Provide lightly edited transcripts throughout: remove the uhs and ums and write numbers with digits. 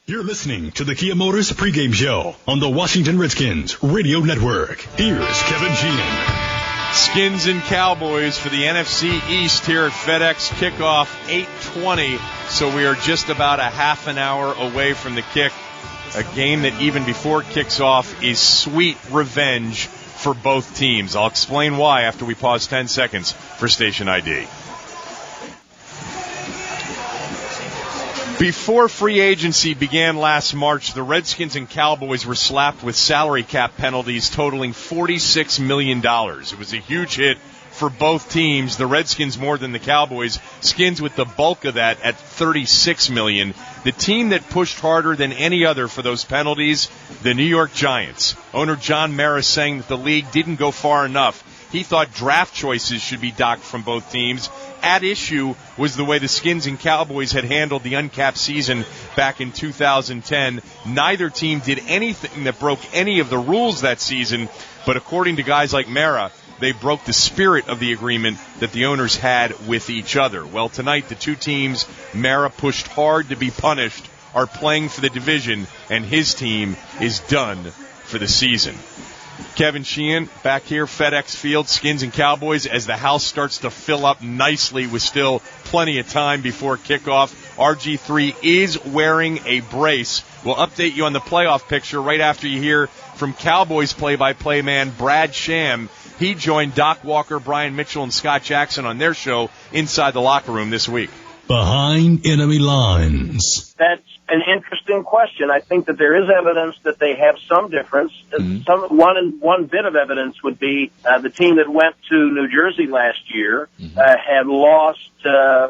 You're listening to the Kia Motors pregame show on the Washington Redskins Radio Network. Here's Kevin Sheehan. Skins and Cowboys for the NFC East here at FedEx. Kickoff 8:20, so we are just about a half an hour away from the kick. A game that even before it kicks off is sweet revenge for both teams. I'll explain why after we pause 10 seconds for station ID. Before free agency began last March, the Redskins and Cowboys were slapped with salary cap penalties totaling $46 million. It was a huge hit for both teams. The Redskins more than the Cowboys. Skins with the bulk of that at $36 million. The team that pushed harder than any other for those penalties, the New York Giants. Owner John Mara saying that the league didn't go far enough. He thought draft choices should be docked from both teams. At issue was the way the Skins and Cowboys had handled the uncapped season back in 2010. Neither team did anything that broke any of the rules that season, but according to guys like Mara, they broke the spirit of the agreement that the owners had with each other. Well, tonight the two teams Mara pushed hard to be punished are playing for the division, and his team is done for the season. Kevin Sheehan back here, FedEx Field, Skins and Cowboys, as the house starts to fill up nicely with still plenty of time before kickoff. RG3 is wearing a brace. We'll update you on the playoff picture right after you hear from Cowboys play-by-play man Brad Sham. He joined Doc Walker, Brian Mitchell, and Scott Jackson on their show Inside the Locker Room this week. Behind enemy lines. That's an interesting question. I think that there is evidence that they have some difference. One bit of evidence would be the team that went to New Jersey last year had lost 4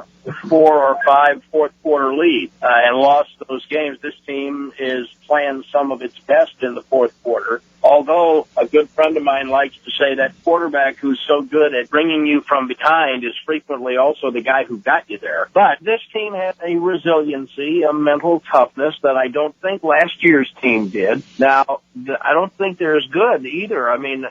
or 5 fourth-quarter leads and lost those games. This team is playing some of its best in the fourth quarter, although a good friend of mine likes to say that quarterback who's so good at bringing you from behind is frequently also the guy who got you there. But this team has a resiliency, a mental toughness that I don't think last year's team did. Now, I don't think they're as good either. I mean,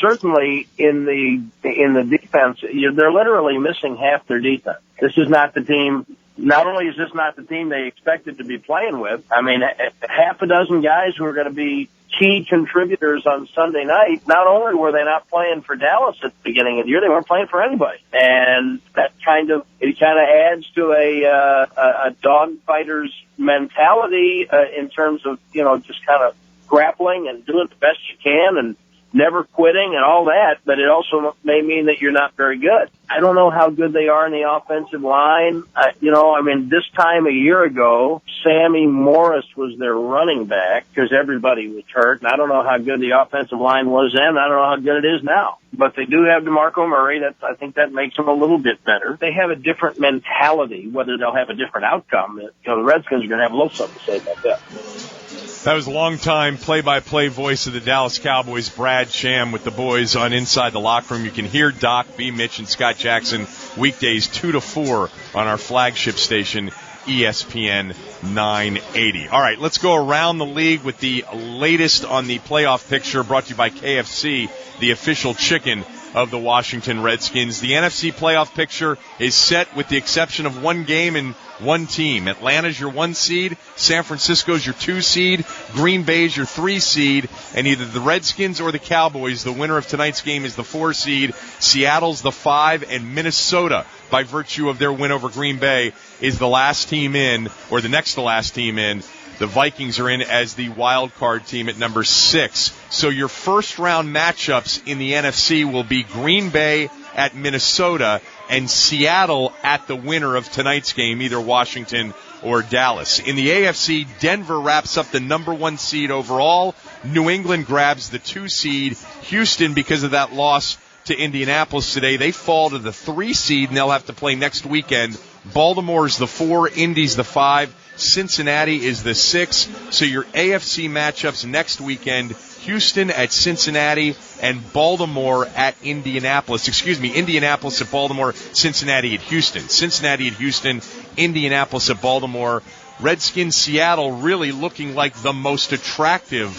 certainly in the defense, they're literally missing half their defense. This is not the team. Not only is this not the team they expected to be playing with, I mean, half a dozen guys who are going to be key contributors on Sunday night, not only were they not playing for Dallas at the beginning of the year, they weren't playing for anybody. And that kind of adds to a dogfighter's mentality in terms of, just kind of grappling and doing the best you can and never quitting and all that, but it also may mean that you're not very good. I don't know how good they are in the offensive line. This time a year ago, Sammy Morris was their running back because everybody was hurt, and I don't know how good the offensive line was then. I don't know how good it is now. But they do have DeMarco Murray. I think that makes them a little bit better. They have a different mentality. Whether they'll have a different outcome, the Redskins are going to have a little something to say about that. That was longtime play-by-play voice of the Dallas Cowboys, Brad Sham, with the boys on Inside the Locker Room. You can hear Doc, B. Mitch, and Scott Jackson weekdays 2 to 4 on our flagship station, ESPN 980. All right, let's go around the league with the latest on the playoff picture brought to you by KFC, the official chicken of the Washington Redskins. The NFC playoff picture is set with the exception of one game and one team. Atlanta's your 1 seed, San Francisco's your 2 seed, Green Bay's your 3 seed, and either the Redskins or the Cowboys, the winner of tonight's game, is the 4 seed. Seattle's the 5, and Minnesota, by virtue of their win over Green Bay, is the last team in, or the next to last team in. The Vikings are in as the wild card team at number 6. So your first round matchups in the NFC will be Green Bay at Minnesota and Seattle at the winner of tonight's game, either Washington or Dallas. In the AFC, Denver wraps up the number 1 seed overall. New England grabs the 2 seed. Houston, because of that loss to Indianapolis today, they fall to the 3 seed, and they'll have to play next weekend. Baltimore's the 4, Indy's the 5. Cincinnati is the 6. So your AFC matchups next weekend, Houston at Cincinnati and Baltimore at Indianapolis. Indianapolis at Baltimore, Cincinnati at Houston. Cincinnati at Houston, Indianapolis at Baltimore. Redskins Seattle really looking like the most attractive,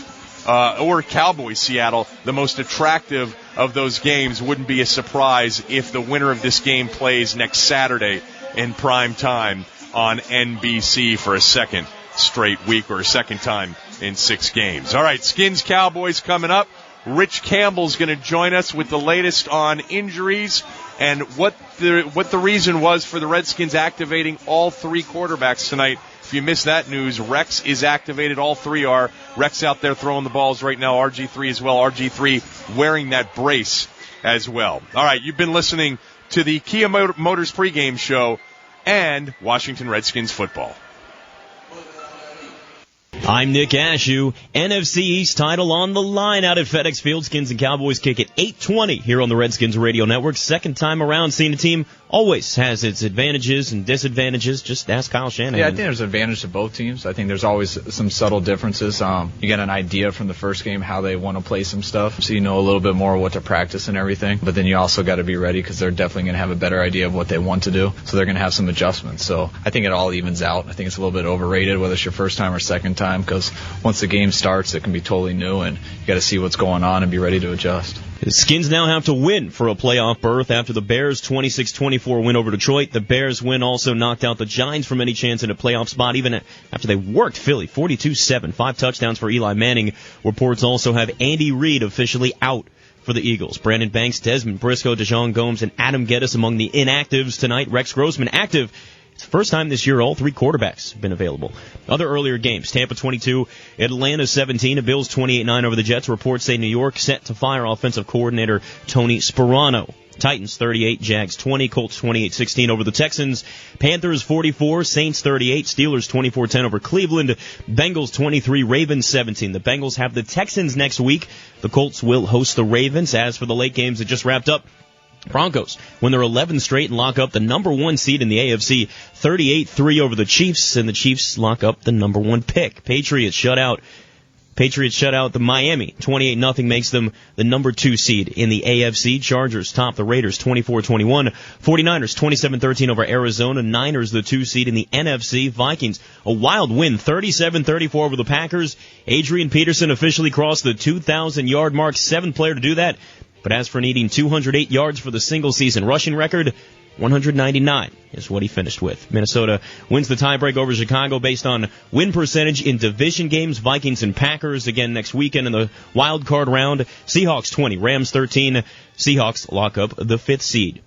or Cowboys Seattle, the most attractive of those games. Wouldn't be a surprise if the winner of this game plays next Saturday in prime time on NBC for a second straight week, or a second time in 6 games. All right, Skins Cowboys coming up. Rich Campbell's going to join us with the latest on injuries and what the reason was for the Redskins activating all 3 quarterbacks tonight. If you missed that news, Rex is activated. All 3 are. Rex out there throwing the balls right now. RG3 as well. RG3 wearing that brace as well. All right, you've been listening to the Kia Motors pregame show and Washington Redskins football. I'm Nick Ashew. NFC East title on the line out at FedEx Field. Skins and Cowboys kick at 8:20 here on the Redskins Radio Network. Second time around seeing a team always has its advantages and disadvantages. Just ask Kyle Shanahan. Yeah, I think there's an advantage to both teams. I think there's always some subtle differences. You get an idea from the first game how they want to play some stuff, so you know a little bit more what to practice and everything. But then you also got to be ready because they're definitely going to have a better idea of what they want to do, so they're going to have some adjustments. So I think it all evens out. I think it's a little bit overrated whether it's your first time or second time, because once the game starts, it can be totally new, and you got to see what's going on and be ready to adjust. The Skins now have to win for a playoff berth after the Bears' 26-24 win over Detroit. The Bears' win also knocked out the Giants from any chance in a playoff spot, even after they worked Philly 42-7. 5 touchdowns for Eli Manning. Reports also have Andy Reid officially out for the Eagles. Brandon Banks, Desmond Briscoe, Dejon Gomes, and Adam Geddes among the inactives tonight. Rex Grossman active. It's the first time this year all 3 quarterbacks have been available. Other earlier games, Tampa 22, Atlanta 17, the Bills 28-9 over the Jets. Reports say New York set to fire offensive coordinator Tony Sparano. Titans 38, Jags 20, Colts 28-16 over the Texans. Panthers 44, Saints 38, Steelers 24-10 over Cleveland. Bengals 23, Ravens 17. The Bengals have the Texans next week. The Colts will host the Ravens. As for the late games that just wrapped up, Broncos win their 11th straight and lock up the number 1 seed in the AFC, 38-3 over the Chiefs, and the Chiefs lock up the number 1 pick. Patriots shut out the Miami. 28-0 makes them the number 2 seed in the AFC. Chargers top the Raiders 24-21. 49ers 27-13 over Arizona. Niners the 2 seed in the NFC. Vikings a wild win 37-34 over the Packers. Adrian Peterson officially crossed the 2,000-yard mark, 7th player to do that. But as for needing 208 yards for the single-season rushing record, 199 is what he finished with. Minnesota wins the tiebreak over Chicago based on win percentage in division games. Vikings and Packers again next weekend in the wild card round. Seahawks 20, Rams 13. Seahawks lock up the 5th seed.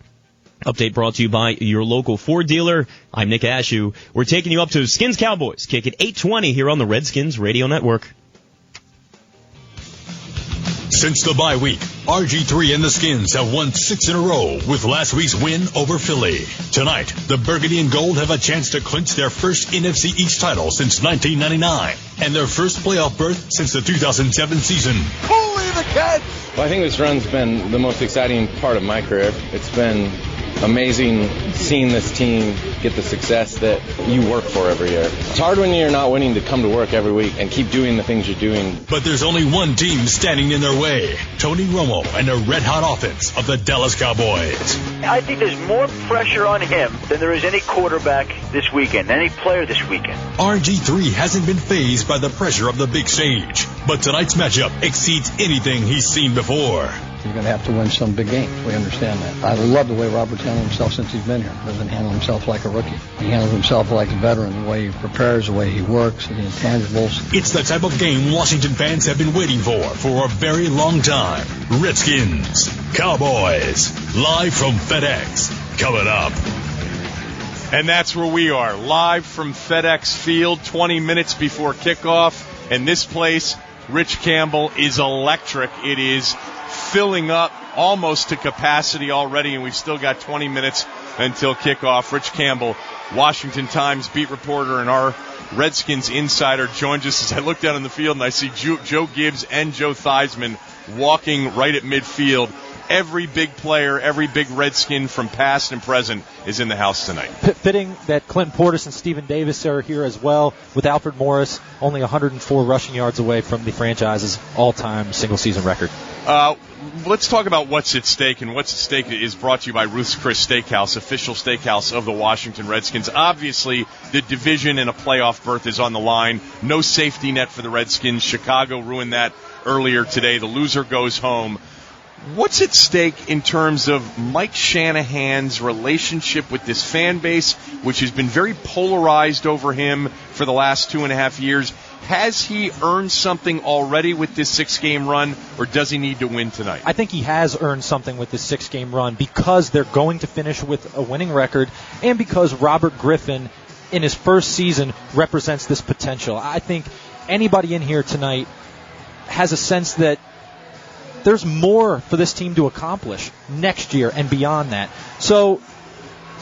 Update brought to you by your local Ford dealer. I'm Nick Ashew. We're taking you up to Skins Cowboys. Kick at 8:20 here on the Redskins Radio Network. Since the bye week, RG3 and the Skins have won 6 in a row with last week's win over Philly. Tonight, the Burgundy and Gold have a chance to clinch their first NFC East title since 1999 and their first playoff berth since the 2007 season. Holy the catch! Well, I think this run's been the most exciting part of my career. It's been amazing seeing this team get the success that you work for every year. It's hard when you're not winning to come to work every week and keep doing the things you're doing. But there's only one team standing in their way. Tony Romo and the red-hot offense of the Dallas Cowboys. I think there's more pressure on him than there is any quarterback this weekend, any player this weekend. RG3 hasn't been fazed by the pressure of the big stage, but tonight's matchup exceeds anything he's seen before. You're going to have to win some big games. We understand that. I love the way Robert's handled himself since he's been here. He doesn't handle himself like a rookie. He handles himself like a veteran, the way he prepares, the way he works, the intangibles. It's the type of game Washington fans have been waiting for a very long time. Redskins, Cowboys, live from FedEx, coming up. And that's where we are, live from FedEx Field, 20 minutes before kickoff. And this place, Rich Campbell, is electric. It is filling up almost to capacity already, and we've still got 20 minutes until kickoff. Rich Campbell, Washington Times beat reporter and our Redskins insider, joins us as I look down on the field and I see Joe Gibbs and Joe Theismann walking right at midfield. Every big player, every big Redskin from past and present is in the house tonight. Fitting that Clinton Portis and Stephen Davis are here as well, with Alfred Morris only 104 rushing yards away from the franchise's all-time single-season record. Let's talk about what's at stake, and what's at stake is brought to you by Ruth's Chris Steakhouse, official steakhouse of the Washington Redskins. Obviously, the division and a playoff berth is on the line. No safety net for the Redskins. Chicago ruined that earlier today. The loser goes home. What's at stake in terms of Mike Shanahan's relationship with this fan base, which has been very polarized over him for the last 2.5 years? Has he earned something already with this 6-game run, or does he need to win tonight? I think he has earned something with this 6-game run because they're going to finish with a winning record and because Robert Griffin, in his first season, represents this potential. I think anybody in here tonight has a sense that there's more for this team to accomplish next year and beyond that. So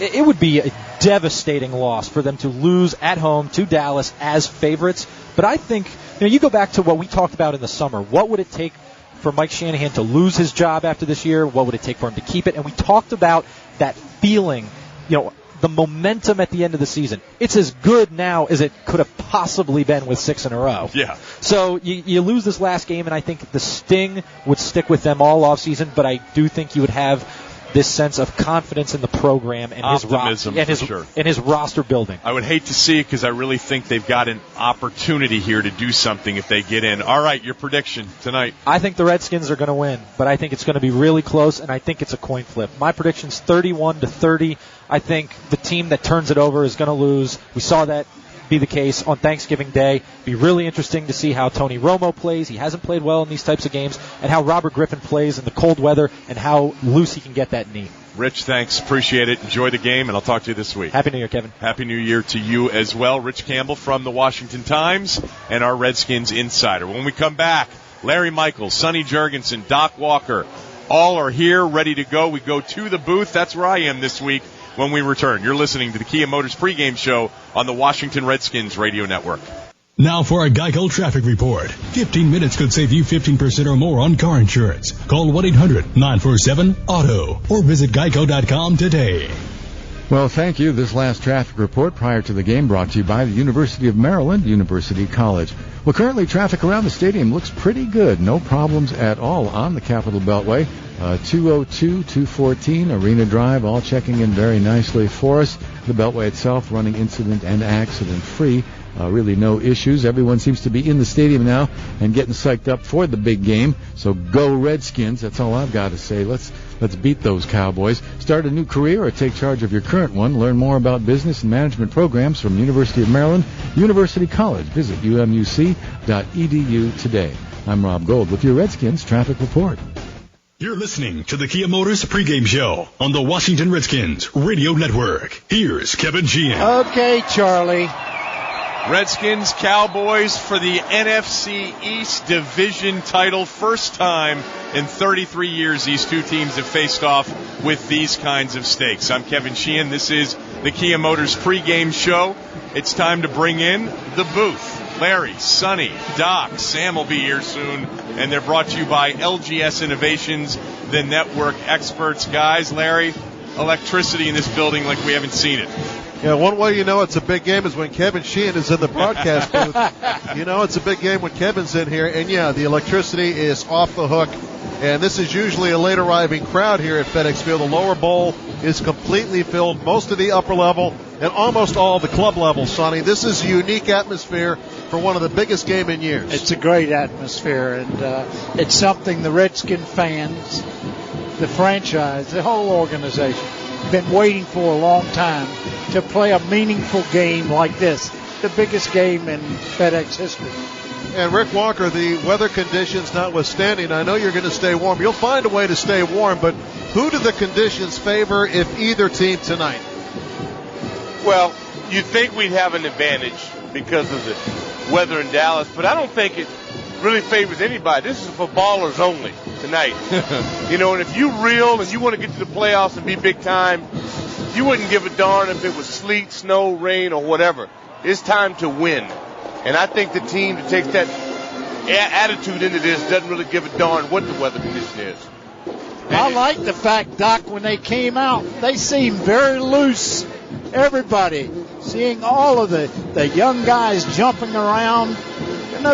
it would be a devastating loss for them to lose at home to Dallas as favorites. But I think, you go back to what we talked about in the summer. What would it take for Mike Shanahan to lose his job after this year? What would it take for him to keep it? And we talked about that feeling, the momentum at the end of the season. It's as good now as it could have possibly been with 6 in a row. Yeah. So you lose this last game, and I think the sting would stick with them all offseason, but I do think you would have this sense of confidence in the program and optimism and his roster building. I would hate to see it because I really think they've got an opportunity here to do something if they get in. All right, your prediction tonight. I think the Redskins are going to win, but I think it's going to be really close, and I think it's a coin flip. My prediction's 31-30. I think the team that turns it over is going to lose. We saw that be the case on Thanksgiving Day. Be really interesting to see how Tony Romo plays. He hasn't played well in these types of games, and how Robert Griffin plays in the cold weather and how loose he can get that knee. Rich, thanks. Appreciate it. Enjoy the game, and I'll talk to you this week. Happy New Year, Kevin. Happy New Year to you as well. Rich Campbell from the Washington Times and our Redskins insider. When we come back, Larry Michaels, Sonny Jurgensen, Doc Walker, all are here, ready to go. We go to the booth. That's where I am this week. When we return, you're listening to the Kia Motors pregame show on the Washington Redskins radio network. Now for a Geico traffic report. 15 minutes could save you 15% or more on car insurance. Call 1-800-947-AUTO or visit geico.com today. Well, thank you. This last traffic report prior to the game brought to you by the University of Maryland, University College. Well, currently traffic around the stadium looks pretty good. No problems at all on the Capitol Beltway. 202, 214, Arena Drive, all checking in very nicely for us. The Beltway itself running incident and accident-free. Really no issues. Everyone seems to be in the stadium now and getting psyched up for the big game. So go Redskins. That's all I've got to say. Let's beat those Cowboys. Start a new career or take charge of your current one. Learn more about business and management programs from University of Maryland, University College. Visit umuc.edu today. I'm Rob Gold with your Redskins Traffic Report. You're listening to the Kia Motors pregame show on the Washington Redskins radio network. Here's Kevin Sheehan. Okay, Charlie. Redskins, Cowboys for the NFC East Division title. First time in 33 years these two teams have faced off with these kinds of stakes. I'm Kevin Sheehan. This is the Kia Motors pregame show. It's time to bring in the booth. Larry, Sonny, Doc, Sam will be here soon, and they're brought to you by LGS Innovations, the network experts. Guys, Larry, electricity in this building like we haven't seen it. Yeah, one way you know it's a big game is when Kevin Sheehan is in the broadcast booth. You know it's a big game when Kevin's in here. And, yeah, the electricity is off the hook. And this is usually a late arriving crowd here at FedEx Field. The lower bowl is completely filled, most of the upper level, and almost all the club levels, Sonny. This is a unique atmosphere for one of the biggest games in years. It's a great atmosphere, and it's something the Redskin fans, the franchise, the whole organization, been waiting for a long time to play a meaningful game like this, the biggest game in FedEx history. And Rick Walker, the weather conditions notwithstanding, I know you're going to stay warm. You'll find a way to stay warm, but who do the conditions favor if either team tonight? Well, you'd think we'd have an advantage because of the weather in Dallas, but I don't think it really favors anybody. This is for ballers only tonight. And if you real and you want to get to the playoffs and be big time, you wouldn't give a darn if it was sleet, snow, rain, or whatever. It's time to win. And I think the team that takes that attitude into this doesn't really give a darn what the weather condition is. I like the fact, Doc, when they came out, they seemed very loose. Everybody, seeing all of the young guys jumping around,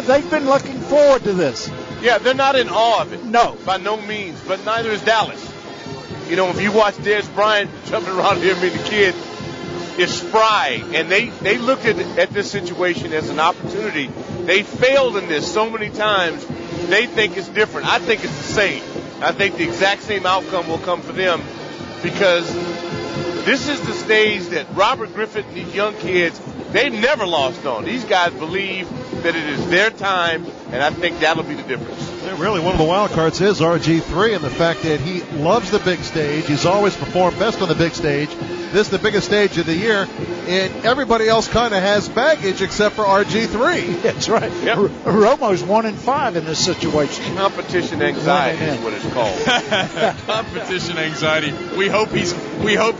they've been looking forward to this. Yeah, they're not in awe of it. No. By no means, but neither is Dallas. If you watch Dez Bryant jumping around here, the kid is spry, and they looked at this situation as an opportunity. They failed in this so many times, they think it's different. I think it's the same. I think the exact same outcome will come for them, because this is the stage that Robert Griffin and these young kids, they've never lost on. These guys believe that it is their time, and I think that'll be the difference. Yeah, really, one of the wild cards is RG3, and the fact that he loves the big stage. He's always performed best on the big stage. This is the biggest stage of the year, and everybody else kind of has baggage except for RG3. That's right. Yep. Romo's 1-5 in this situation. Competition anxiety is what it's called. Competition anxiety. We hope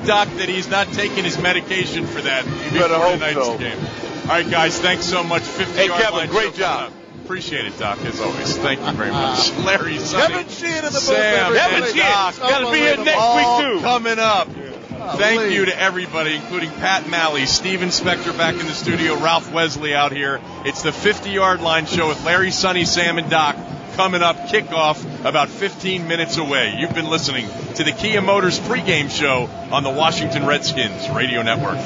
Doc, that he's not taking his medication for that before tonight's game. All right, guys, thanks so much. 50-yard Kevin, line great job. Appreciate it, Doc, as always. Thank you very much. Larry, Sonny, Kevin Sheehan in the booth. Sam, Kevin Doc. Sheehan. Got to be here next week, too. Coming up. Thank you to everybody, including Pat Malley, Steven Spector back in the studio, Ralph Wesley out here. It's the 50-yard line show with Larry, Sonny, Sam, and Doc. Coming up, kickoff about 15 minutes away. You've been listening to the Kia Motors pregame show on the Washington Redskins Radio Network.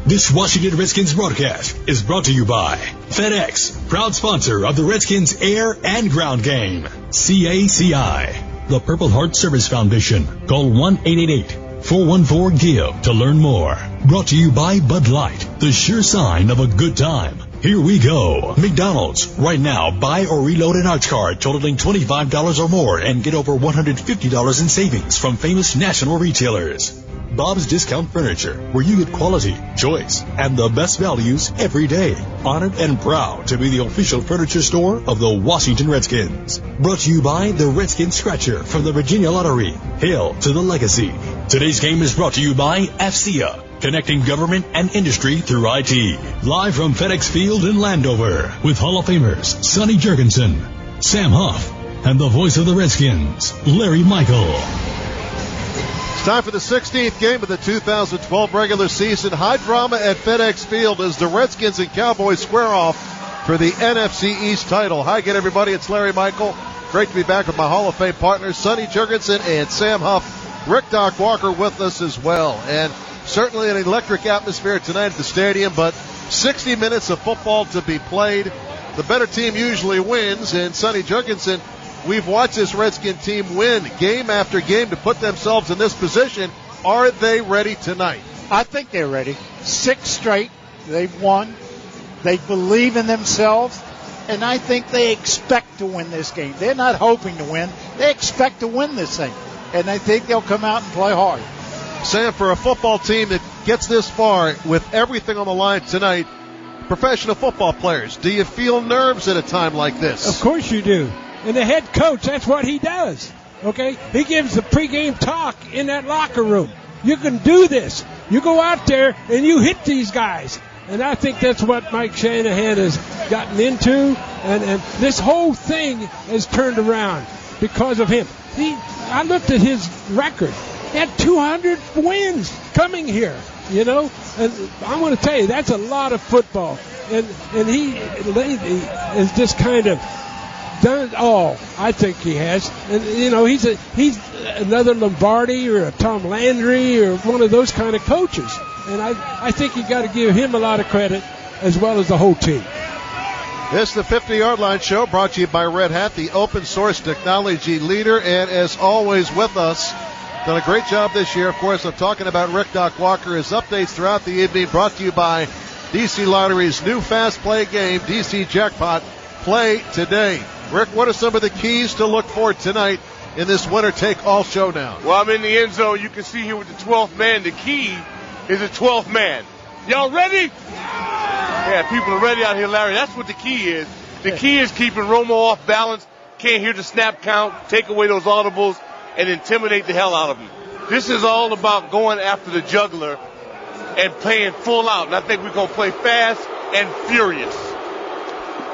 This Washington Redskins broadcast is brought to you by FedEx, proud sponsor of the Redskins air and ground game. CACI, the Purple Heart Service Foundation. Call 1-888-414-GIVE to learn more. Brought to you by Bud Light, the sure sign of a good time. Here we go. McDonald's. Right now, buy or reload an Arch card totaling $25 or more and get over $150 in savings from famous national retailers. Bob's Discount Furniture, where you get quality, choice, and the best values every day. Honored and proud to be the official furniture store of the Washington Redskins. Brought to you by the Redskin Scratcher from the Virginia Lottery. Hail to the legacy. Today's game is brought to you by FCA, connecting government and industry through IT. Live from FedEx Field in Landover with Hall of Famers Sonny Jurgensen, Sam Huff, and the voice of the Redskins, Larry Michael. It's time for the 16th game of the 2012 regular season. High drama at FedEx Field as the Redskins and Cowboys square off for the NFC East title. Hi again, everybody. It's Larry Michael. Great to be back with my Hall of Fame partners, Sonny Jurgensen and Sam Huff. Rick Doc Walker with us as well. And certainly an electric atmosphere tonight at the stadium, but 60 minutes of football to be played. The better team usually wins, and Sonny Jurgensen, we've watched this Redskin team win game after game to put themselves in this position. Are they ready tonight? I think they're ready. 6 straight. They've won. They believe in themselves, and I think they expect to win this game. They're not hoping to win. They expect to win this thing, and I think they'll come out and play hard. Sam, for a football team that gets this far with everything on the line tonight, professional football players, do you feel nerves at a time like this? Of course you do. And the head coach, that's what he does. Okay? He gives the pregame talk in that locker room. You can do this. You go out there and you hit these guys. And I think that's what Mike Shanahan has gotten into. And this whole thing has turned around because of him. I looked at his record. He had 200 wins coming here, you know. And I'm going to tell you, that's a lot of football. And he is just kind of done it all. I think he has. And, you know, he's another Lombardi or a Tom Landry or one of those kind of coaches. And I think you got to give him a lot of credit as well as the whole team. This is the 50-yard line show brought to you by Red Hat, the open source technology leader. And as always with us, done a great job this year. Of course, I'm talking about Rick Doc Walker. His updates throughout the evening brought to you by DC Lottery's new fast play game, DC Jackpot. Play today. Rick, what are some of the keys to look for tonight in this winner-take-all showdown? Well, I'm in the end zone. You can see here with the 12th man. The key is the 12th man. Y'all ready? Yeah, people are ready out here, Larry. That's what the key is. The key is keeping Romo off balance, can't hear the snap count, take away those audibles, and intimidate the hell out of him. This is all about going after the juggler and playing full out. And I think we're going to play fast and furious.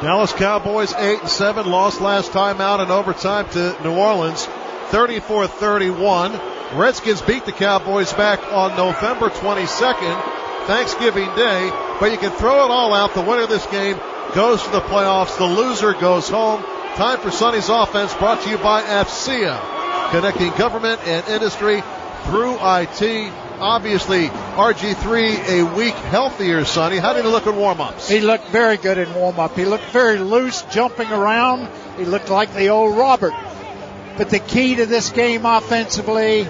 Dallas Cowboys 8-7, lost last time out in overtime to New Orleans, 34-31. Redskins beat the Cowboys back on November 22nd, Thanksgiving Day. But you can throw it all out. The winner of this game goes to the playoffs. The loser goes home. Time for Sonny's offense, brought to you by FCA, connecting government and industry through IT. Obviously, RG3 a week healthier, Sonny. How did he look in warm-ups? He looked very good in warm-up. He looked very loose, jumping around. He looked like the old Robert. But the key to this game offensively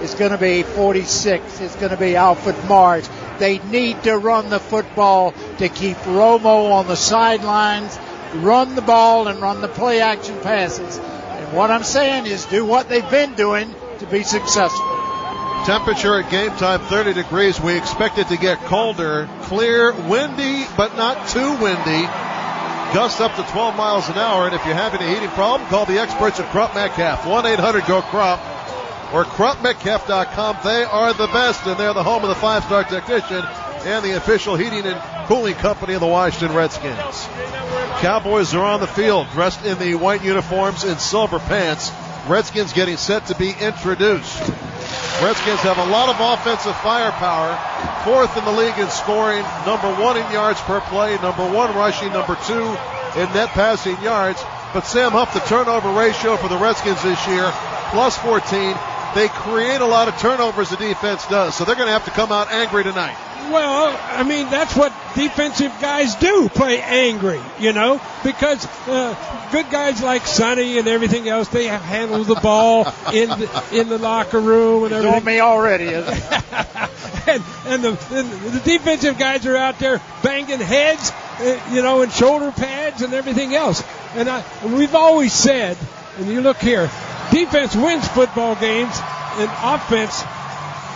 is going to be 46. It's going to be Alfred Morris. They need to run the football to keep Romo on the sidelines, run the ball, and run the play-action passes. And what I'm saying is do what they've been doing to be successful. Temperature at game time, 30 degrees. We expect it to get colder, clear, windy, but not too windy. Gusts up to 12 miles an hour. And if you're having a heating problem, call the experts at Krupp Metcalf. 1-800-GO-KRUPP or KruppMetcalf.com. They are the best, and they're the home of the 5-star technician and the official heating and cooling company of the Washington Redskins. Cowboys are on the field, dressed in the white uniforms and silver pants. Redskins getting set to be introduced. Redskins have a lot of offensive firepower. 4th in the league in scoring, number 1 in yards per play, number 1 rushing, number 2 in net passing yards. But Sam Huff, the turnover ratio for the Redskins this year, plus 14. They create a lot of turnovers, the defense does, so they're going to have to come out angry tonight. Well, I mean, that's what defensive guys do, play angry, because good guys like Sonny and everything else, they have handled the ball in the locker room and everything. It's on me already, isn't it? and the defensive guys are out there banging heads, and shoulder pads and everything else. And we've always said, and you look here, defense wins football games, and offense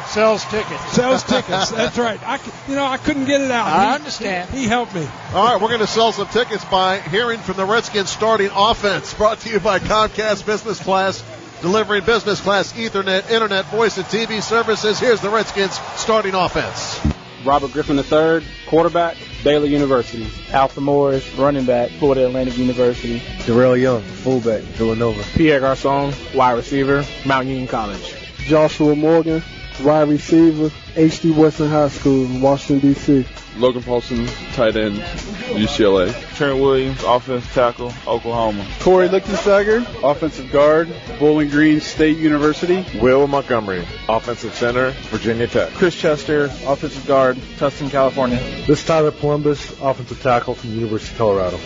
sells tickets. That's right. I couldn't get it out. I understand. He helped me. All right, we're going to sell some tickets by hearing from the Redskins starting offense. Brought to you by Comcast Business Class, delivering business class Ethernet, internet, voice, and TV services. Here's the Redskins starting offense. Robert Griffin III, quarterback, Baylor University. Alfred Morris, running back, Florida Atlantic University. Darrell Young, fullback, Villanova. Pierre Garçon, wide receiver, Mount Union College. Joshua Morgan, wide receiver, H.D. Weston High School, Washington, D.C. Logan Paulson, tight end, UCLA. Trent Williams, offensive tackle, Oklahoma. Corey Lichtensteiger, offensive guard, Bowling Green State University. Will Montgomery, offensive center, Virginia Tech. Chris Chester, offensive guard, Tustin, California. This is Tyler Columbus, offensive tackle from the University of Colorado.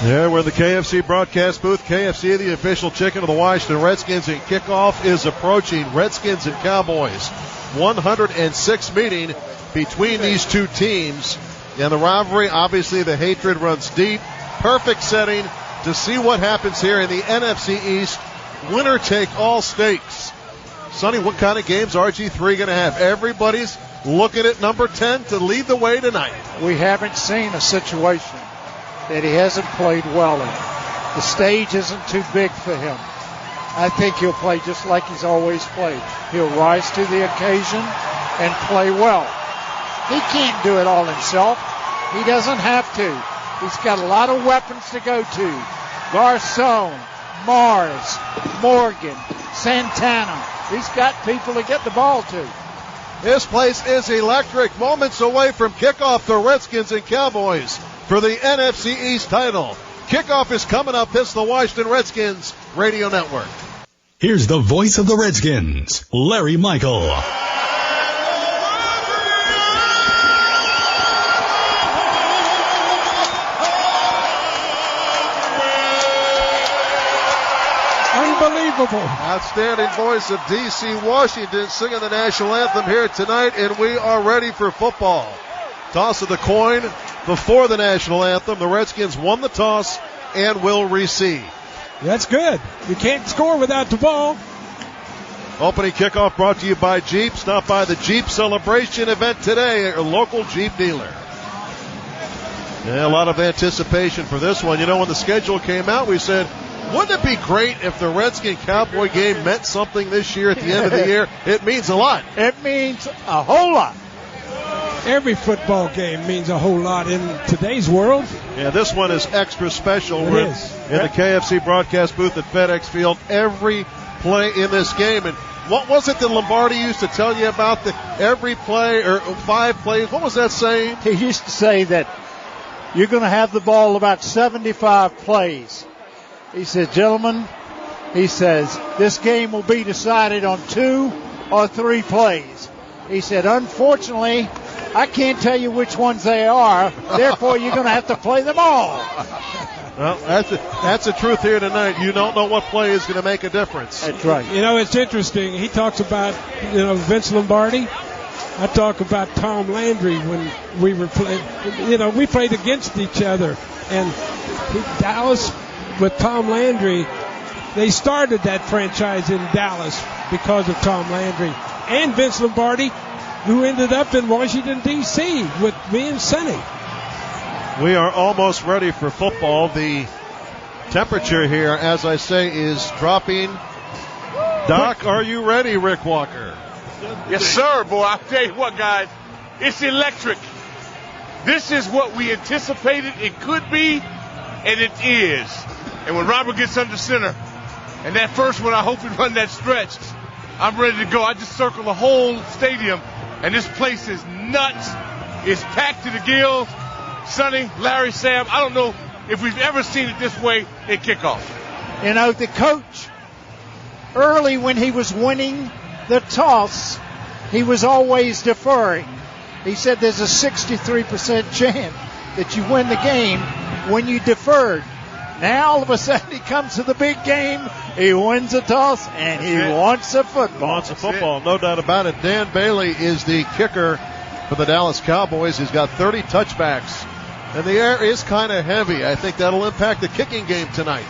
Yeah, we're in the KFC broadcast booth. KFC, the official chicken of the Washington Redskins, and kickoff is approaching. Redskins and Cowboys, 106 meeting between these two teams. And the rivalry, obviously the hatred runs deep. Perfect setting to see what happens here in the NFC East. Winner take all stakes. Sonny, what kind of games RG3 going to have? Everybody's looking at number 10 to lead the way tonight. We haven't seen a situation that he hasn't played well in. The stage isn't too big for him. I think he'll play just like he's always played. He'll rise to the occasion and play well. He can't do it all himself. He doesn't have to. He's got a lot of weapons to go to. Garçon, Morris, Morgan, Santana. He's got people to get the ball to. This place is electric. Moments away from kickoff, the Redskins and Cowboys for the NFC East title. Kickoff is coming up. This is the Washington Redskins Radio Network. Here's the voice of the Redskins, Larry Michael. Unbelievable. Outstanding voice of D.C. Washington singing the national anthem here tonight, and we are ready for football. Toss of the coin before the national anthem. The Redskins won the toss and will receive. That's good. You can't score without the ball. Opening kickoff brought to you by Jeep. Stop by the Jeep Celebration event today, a local Jeep dealer. Yeah, a lot of anticipation for this one. When the schedule came out, we said, wouldn't it be great if the Redskin-Cowboy game meant something this year at the end of the year? It means a lot. It means a whole lot. Every football game means a whole lot in today's world. Yeah, this one is extra special. It is. In the KFC broadcast booth at FedEx Field, every play in this game. And what was it that Lombardi used to tell you about every play or 5 plays? What was that saying? He used to say that you're going to have the ball about 75 plays. He said, gentlemen, he says, this game will be decided on 2 or 3 plays. He said, unfortunately, I can't tell you which ones they are. Therefore, you're going to have to play them all. Well, that's the truth here tonight. You don't know what play is going to make a difference. That's right. You know, it's interesting. He talks about, Vince Lombardi. I talk about Tom Landry when we were playing. We played against each other. And Dallas, with Tom Landry, they started that franchise in Dallas because of Tom Landry. And Vince Lombardi, who ended up in Washington, D.C. with me and Sonny. We are almost ready for football. The temperature here, as I say, is dropping. Doc, are you ready, Rick Walker? Yes, sir, boy. I'll tell you what, guys. It's electric. This is what we anticipated it could be, and it is. And when Robert gets under center, and that first one, I hope he run that stretch, I'm ready to go. I just circle the whole stadium, and this place is nuts. It's packed to the gills. Sonny, Larry, Sam, I don't know if we've ever seen it this way at kickoff. The coach, early when he was winning the toss, he was always deferring. He said there's a 63% chance that you win the game when you deferred. Now, all of a sudden, he comes to the big game, he wins the toss, and he wants a football. Wants a football, no doubt about it. Dan Bailey is the kicker for the Dallas Cowboys. He's got 30 touchbacks, and the air is kind of heavy. I think that'll impact the kicking game tonight.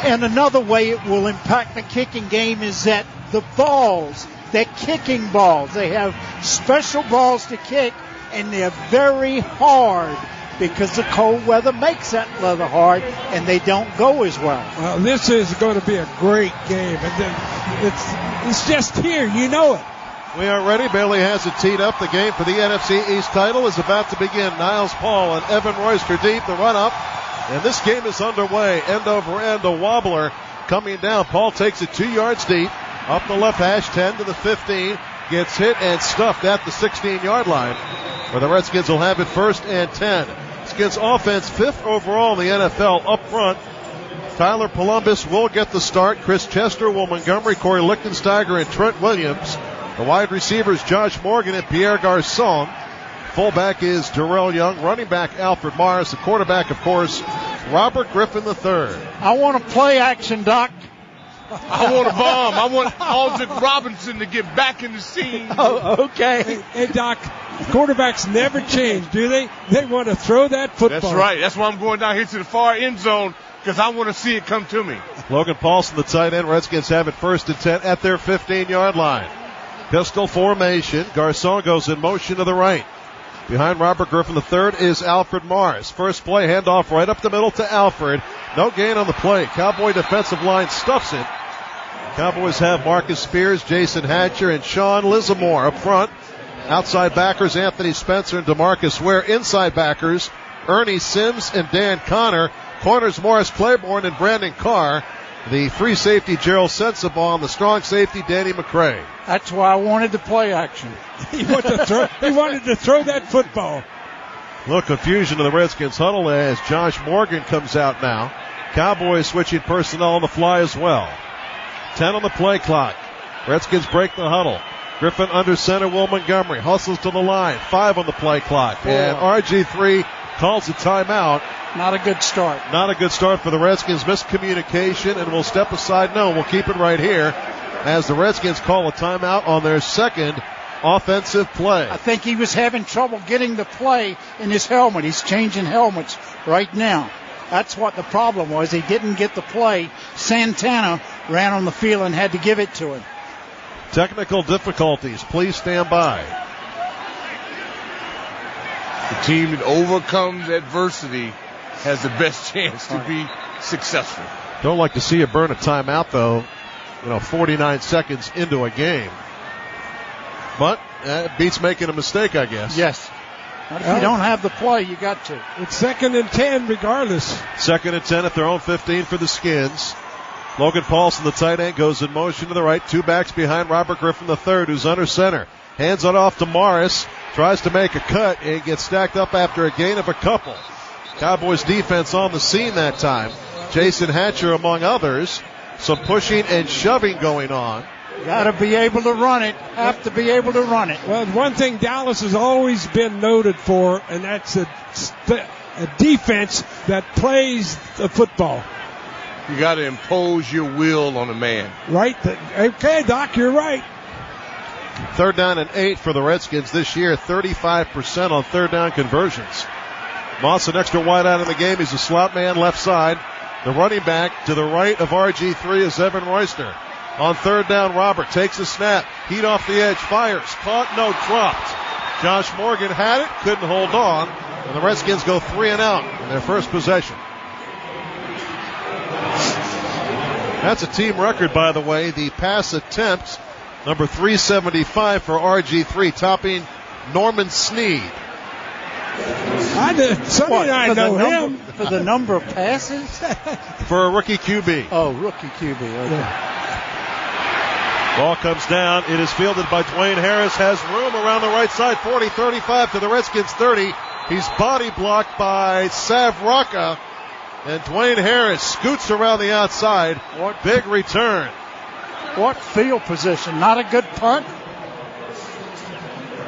And another way it will impact the kicking game is that the balls, they're kicking balls. They have special balls to kick, and they're very hard because the cold weather makes that leather hard, and they don't go as well. Well, this is going to be a great game, and it's just here. You know it. We are ready. Bailey has it teed up. The game for the NFC East title is about to begin. Niles Paul and Evan Royster deep. The run up. And this game is underway. End over end. A wobbler coming down. Paul takes it 2 yards deep. Up the left hash, 10 to the 15. Gets hit and stuffed at the 16-yard line, where the Redskins will have it 1st and 10. Skins offense 5th overall in the NFL. Up front, Tyler Columbus will get the start. Chris Chester, Will Montgomery, Corey Lichtensteiger, and Trent Williams. The wide receivers, Josh Morgan and Pierre Garçon. Fullback is Darrell Young. Running back, Alfred Morris. The quarterback, of course, Robert Griffin III. I want a play action, Doc. I want a bomb. I want Aldrich Robinson to get back in the scene. Oh, okay. Hey, Doc, quarterbacks never change, do they? They want to throw that football. That's right. That's why I'm going down here to the far end zone, because I want to see it come to me. Logan Paulson, the tight end. Redskins have it 1st and 10 at their 15-yard line. Pistol formation. Garçon goes in motion to the right. Behind Robert Griffin III is Alfred Morris. First play, handoff right up the middle to Alfred. No gain on the play. Cowboy defensive line stuffs it. Cowboys have Marcus Spears, Jason Hatcher, and Sean Lissamore up front. Outside backers, Anthony Spencer and DeMarcus Ware. Inside backers, Ernie Sims and Dan Connor. Corners, Morris Claiborne and Brandon Carr. The free safety, Gerald Sensabaugh, and the strong safety, Danny McCray. That's why I wanted the play action. He wanted to throw that football. Little confusion in the Redskins huddle as Josh Morgan comes out now. Cowboys switching personnel on the fly as well. 10 on the play clock. Redskins break the huddle. Griffin under center, Will Montgomery hustles to the line. 5 on the play clock. And RG3 calls a timeout. Not a good start. Not a good start for the Redskins. Miscommunication, and we'll step aside. No, we'll keep it right here as the Redskins call a timeout on their second offensive play. I think he was having trouble getting the play in his helmet. He's changing helmets right now. That's what the problem was. He didn't get the play. Santana ran on the field and had to give it to him. Technical difficulties. Please stand by. The team that overcomes adversity has the best chance to be successful. Don't like to see you burn a timeout, though, 49 seconds into a game. But it beats making a mistake, I guess. Yes. If you don't have the play, you got to. It's 2nd and 10 regardless. 2nd and 10 at their own 15 for the Skins. Logan Paulson, the tight end, goes in motion to the right. 2 backs behind Robert Griffin III, who's under center. Hands it off to Morris. Tries to make a cut and gets stacked up after a gain of a couple. Cowboys defense on the scene that time. Jason Hatcher among others. Some pushing and shoving going on. Got to be able to run it. Have to be able to run it. Well, one thing Dallas has always been noted for, and that's a defense that plays the football. You got to impose your will on a man. Right? Okay, Doc, you're right. 3rd down and 8 for the Redskins this year, 35% on 3rd down conversions. Moss, an extra wide out in the game. He's a slot man left side. The running back to the right of RG3 is Evan Royster. On 3rd down, Robert takes a snap. Heat off the edge, fires. Caught, no, dropped. Josh Morgan had it, couldn't hold on. And the Redskins go 3 and out in their first possession. That's a team record, by the way. The pass attempt, number 375 for RG3, topping Norman Snead. Sonny and I know him. For the number of passes? For a rookie QB. Oh, rookie QB. Okay. Yeah. Ball comes down. It is fielded by Dwayne Harris. Has room around the right side. 40-35 to the Redskins 30. He's body blocked by Sav Rocca. And Dwayne Harris scoots around the outside. Big return. What field position? Not a good punt.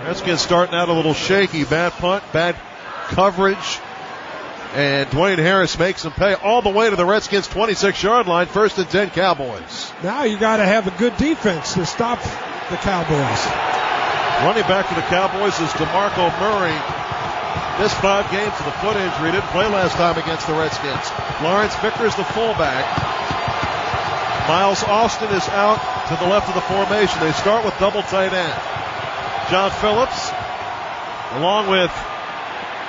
Redskins starting out a little shaky. Bad punt, bad coverage. And Dwayne Harris makes them pay all the way to the Redskins' 26-yard line. 1st and 10 Cowboys. Now you got to have a good defense to stop the Cowboys. Running back for the Cowboys is DeMarco Murray. Missed 5 games with a foot injury. Didn't play last time against the Redskins. Lawrence Vickers, the fullback. Miles Austin is out to the left of the formation. They start with double tight end. John Phillips, along with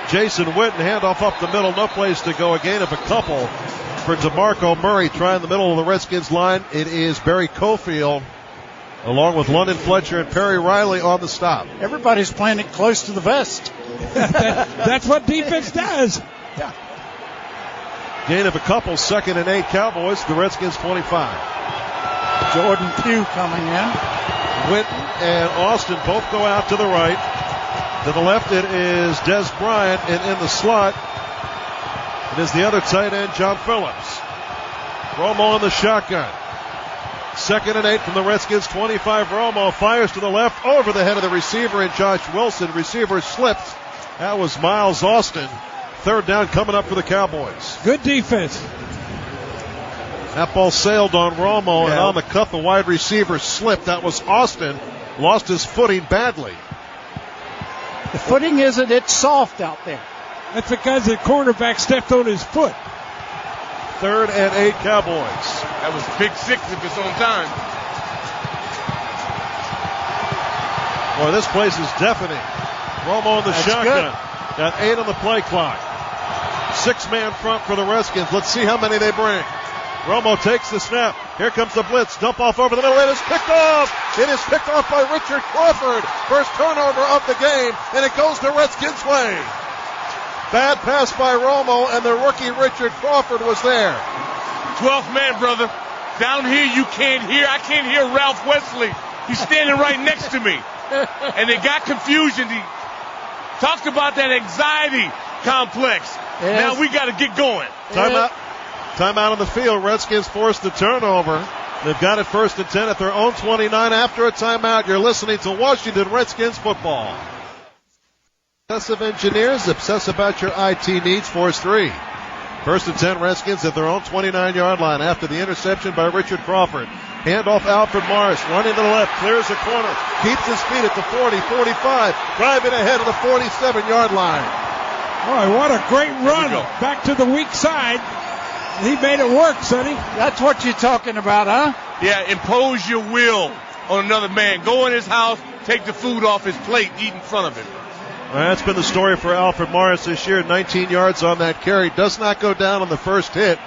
Jason Witten, handoff up the middle. No place to go. A gain of a couple for DeMarco Murray. Trying the middle of the Redskins line. It is Barry Cofield, along with London Fletcher and Perry Riley on the stop. Everybody's playing it close to the vest. That's what defense does. Yeah. Gain of a couple. 2nd and 8 Cowboys. The Redskins 25. Jordan Pugh coming in. Witten and Austin both go out to the right. To the left it is Des Bryant, and in the slot it is the other tight end, John Phillips. Romo in the shotgun. 2nd and 8 from the Redskins 25. Romo fires to the left over the head of the receiver and Josh Wilson. Receiver slipped. That was Miles Austin. 3rd down coming up for the Cowboys. Good defense. That ball sailed on Romo, and on the cut the wide receiver slipped. That was Austin. Lost his footing badly. The footing isn't, it's soft out there. That's because the cornerback stepped on his foot. 3rd and 8 Cowboys. That was pick 6 if it's on time. Boy, this place is deafening. Romo in the shotgun. Got 8 on the play clock. 6-man front for the Redskins. Let's see how many they bring. Romo takes the snap. Here comes the blitz. Dump off over the middle. It is picked off. It is picked off by Richard Crawford. First turnover of the game, and it goes the Redskins' way. Bad pass by Romo, and the rookie Richard Crawford was there. 12th man, brother. Down here you can't hear. I can't hear Ralph Wesley. He's standing right next to me. And they got confusion. He talked about that anxiety complex. Yes. Now we got to get going. Timeout on the field. Redskins forced the turnover. They've got it 1st and 10 at their own 29 after a timeout. You're listening to Washington Redskins football. Obsessive Engineers, obsess about your IT needs. Force 3. 1st and 10 Redskins at their own 29-yard line after the interception by Richard Crawford. Handoff Alfred Morris, running to the left, clears the corner, keeps his feet at the 40, 45, driving ahead of the 47-yard line. Boy, what a great run back to the weak side. He made it work, Sonny. That's what you're talking about, huh? Yeah, impose your will on another man. Go in his house, take the food off his plate, eat in front of him. Well, that's been the story for Alfred Morris this year. 19 yards on that carry. Does not go down on the first hit.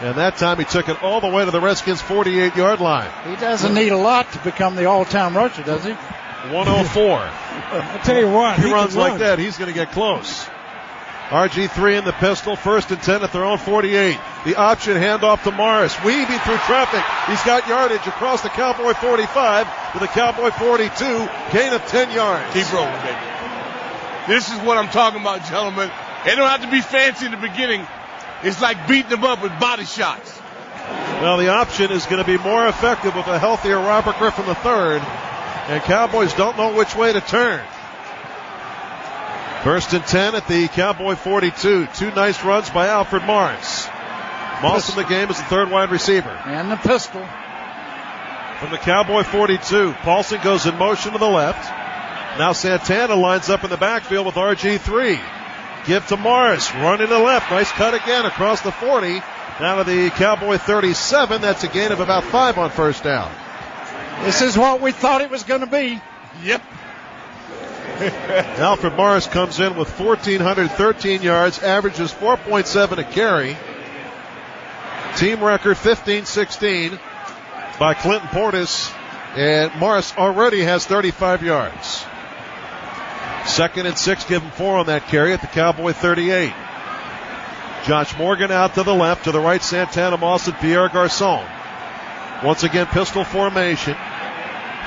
And that time he took it all the way to the Redskins' 48-yard line. He doesn't need a lot to become the all-time rusher, does he? 104. I tell you what, he runs like that, he's going to get close. RG3 in the pistol, 1st and 10 at their own 48. The option handoff to Morris, weaving through traffic. He's got yardage across the Cowboy 45 to the Cowboy 42, gain of 10 yards. Keep rolling, baby. This is what I'm talking about, gentlemen. They don't have to be fancy in the beginning. It's like beating them up with body shots. Well, the option is going to be more effective with a healthier Robert Griffin III, and Cowboys don't know which way to turn. First and 10 at the Cowboy 42. Two nice runs by Alfred Morris. Moss in the game as the third wide receiver. And the pistol. From the Cowboy 42, Paulson goes in motion to the left. Now Santana lines up in the backfield with RG3. Give to Morris, run in the left. Nice cut again across the 40. Down to the Cowboy 37. That's a gain of about 5 on first down. This is what we thought it was going to be. Yep. Alfred Morris comes in with 1,413 yards, averages 4.7 a carry. Team record 15-16 by Clinton Portis, and Morris already has 35 yards. 2nd and 6, give him 4 on that carry at the Cowboy 38. Josh Morgan out to the left, to the right Santana Moss and Pierre Garçon. Once again, pistol formation.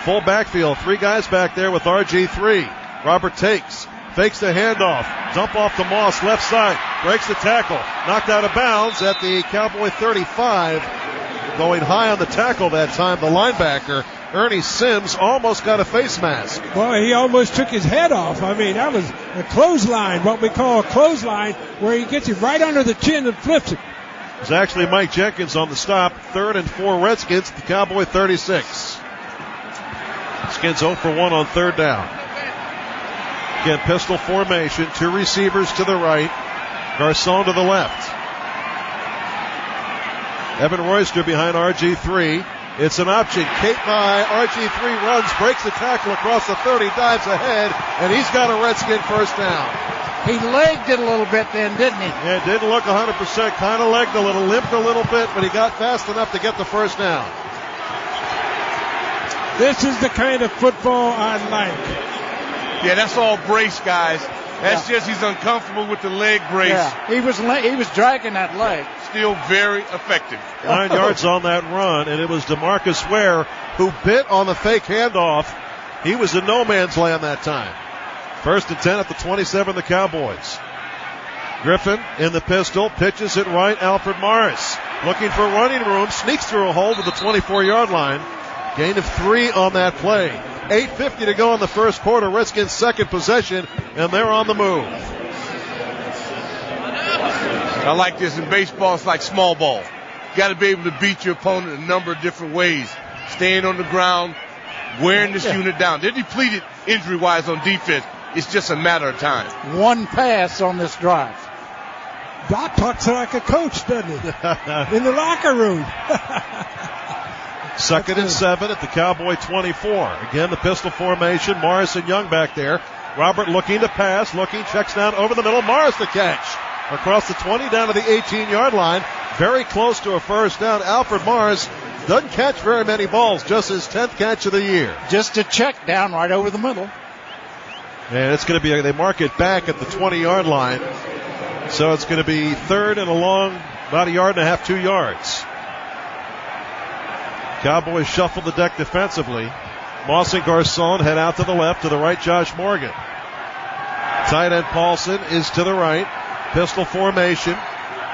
Full backfield, 3 guys back there with RG3. Robert fakes the handoff, dump off to Moss, left side, breaks the tackle, knocked out of bounds at the Cowboy 35. Going high on the tackle that time, the linebacker, Ernie Sims, almost got a face mask. Boy, he almost took his head off. I mean, that was a clothesline, what we call a clothesline, where he gets it right under the chin and flips it. It was actually Mike Jenkins on the stop. 3rd and 4 Redskins, the Cowboy 36. Skins 0 for 1 on 3rd down. Again, pistol formation, 2 receivers to the right, Garçon to the left. Evan Royster behind RG3. It's an option. Kate by RG3 runs, breaks the tackle across the 30, dives ahead, and he's got a Redskin first down. He legged it a little bit then, didn't he? Yeah, it didn't look 100%. Kind of legged a little, limped a little bit, but he got fast enough to get the first down. This is the kind of football I like. Yeah, that's all brace, guys. That's just he's uncomfortable with the leg brace. Yeah, he was dragging that leg. Still very effective. 9 yards on that run, and it was DeMarcus Ware who bit on the fake handoff. He was in no man's land that time. 1st and 10 at the 27, the Cowboys. Griffin in the pistol, pitches it right. Alfred Morris looking for running room, sneaks through a hole to the 24-yard line. Gain of 3 on that play. 8:50 to go in the first quarter. Redskins' second possession, and they're on the move. I like this. In baseball, it's like small ball. You got to be able to beat your opponent a number of different ways. Staying on the ground, wearing this unit down. They're depleted injury-wise on defense. It's just a matter of time. 1 pass on this drive. Doc talks like a coach, doesn't he? In the locker room. 2nd and 7 at the Cowboy 24. Again, the pistol formation. Morris and Young back there. Robert looking to pass, checks down over the middle. Morris the catch. Across the 20 down to the 18-yard line. Very close to a first down. Alfred Morris doesn't catch very many balls, just his 10th catch of the year. Just a check down right over the middle. And it's going to be, they mark it back at the 20-yard line. So it's going to be 3rd and a long, about 1.5 yards, 2 yards. Cowboys shuffle the deck defensively. Moss and Garçon head out to the left, to the right, Josh Morgan. Tight end Paulson is to the right. Pistol formation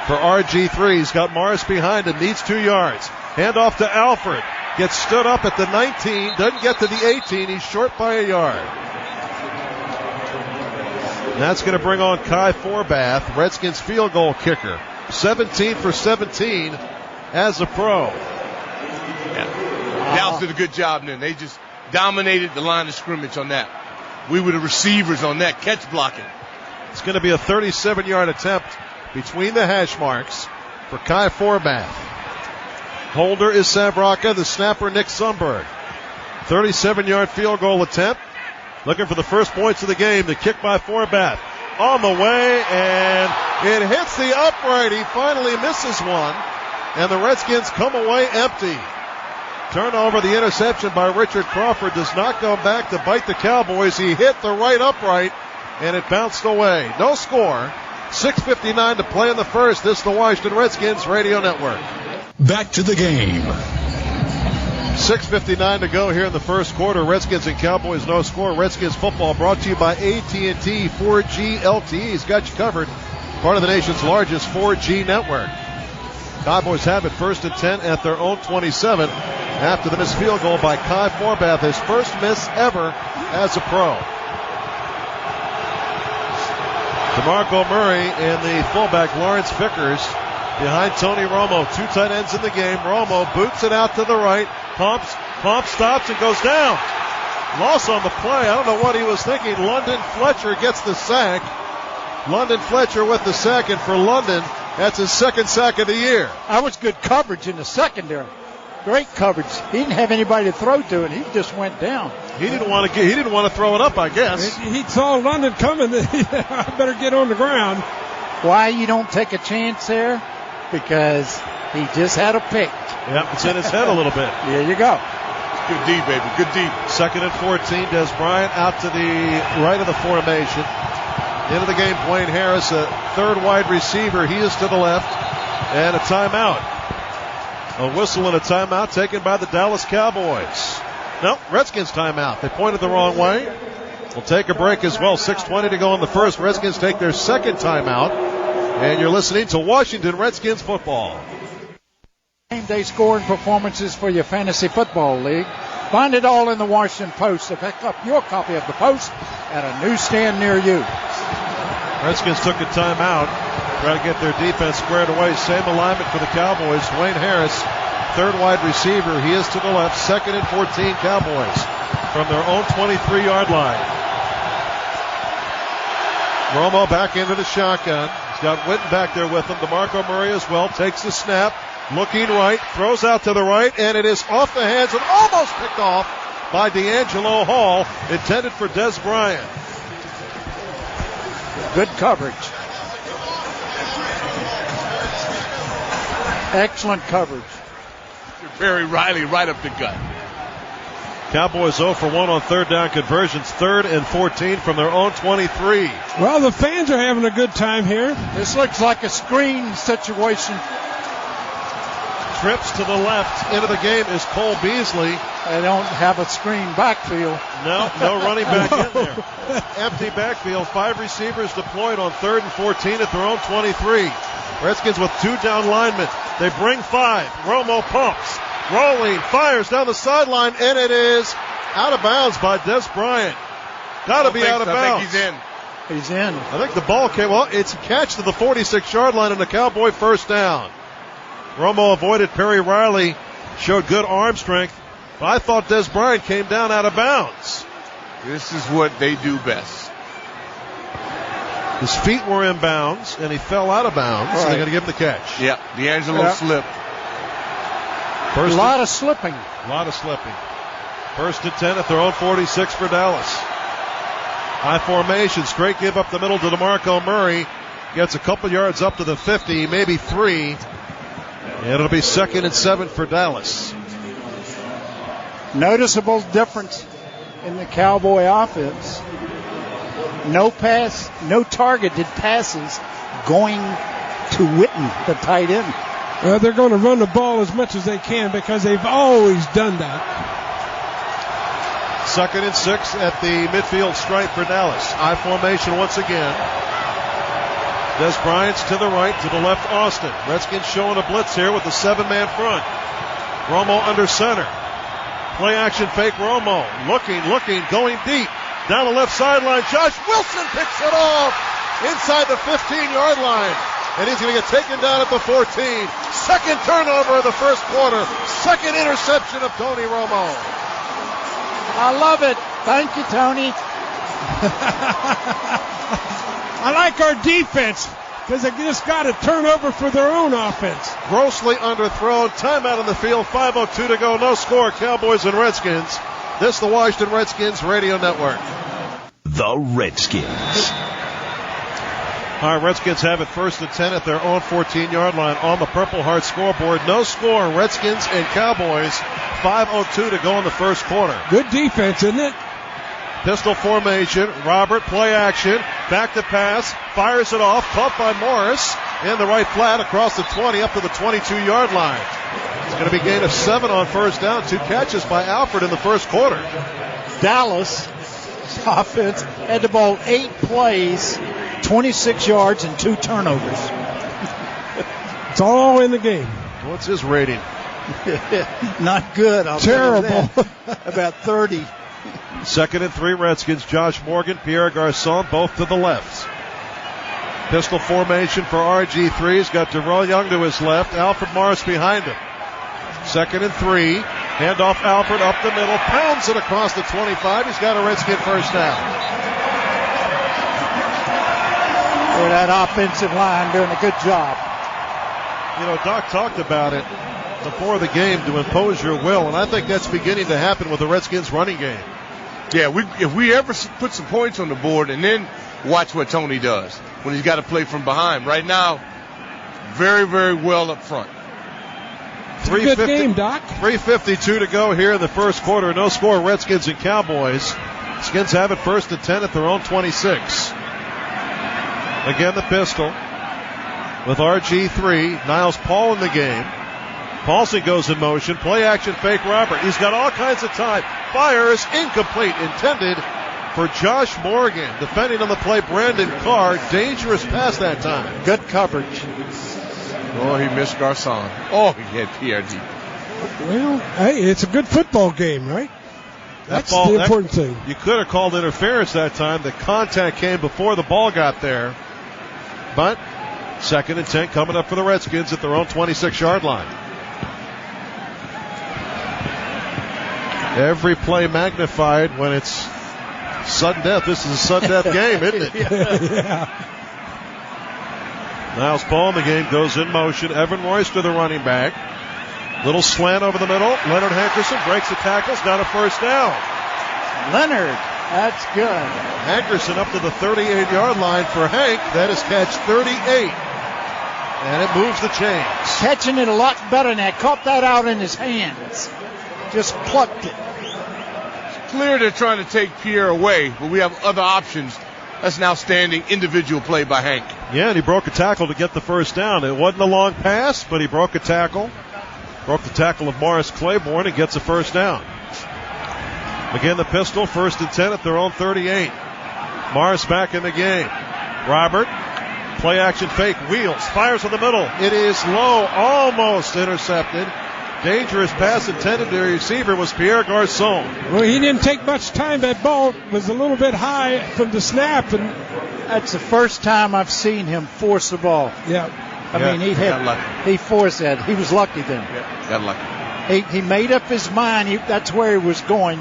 for RG3. He's got Morris behind him, needs 2 yards. Handoff to Alfred. Gets stood up at the 19, doesn't get to the 18. He's short by 1 yard. And that's going to bring on Kai Forbath, Redskins field goal kicker. 17 for 17 as a pro. Dallas did a good job then. They just dominated the line of scrimmage on that. We were the receivers on that, catch blocking. It's going to be a 37-yard attempt between the hash marks for Kai Forbath. Holder is Sabraka, the snapper Nick Sundberg. 37-yard field goal attempt. Looking for the first points of the game. The kick by Forbath. On the way, and it hits the upright. He finally misses one, and the Redskins come away empty. Turnover, the interception by Richard Crawford does not go back to bite the Cowboys. He hit the right upright, and it bounced away. No score. 6:59 to play in the first. This is the Washington Redskins Radio Network. Back to the game. 6:59 to go here in the first quarter. Redskins and Cowboys, no score. Redskins football brought to you by AT&T 4G LTE. He's got you covered. Part of the nation's largest 4G network. Cowboys have it 1st and 10 at their own 27 after the missed field goal by Kai Forbath, his first miss ever as a pro. DeMarco Murray and the fullback Lawrence Vickers behind Tony Romo. 2 tight ends in the game. Romo boots it out to the right. Pumps, stops, and goes down. Loss on the play. I don't know what he was thinking. London Fletcher gets the sack. London Fletcher with the sack, and for London, that's his second sack of the year. That was good coverage in the secondary. Great coverage. He didn't have anybody to throw to, and he just went down. He didn't want to throw it up, I guess. He saw London coming. I better get on the ground. Why you don't take a chance there? Because he just had a pick. Yep, it's in his head a little bit. There you go. Good D, baby. Good D. 2nd and 14. Des Bryant out to the right of the formation. Into the game, Dwayne Harris, a third wide receiver. He is to the left. And a timeout. A whistle and a timeout taken by the Dallas Cowboys. No, Redskins timeout. They pointed the wrong way. We'll take a break as well. 6:20 to go in the first. Redskins take their second timeout. And you're listening to Washington Redskins football. Game day scoring performances for your fantasy football league. Find it all in the Washington Post. To pick up your copy of the Post at a newsstand near you. Redskins took a timeout. Try to get their defense squared away. Same alignment for the Cowboys. Dwayne Harris, third wide receiver. He is to the left. 2nd and 14 Cowboys from their own 23-yard line. Romo back into the shotgun. He's got Witten back there with him. DeMarco Murray as well. Takes the snap. Looking right. Throws out to the right. And it is off the hands and almost picked off by D'Angelo Hall. Intended for Des Bryant. Good coverage. Excellent coverage. Barry Riley right up the gut. Cowboys 0 for 1 on third down conversions. 3rd and 14 from their own 23. Well, the fans are having a good time here. This looks like a screen situation. Trips to the left. Into the game is Cole Beasley. They don't have a screen backfield. No running back in there. Empty backfield. 5 receivers deployed on 3rd and 14 at their own 23. Redskins with 2 down linemen. They bring 5. Romo pumps. Rolling. Fires down the sideline. And it is out of bounds by Des Bryant. Got to be out of bounds. I think he's in. He's in. I think the ball came. Well, it's a catch to the 46-yard line and the Cowboy first down. Romo avoided Perry Riley. Showed good arm strength. But I thought Des Bryant came down out of bounds. This is what they do best. His feet were in bounds, and he fell out of bounds. Right. So they're going to give him the catch. Yeah, D'Angelo slipped. A lot of slipping. First and 10 at their own 46 for Dallas. High formation, straight give up the middle to DeMarco Murray. Gets a couple yards up to the 50, maybe 3. And it'll be 2nd and 7 for Dallas. Noticeable difference in the Cowboy offense. No targeted passes going to Witten, the tight end. Well, they're going to run the ball as much as they can because they've always done that. 2nd and 6 at the midfield stripe for Dallas. I formation once again. Des Bryant's to the right, to the left Austin. Redskins showing a blitz here with a 7-man front. Romo under center. Play action fake Romo. Looking, going deep. Down the left sideline. Josh Wilson picks it off inside the 15-yard line. And he's going to get taken down at the 14. Second turnover of the first quarter. Second interception of Tony Romo. I love it. Thank you, Tony. I like our defense because they just got a turnover for their own offense. Grossly underthrown. Timeout on the field. 5:02 to go. No score. Cowboys and Redskins. This is the Washington Redskins Radio Network. The Redskins. All right, Redskins have it 1st and 10 at their own 14-yard line on the Purple Heart scoreboard. No score. Redskins and Cowboys. 5:02 to go in the first quarter. Good defense, isn't it? Pistol formation. Robert, play action. Back to pass. Fires it off. Caught by Morris. In the right flat across the 20 up to the 22-yard line. It's going to be a gain of 7 on first down. 2 catches by Alfred in the first quarter. Dallas offense had the ball 8 plays, 26 yards, and 2 turnovers. It's all in the game. What's his rating? Not good. Terrible. About 30. 2nd and 3 Redskins. Josh Morgan, Pierre Garçon, both to the left. Pistol formation for RG3. He's got Darrell Young to his left, Alfred Morris behind him. 2nd and 3. Hand off Alfred up the middle. Pounds it across the 25. He's got a Redskin first down. Boy, that offensive line doing a good job. You know, Doc talked about it before the game to impose your will, and I think that's beginning to happen with the Redskins running game. Yeah, if we ever put some points on the board and then watch what Tony does when he's got to play from behind. Right now, very, very well up front. It's a good game, Doc. 3:52 to go here in the first quarter. No score, Redskins and Cowboys. Skins have it 1st and 10 at their own 26. Again, the pistol with RG3. Niles Paul in the game. Paulson goes in motion. Play action fake Robert. He's got all kinds of time. Fires. Incomplete. Intended for Josh Morgan. Defending on the play, Brandon Carr. Dangerous pass that time. Good coverage. Oh, he missed Garcon. Oh, he had PRD. Well, hey, it's a good football game, right? That's the important thing. You could have called interference that time. The contact came before the ball got there. But 2nd and 10 coming up for the Redskins at their own 26-yard line. Every play magnified when it's sudden death. This is a sudden death game, isn't it? Yeah. Niles Paul in the game goes in motion. Evan Royster, the running back. Little slant over the middle. Leonard Hankerson breaks the tackles. Got a first down. Leonard, that's good. Hankerson up to the 38-yard line for Hank. That is catch 38. And it moves the chains. Catching it a lot better than that. Caught that out in his hands. Just plucked it. It's clear they're trying to take Pierre away, but we have other options. That's an outstanding individual play by Hank. Yeah, and he broke a tackle to get the first down. It wasn't a long pass, but he broke a tackle. Broke the tackle of Morris Claiborne and gets a first down. Again, the pistol, 1st and 10 at their own 38. Morris back in the game. Robert, play action fake, wheels, fires in the middle. It is low, almost intercepted. Dangerous pass intended to the receiver was Pierre Garcon. Well, he didn't take much time. That ball was a little bit high from the snap, and that's the first time I've seen him force the ball. Yeah. I mean, he forced that. He was lucky then. Yeah, got lucky. He made up his mind. That's where he was going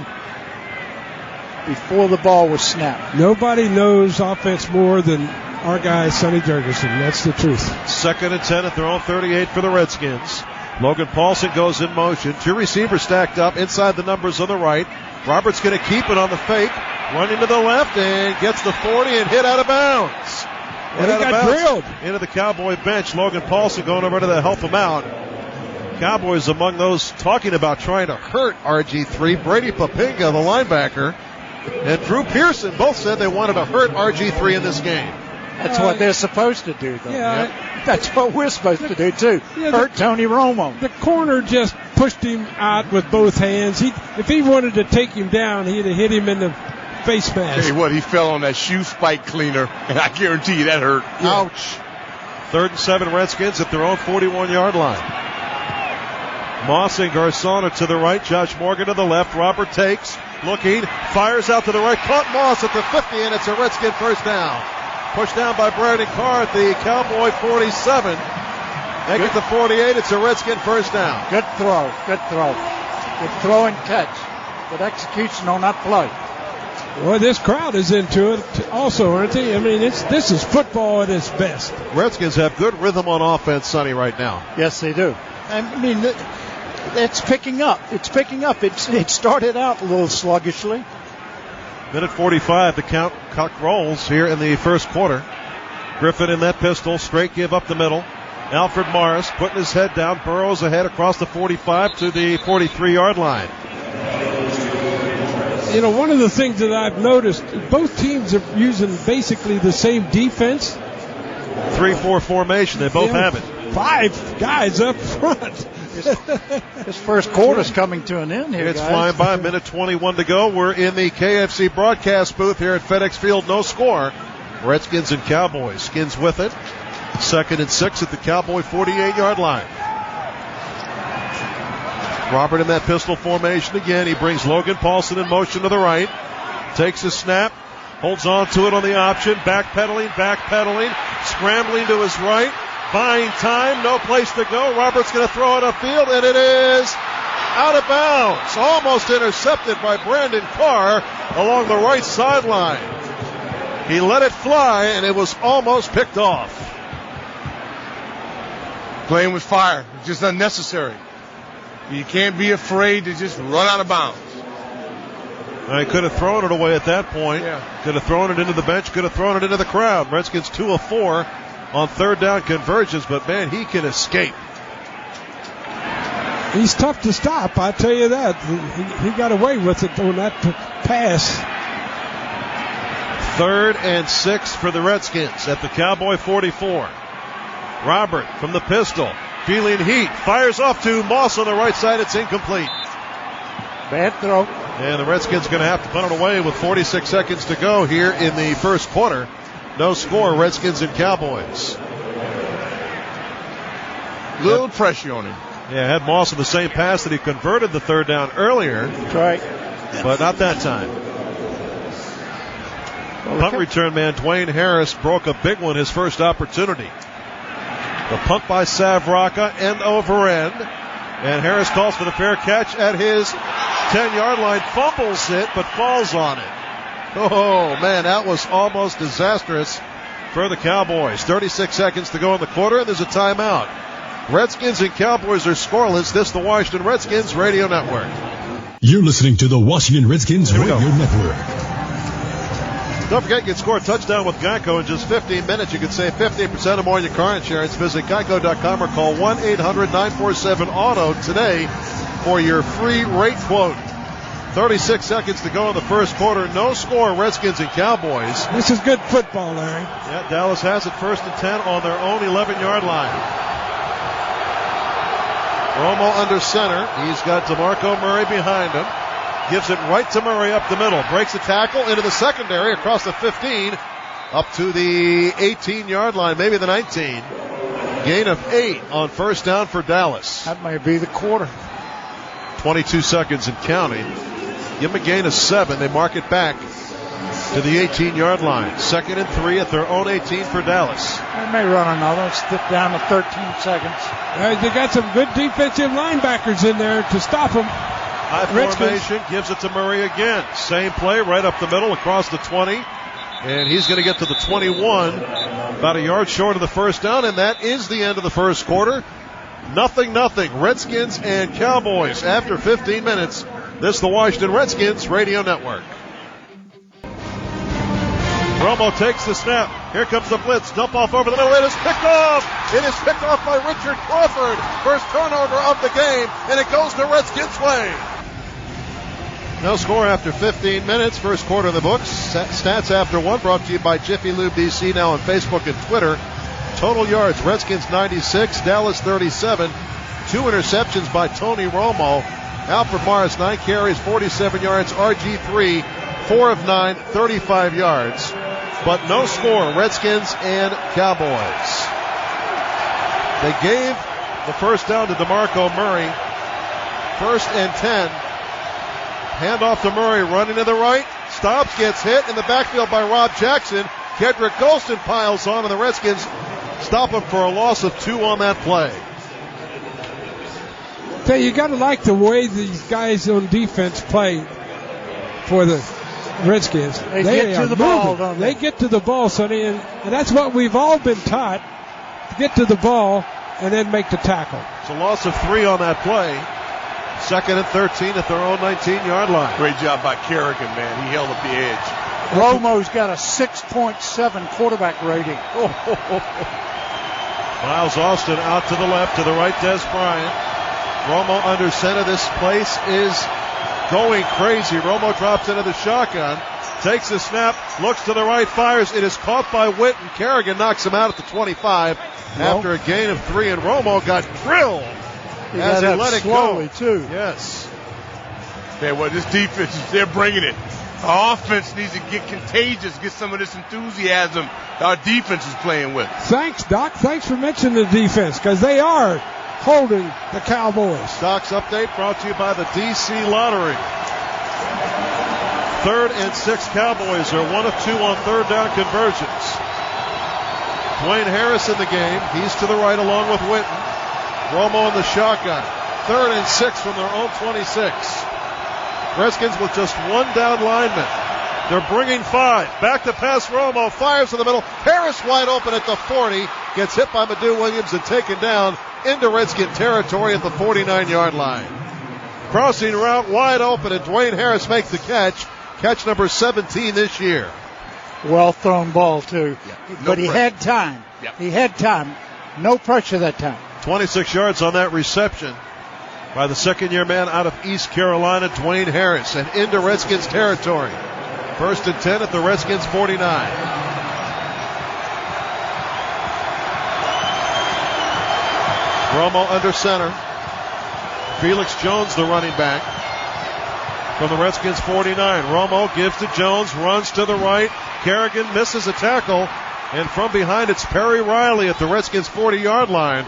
before the ball was snapped. Nobody knows offense more than our guy, Sonny Jurgensen. That's the truth. 2nd and 10 at their own 38 for the Redskins. Logan Paulson goes in motion. 2 receivers stacked up inside the numbers on the right. Robert's going to keep it on the fake. Running to the left and gets the 40 and hit out of bounds. Well, he got drilled. Into the Cowboy bench. Logan Paulson going over to help him out. Cowboys among those talking about trying to hurt RG3. Brady Papinga, the linebacker, and Drew Pearson both said they wanted to hurt RG3 in this game. That's what they're supposed to do, though. Yeah. Yep. That's what we're supposed to do, too. Yeah, hurt Tony Romo. The corner just pushed him out with both hands. If he wanted to take him down, he'd have hit him in the face mask. Hey, what? He fell on that shoe spike cleaner, and I guarantee you that hurt. Yeah. Ouch. 3rd and 7 Redskins at their own 41-yard line. Moss and Garcon are to the right. Josh Morgan to the left. Robert takes, looking, fires out to the right. Caught Moss at the 50, and it's a Redskin first down. Pushed down by Brandon Carr at the Cowboy 47. They get the 48. It's a Redskin first down. Good throw. Good throw. Good throw and catch. Good execution on that play. Well, this crowd is into it also, aren't they? I mean, this is football at its best. Redskins have good rhythm on offense, Sonny, right now. Yes, they do. I mean, it's picking up. It's picking up. It started out a little sluggishly. Minute 45, the clock rolls here in the first quarter. Griffin in that pistol, straight give up the middle. Alfred Morris putting his head down, burrows ahead across the 45 to the 43-yard line. You know, one of the things that I've noticed, both teams are using basically the same defense. 3-4 formation, they both have it. 5 guys up front. This first quarter's coming to an end here, It's guys. flying by. Minute 21 to go. We're in the KFC broadcast booth here at FedEx Field. No score. Redskins and Cowboys. Skins with it. 2nd and 6 at the Cowboy 48-yard line. Robert in that pistol formation again. He brings Logan Paulson in motion to the right. Takes a snap. Holds on to it on the option. Backpedaling. scrambling to his right, buying time, no place to go. Robert's going to throw it upfield, and it is out of bounds. Almost intercepted by Brandon Carr along the right sideline. He let it fly, and it was almost picked off. Playing with fire. It's just unnecessary. You can't be afraid to just run out of bounds. I could have thrown it away at that point. Yeah. Could have thrown it into the bench. Could have thrown it into the crowd. Redskins 2 of 4 on third down conversions, but man, he can escape. He's tough to stop, I tell you that. He got away with it on that pass. 3rd and 6 for the Redskins at the Cowboy 44. Robert from the pistol, feeling heat, fires off to Moss on the right side. It's incomplete. Bad throw. And the Redskins going to have to punt it away with 46 seconds to go here in the first quarter. No score, Redskins and Cowboys. Little pressure on him. Yeah, had Moss in the same pass that he converted the third down earlier. That's right. But not that time. Punt return man Dwayne Harris broke a big one his first opportunity. The punt by Savraka, end over end. And Harris calls for the fair catch at his 10-yard line. Fumbles it, but falls on it. Oh, man, that was almost disastrous for the Cowboys. 36 seconds to go in the quarter, and there's a timeout. Redskins and Cowboys are scoreless. This is the Washington Redskins Radio Network. You're listening to the Washington Redskins Radio Network. Don't forget, you can score a touchdown with Geico in just 15 minutes. You can save 15% or more on your car insurance. Visit geico.com or call 1-800-947-AUTO today for your free rate quote. 36 seconds to go in the first quarter. No score, Redskins and Cowboys. This is good football, Larry. Yeah, Dallas has it 1st and 10 on their own 11-yard line. Romo under center. He's got DeMarco Murray behind him. Gives it right to Murray up the middle. Breaks the tackle into the secondary across the 15 up to the 18-yard line, maybe the 19. Gain of 8 on first down for Dallas. That may be the quarter. 22 seconds and counting. Give them a gain of 7. They mark it back to the 18-yard line. 2nd and 3 at their own 18 for Dallas. They may run another. Stick down to 13 seconds. They got some good defensive linebackers in there to stop them. High formation, gives it to Murray again. Same play right up the middle across the 20. And he's going to get to the 21, about a yard short of the first down, and that is the end of the first quarter. 0-0. Redskins and Cowboys after 15 minutes. This is the Washington Redskins Radio Network. Romo takes the snap. Here comes the blitz. Dump off over the middle. It is picked off. It is picked off by Richard Crawford. First turnover of the game, and it goes the Redskins' way. No score after 15 minutes. First quarter in the books. Stats after one brought to you by Jiffy Lube BC, now on Facebook and Twitter. Total yards, Redskins 96, Dallas 37. 2 interceptions by Tony Romo. Alfred Morris, 9 carries, 47 yards. RG3, 4 of 9, 35 yards. But no score, Redskins and Cowboys. They gave the first down to DeMarco Murray. 1st and 10. Handoff to Murray, running to the right. Stops, gets hit in the backfield by Rob Jackson. Kedrick Golston piles on, and the Redskins stop him for a loss of 2 on that play. So you got to like the way these guys on defense play for the Redskins. They get to the ball, don't they? They get to the ball, Sonny, and that's what we've all been taught. To get to the ball and then make the tackle. It's a loss of 3 on that play. 2nd and 13 at their own 19-yard line. Great job by Kerrigan, man. He held up the edge. Romo's got a 6.7 quarterback rating. Miles Austin out to the left, to the right, Des Bryant. Romo under center. This place is going crazy. Romo drops into the shotgun, takes the snap, looks to the right, fires. It is caught by Witt, and Kerrigan knocks him out at the 25 after a gain of 3, and Romo got drilled as he let it go. Too. Yes. Man, well, this defense, they're bringing it. Our offense needs to get contagious, get some of this enthusiasm our defense is playing with. Thanks, Doc. Thanks for mentioning the defense, because they are holding the Cowboys. Doc's update brought to you by the D.C. Lottery. 3rd and 6 Cowboys are 1 of 2 on third down conversions. Dwayne Harris in the game. He's to the right along with Witten. Romo in the shotgun. 3rd and 6 from their own 26. Redskins with just one down lineman. They're bringing 5. Back to pass Romo. Fires to the middle. Harris wide open at the 40. Gets hit by Madu Williams and taken down into Redskin territory at the 49-yard line. Crossing route wide open, and Dwayne Harris makes the catch. Catch number 17 this year. Well thrown ball, too. Yeah, but he had time. Yeah. He had time. No pressure that time. 26 yards on that reception by the second-year man out of East Carolina, Dwayne Harris, and into Redskins territory. 1st and 10 at the Redskins 49. Romo under center. Felix Jones, the running back from the Redskins 49. Romo gives to Jones, runs to the right. Kerrigan misses a tackle, and from behind it's Perry Riley at the Redskins 40-yard line.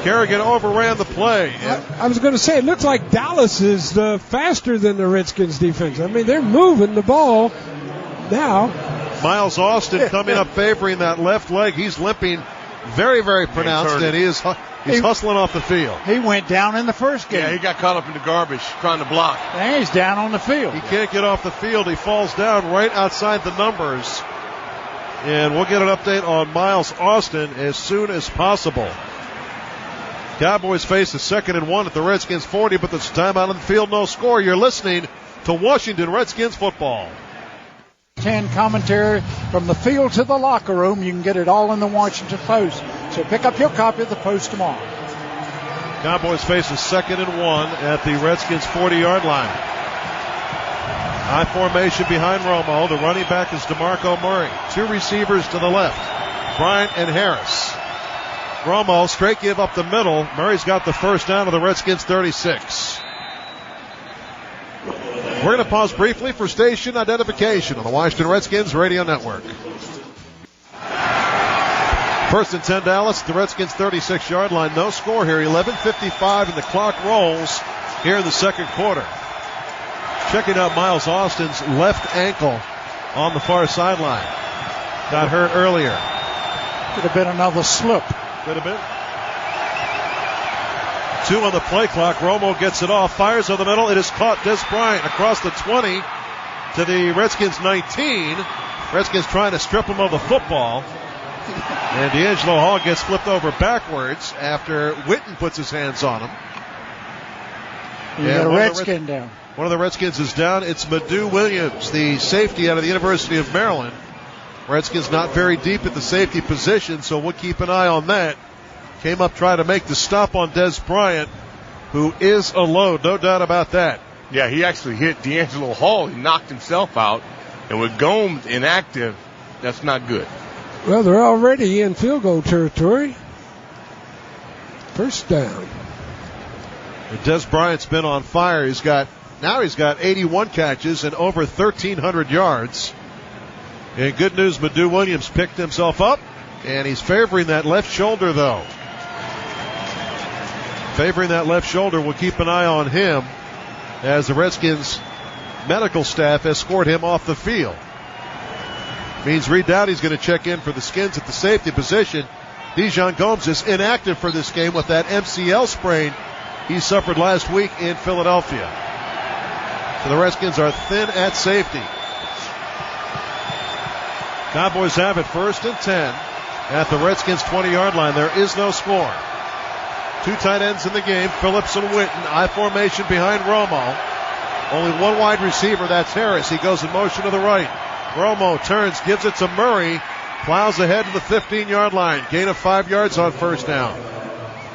Kerrigan overran the play. I was going to say, it looks like Dallas is faster than the Redskins defense. I mean, they're moving the ball now. Miles Austin coming up favoring that left leg. He's limping very, very pronounced, and he's hustling off the field. He went down in the first game. Yeah, he got caught up in the garbage trying to block. And he's down on the field. He can't get off the field. He falls down right outside the numbers. And we'll get an update on Miles Austin as soon as possible. Cowboys face a 2nd and 1 at the Redskins 40, but there's time out on the field, no score. You're listening to Washington Redskins football. 10 commentary from the field to the locker room. You can get it all in the Washington Post. So pick up your copy of the Post tomorrow. Cowboys face a 2nd and 1 at the Redskins 40-yard line. High formation behind Romo. The running back is DeMarco Murray. 2 receivers to the left, Bryant and Harris. Romo straight give up the middle. Murray's got the first down of the Redskins 36. We're going to pause briefly for station identification on the Washington Redskins Radio Network. 1st and 10 Dallas, the Redskins 36-yard line. No score here. 11:55 and the clock rolls here in the second quarter. Checking out Miles Austin's left ankle on the far sideline. Got hurt earlier. Could have been another slip. Could have been. 2 on the play clock. Romo gets it off. Fires on the middle. It is caught. Des Bryant across the 20 to the Redskins 19. Redskins trying to strip him of the football. And D'Angelo Hall gets flipped over backwards after Witten puts his hands on him. You got a Redskin down. One of the Redskins is down. It's Madu Williams, the safety out of the University of Maryland. Redskins not very deep at the safety position, so we'll keep an eye on that. Came up trying to make the stop on Des Bryant, who is a load, no doubt about that. Yeah, he actually hit D'Angelo Hall. He knocked himself out. And with Gomes inactive, that's not good. Well, they're already in field goal territory. First down. Des Bryant's been on fire. He's got 81 catches and over 1,300 yards. And good news, Madu Williams picked himself up, and he's favoring that left shoulder, though. Favoring that left shoulder. We'll keep an eye on him as the Redskins medical staff escort him off the field. Means Reed Dowdy's going to check in for the Skins at the safety position. Dijon Gomes is inactive for this game with that MCL sprain he suffered last week in Philadelphia. So the Redskins are thin at safety. Cowboys have it 1st and 10 at the Redskins 20-yard line. There is no score. 2 tight ends in the game, Phillips and Witten. I formation behind Romo. Only 1 wide receiver, that's Harris. He goes in motion to the right. Romo turns, gives it to Murray. Plows ahead to the 15-yard line. Gain of 5 yards on first down.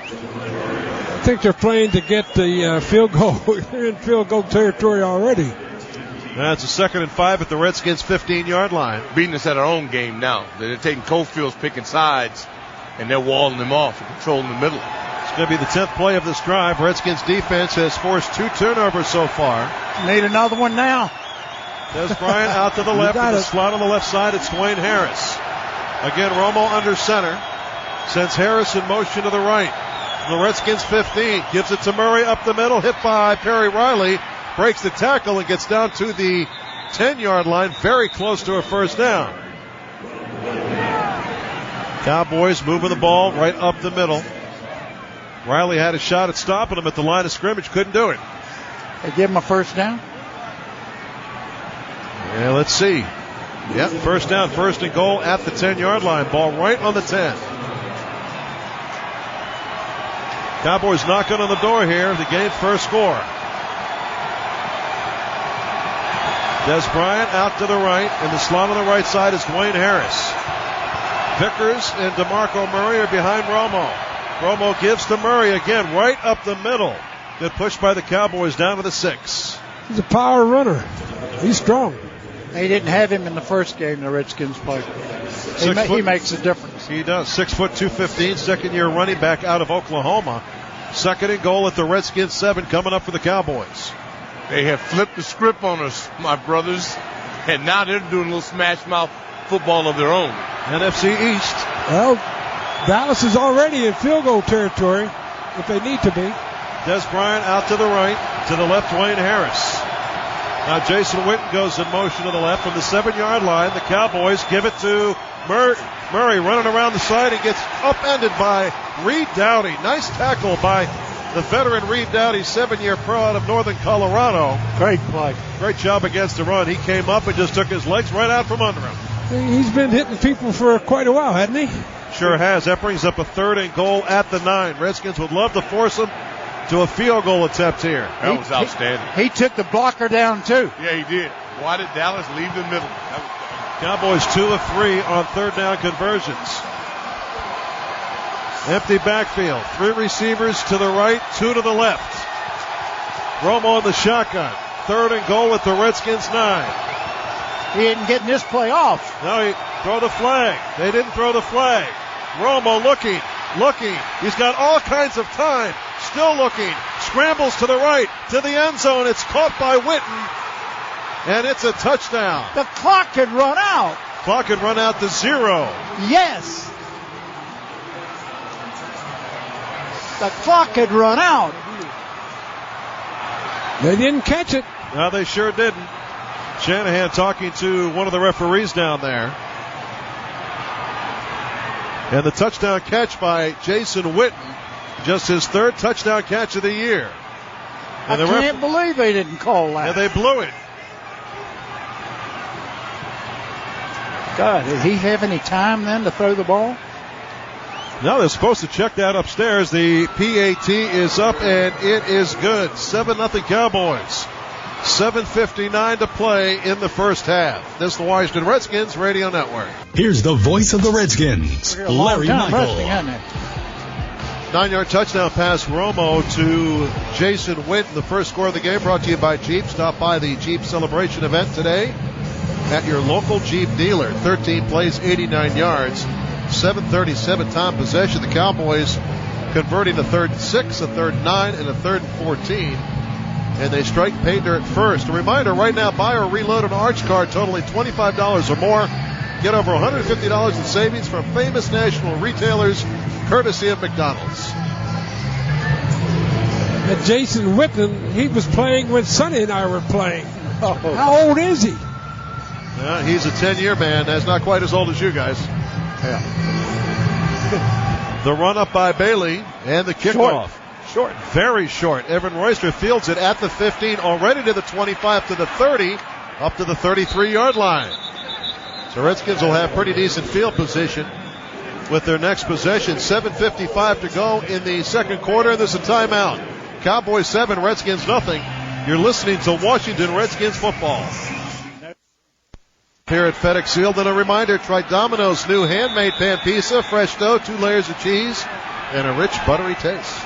I think they're playing to get the field goal. They're in field goal territory already. That's a 2nd and 5 at the Redskins 15-yard line. Beating us at our own game now. They're taking Cofield's picking sides, and they're walling them off and controlling the middle. It's going to be the 10th play of this drive. Redskins defense has forced 2 turnovers so far. Need another one now. Des Bryant out to the left with the slot on the left side. It's Dwayne Harris. Again, Romo under center. Sends Harris in motion to the right. The Redskins 15. Gives it to Murray up the middle. Hit by Perry Riley. Breaks the tackle and gets down to the 10-yard line. Very close to a first down. Cowboys moving the ball right up the middle. Riley had a shot at stopping him at the line of scrimmage. Couldn't do it. They give him a first down? Yeah, let's see. Yep, first down, first and goal at the 10-yard line. Ball right on the 10. Cowboys knocking on the door here. The game's first score. Des Bryant out to the right. In the slot on the right side is Dwayne Harris. Vickers and DeMarco Murray are behind Romo. Romo gives to Murray again, right up the middle. Good push by the Cowboys down to the 6. He's a power runner. He's strong. They didn't have him in the first game the Redskins played. He makes a difference. He does. 6 foot 215, second-year running back out of Oklahoma. Second and goal at the Redskins 7 coming up for the Cowboys. They have flipped the script on us, my brothers, and now they're doing a little smash mouth football of their own. NFC East. Well, Dallas is already in field goal territory if they need to be. Des Bryant out to the right, to the left, Dwayne Harris. Now Jason Witten goes in motion to the left from the 7-yard line. The Cowboys give it to Murray running around the side and gets upended by Reed Dowdy. Nice tackle by the veteran Reed Dowdy, 7-year pro out of Northern Colorado. Great play. Great job against the run. He came up and just took his legs right out from under him. He's been hitting people for quite a while, hasn't he? Sure has. That brings up a third and goal at the 9. Redskins would love to force him to a field goal attempt here. That was outstanding. He took the blocker down, too. Yeah, he did. Why did Dallas leave the middle? Cowboys 2 of 3 on third down conversions. Empty backfield. 3 receivers to the right, 2 to the left. Romo in the shotgun. Third and goal at the Redskins 9. He isn't getting this play off. No, he throw the flag. They didn't throw the flag. Romo looking. He's got all kinds of time. Still looking. Scrambles to the right, to the end zone. It's caught by Witten. And it's a touchdown. The clock had run out. Clock had run out to 0. Yes. The clock had run out. They didn't catch it. No, they sure didn't. Shanahan talking to one of the referees down there. And the touchdown catch by Jason Witten, just his third touchdown catch of the year. And I can't believe they didn't call that. And they blew it. God, did he have any time then to throw the ball? No, they're supposed to check that upstairs. The PAT is up and it is good. 7-0 Cowboys. 7:59 to play in the first half. This is the Washington Redskins Radio Network. Here's the voice of the Redskins, Larry Michael. 9-yard touchdown pass, Romo to Jason Witten. The first score of the game brought to you by Jeep. Stop by the Jeep Celebration event today at your local Jeep dealer. 13 plays, 89 yards, 7:37 time possession. The Cowboys converting a 3rd and 6, a 3rd and 9, and a 3rd and 14. And they strike pay dirt first. A reminder, right now, buy or reload an Arch card totaling $25 or more. Get over $150 in savings from famous national retailers, courtesy of McDonald's. And Jason Witten, he was playing when Sonny and I were playing. How old is he? Yeah, he's a 10-year man. That's not quite as old as you guys. Yeah. The run up by Bailey and the kickoff. Short. Very short. Evan Royster fields it at the 15, already to the 25, to the 30, up to the 33-yard line. So Redskins will have pretty decent field position with their next possession. 7:55 to go in the second quarter, and there's a timeout. Cowboys 7, Redskins nothing. You're listening to Washington Redskins football. Here at FedEx Field, and a reminder, try Domino's new handmade pan pizza, fresh dough, 2 layers of cheese, and a rich buttery taste.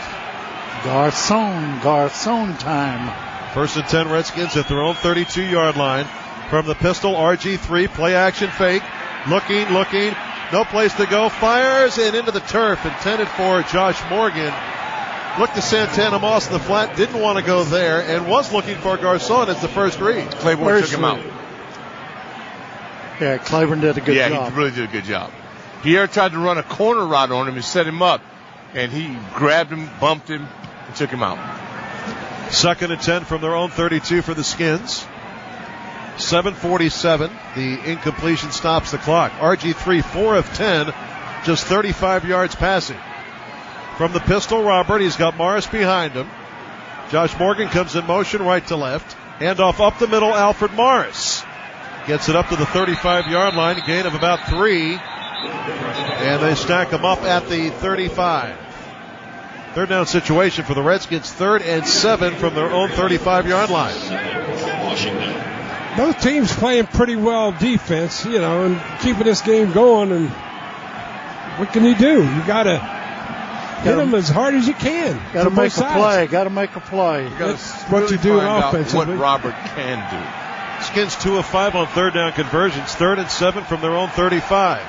Garcon time. First and 10 Redskins at their own 32-yard line. From the pistol, RG3, play action fake. Looking, no place to go. Fires and into the turf, intended for Josh Morgan. Looked to Santana Moss in the flat, didn't want to go there, and was looking for Garcon as the first read. Claiborne took him out. Yeah, Claiborne did a good job. Yeah, he really did a good job. Pierre tried to run a corner route on him and set him up, and he grabbed him, bumped him, and took him out. Second and 10 from their own 32 for the Skins. 7:47. The incompletion stops the clock. RG3, 4 of 10 just 35 yards passing. From the pistol, Robert, he's got Morris behind him. Josh Morgan comes in motion right to left. Handoff up the middle, Alfred Morris. Gets it up to the 35-yard line, a gain of about 3. And they stack him up at the 35. Third down situation for the Redskins, 3rd and 7 from their own 35-yard line. Both teams playing pretty well defense, and keeping this game going. And what can you do? You got to hit them as hard as you can. Got to make a play. Got to make a play. That's what you do offensively. What Robert can do. Skins 2 of 5 on third down conversions, 3rd and 7 from their own 35.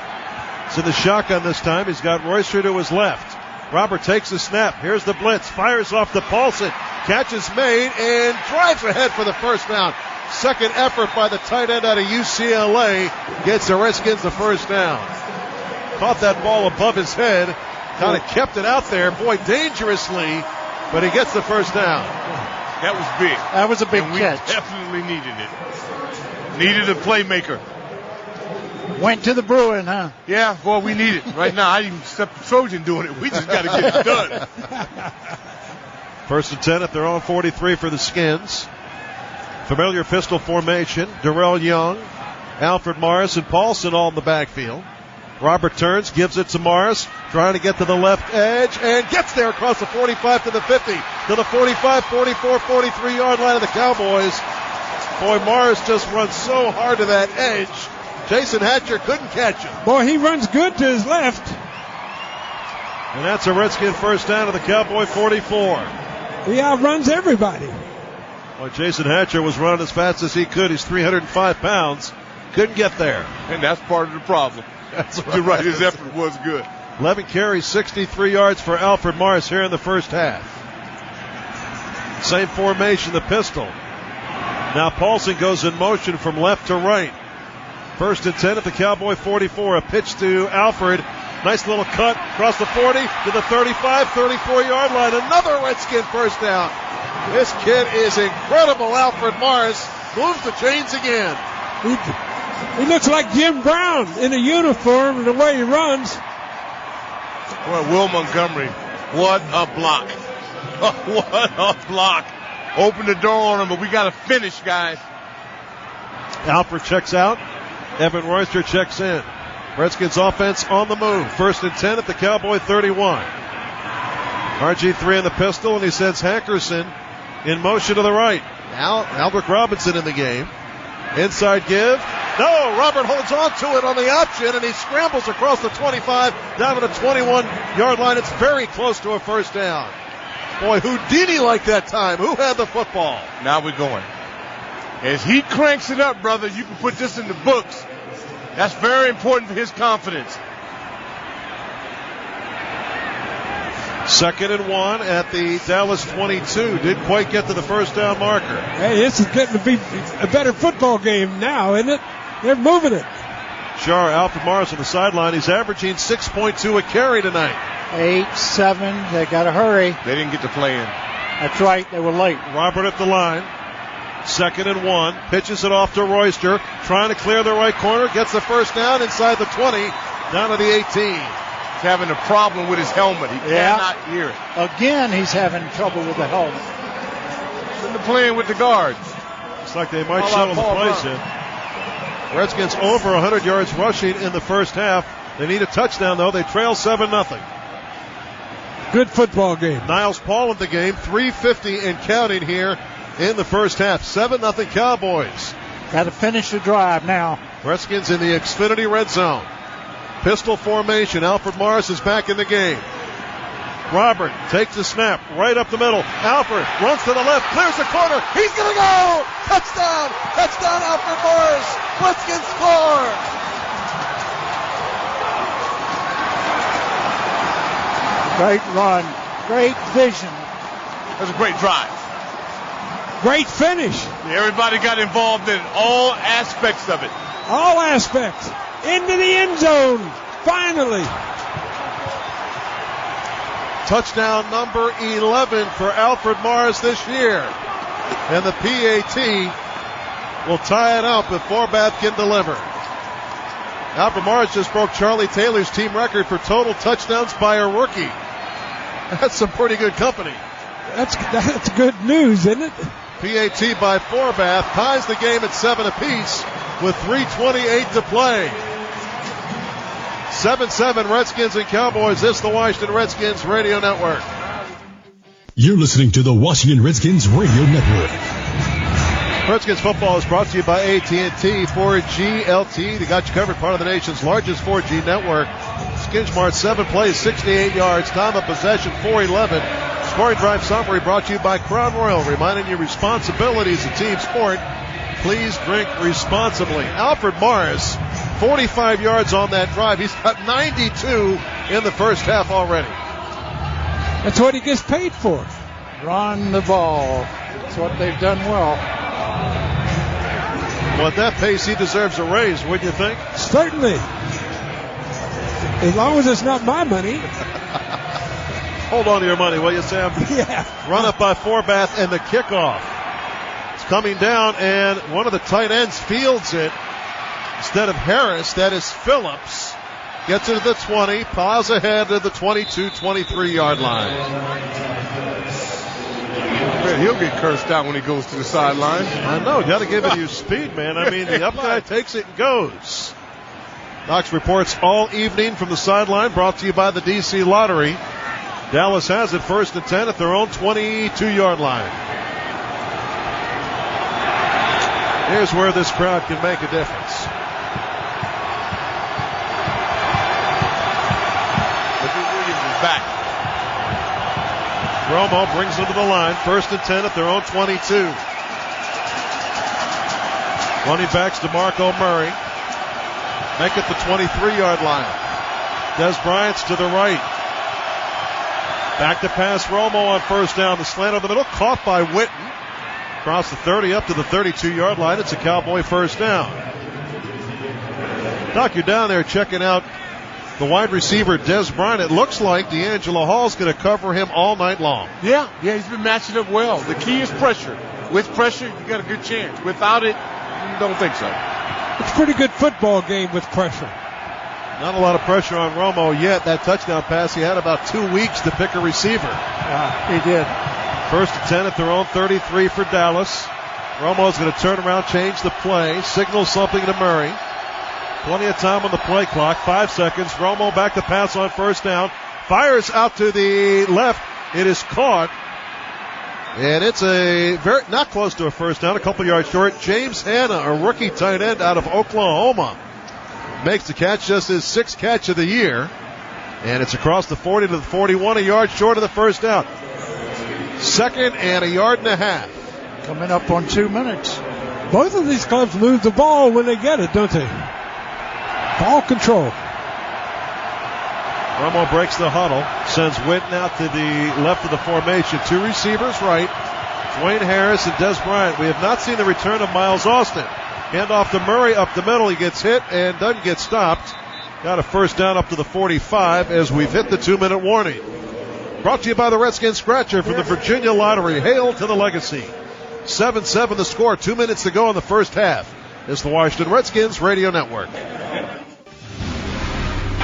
It's in the shotgun this time. He's got Royster to his left. Robert takes the snap. Here's the blitz. Fires off to Paulson. Catches made and drives ahead for the first down. Second effort by the tight end out of UCLA gets the Redskins the first down. Caught that ball above his head. Kind of kept it out there, dangerously, but he gets the first down. That was big. That was a big catch. We definitely needed it. Needed a playmaker. Went to the Bruin, huh? Yeah, boy, we need it right now. I didn't step the Trojan doing it. We just got to get it done. First and 10 at their own 43 for the Skins. Familiar pistol formation. Darrell Young, Alfred Morris, and Paulson all in the backfield. Robert turns, gives it to Morris, trying to get to the left edge, and gets there across the 45 to the 50, to the 45, 44, 43-yard line of the Cowboys. Boy, Morris just runs so hard to that edge. Jason Hatcher couldn't catch him. Boy, he runs good to his left. And that's a Redskin first down to the Cowboy 44. He outruns everybody. Well, Jason Hatcher was running as fast as he could. He's 305 pounds. Couldn't get there. And that's part of the problem. That's right. You're right. His effort was good. 11 carries, 63 yards for Alfred Morris here in the first half. Same formation, the pistol. Now Paulson goes in motion from left to right. First and 10 at the Cowboy 44. A pitch to Alfred. Nice little cut across the 40 to the 35, 34-yard line. Another Redskin first down. This kid is incredible. Alfred Morris moves the chains again. He looks like Jim Brown in a uniform and the way he runs. Well, Will Montgomery, what a block. What a block. Open the door on him, but we got to finish, guys. Alfred checks out. Evan Royster checks in. Redskins offense on the move. First and 10 at the Cowboy 31. RG3 in the pistol, and he sends Hankerson in motion to the right. Now Albert Robinson in the game. Inside give. No, Robert holds on to it on the option, and he scrambles across the 25 down to the 21-yard line. It's very close to a first down. Boy, Houdini like that time. Who had the football? Now we're going. As he cranks it up, brother, you can put this in the books. That's very important for his confidence. 2nd and 1 at the Dallas 22. Didn't quite get to the first down marker. Hey, this is getting to be a better football game now, isn't it? They're moving it. Sure, Alfred Morris on the sideline. He's averaging 6.2 a carry tonight. 8-7. They got to hurry. They didn't get to play in. That's right. They were late. Robert at the line. 2nd and 1. Pitches it off to Royster. Trying to clear the right corner. Gets the first down inside the 20. Down to the 18. He's having a problem with his helmet. He cannot hear it. Again, he's having trouble with the helmet. They're playing with the guards. Looks like they might shuttle the place in. Redskins over 100 yards rushing in the first half. They need a touchdown, though. They trail 7-0. Good football game. Niles Paul in the game. 3:50 and counting here in the first half. 7-0 Cowboys. Got to finish the drive now. Redskins in the Xfinity red zone. Pistol formation. Alfred Morris is back in the game. Robert takes the snap right up the middle. Alfred runs to the left, clears the corner. He's going to go! Touchdown! Touchdown, Alfred Morris! Redskins score! Great run. Great vision. That was a great drive. Great finish. Everybody got involved in all aspects of it. All aspects. Into the end zone. Finally. Touchdown number 11 for Alfred Morris this year. And the PAT will tie it up if Forbath can deliver. Alfred Morris just broke Charlie Taylor's team record for total touchdowns by a rookie. That's some pretty good company. That's good news, isn't it? PAT by Forbath ties the game at 7 apiece with 3:28 to play. 7-7 Redskins and Cowboys. This is the Washington Redskins Radio Network. You're listening to the Washington Redskins Radio Network. Redskins football is brought to you by AT&T 4G LTE. They got you covered, part of the nation's largest 4G network. Skinchmart, 7 plays, 68 yards. Time of possession, 4:11. Scoring drive summary brought to you by Crown Royal, reminding you responsibility is a team sport. Please drink responsibly. Alfred Morris, 45 yards on that drive. He's got 92 in the first half already. That's what he gets paid for. Run the ball. That's what they've done well. Well, at that pace, he deserves a raise, wouldn't you think? Certainly. As long as it's not my money. Hold on to your money, will you, Sam? Yeah. Run up by Forbath and the kickoff. It's coming down, and one of the tight ends fields it. Instead of Harris, that is Phillips. Gets it to the 20, piles ahead to the 22, 23-yard line. Man, he'll get cursed out when he goes to the sideline. I know, got to give it your speed, man. I mean, the up guy takes it and goes. Knox reports all evening from the sideline, brought to you by the D.C. Lottery. Dallas has it 1st and 10 at their own 22-yard line. Here's where this crowd can make a difference. Williams is back. Romo brings them to the line. 1st and 10 at their own 22. Running backs DeMarco Murray. Make it the 23-yard line. Des Bryant's to the right. Back to pass Romo on 1st down. The slant over the middle, caught by Witten. Across the 30 up to the 32-yard line. It's a Cowboy 1st down. Doc, you're down there checking out the wide receiver Des Bryant. It looks like D'Angelo Hall's going to cover him all night long. Yeah, he's been matching up well. The key is pressure. With pressure, you got a good chance. Without it, don't think so. It's a pretty good football game with pressure. Not a lot of pressure on Romo yet. That touchdown pass, he had about 2 weeks to pick a receiver. He did. 1st and 10 at their own 33 for Dallas. Romo's going to turn around, change the play, signal something to Murray. Plenty of time on the play clock, 5 seconds. Romo back to pass on 1st down. Fires out to the left. It is caught. And it's not close to a 1st down, a couple yards short. James Hanna, a rookie tight end out of Oklahoma, makes the catch, just his 6th catch of the year. And it's across the 40 to the 41, a yard short of the 1st down. 2nd and a yard and a half. Coming up on 2 minutes. Both of these clubs lose the ball when they get it, don't they? Ball control. Romo breaks the huddle, sends Witten out to the left of the formation. 2 receivers right, Dwayne Harris and Des Bryant. We have not seen the return of Miles Austin. Hand off to Murray up the middle. He gets hit and doesn't get stopped. Got a 1st down up to the 45 as we've hit the 2-minute warning. Brought to you by the Redskins Scratcher from the Virginia Lottery. Hail to the legacy. 7-7 the score. 2 minutes to go in the first half. It's the Washington Redskins Radio Network.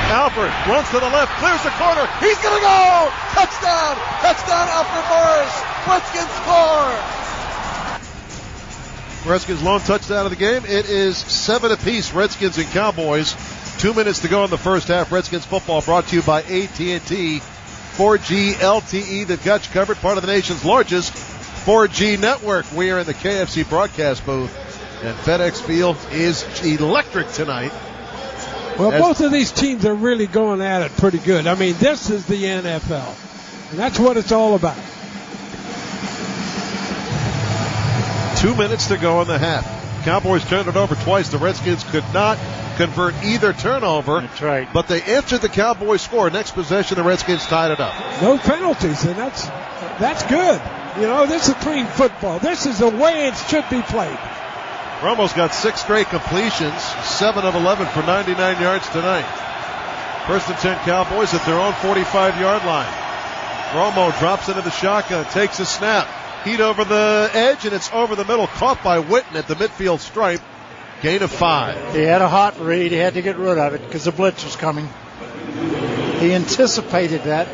Alfred runs to the left, clears the corner. He's going to go! Touchdown! Touchdown, Alfred Morris! Redskins score! Redskins lone touchdown of the game. It is 7 apiece, Redskins and Cowboys. 2 minutes to go in the first half. Redskins football brought to you by AT&T 4G LTE. They've got you covered, part of the nation's largest 4G network. We are in the KFC broadcast booth, and FedEx Field is electric tonight. Well, both of these teams are really going at it pretty good. I mean, this is the NFL, and that's what it's all about. 2 minutes to go in the half. Cowboys turned it over twice. The Redskins could not convert either turnover. That's right. But they answered the Cowboys score. Next possession, the Redskins tied it up. No penalties, and that's good. You know, this is clean football. This is the way it should be played. Romo's got 6 straight completions, 7 of 11 for 99 yards tonight. 1st and 10 Cowboys at their own 45-yard line. Romo drops into the shotgun, takes a snap. Heat over the edge, and it's over the middle, caught by Witten at the midfield stripe. Gain of 5. He had a hot read. He had to get rid of it because the blitz was coming. He anticipated that.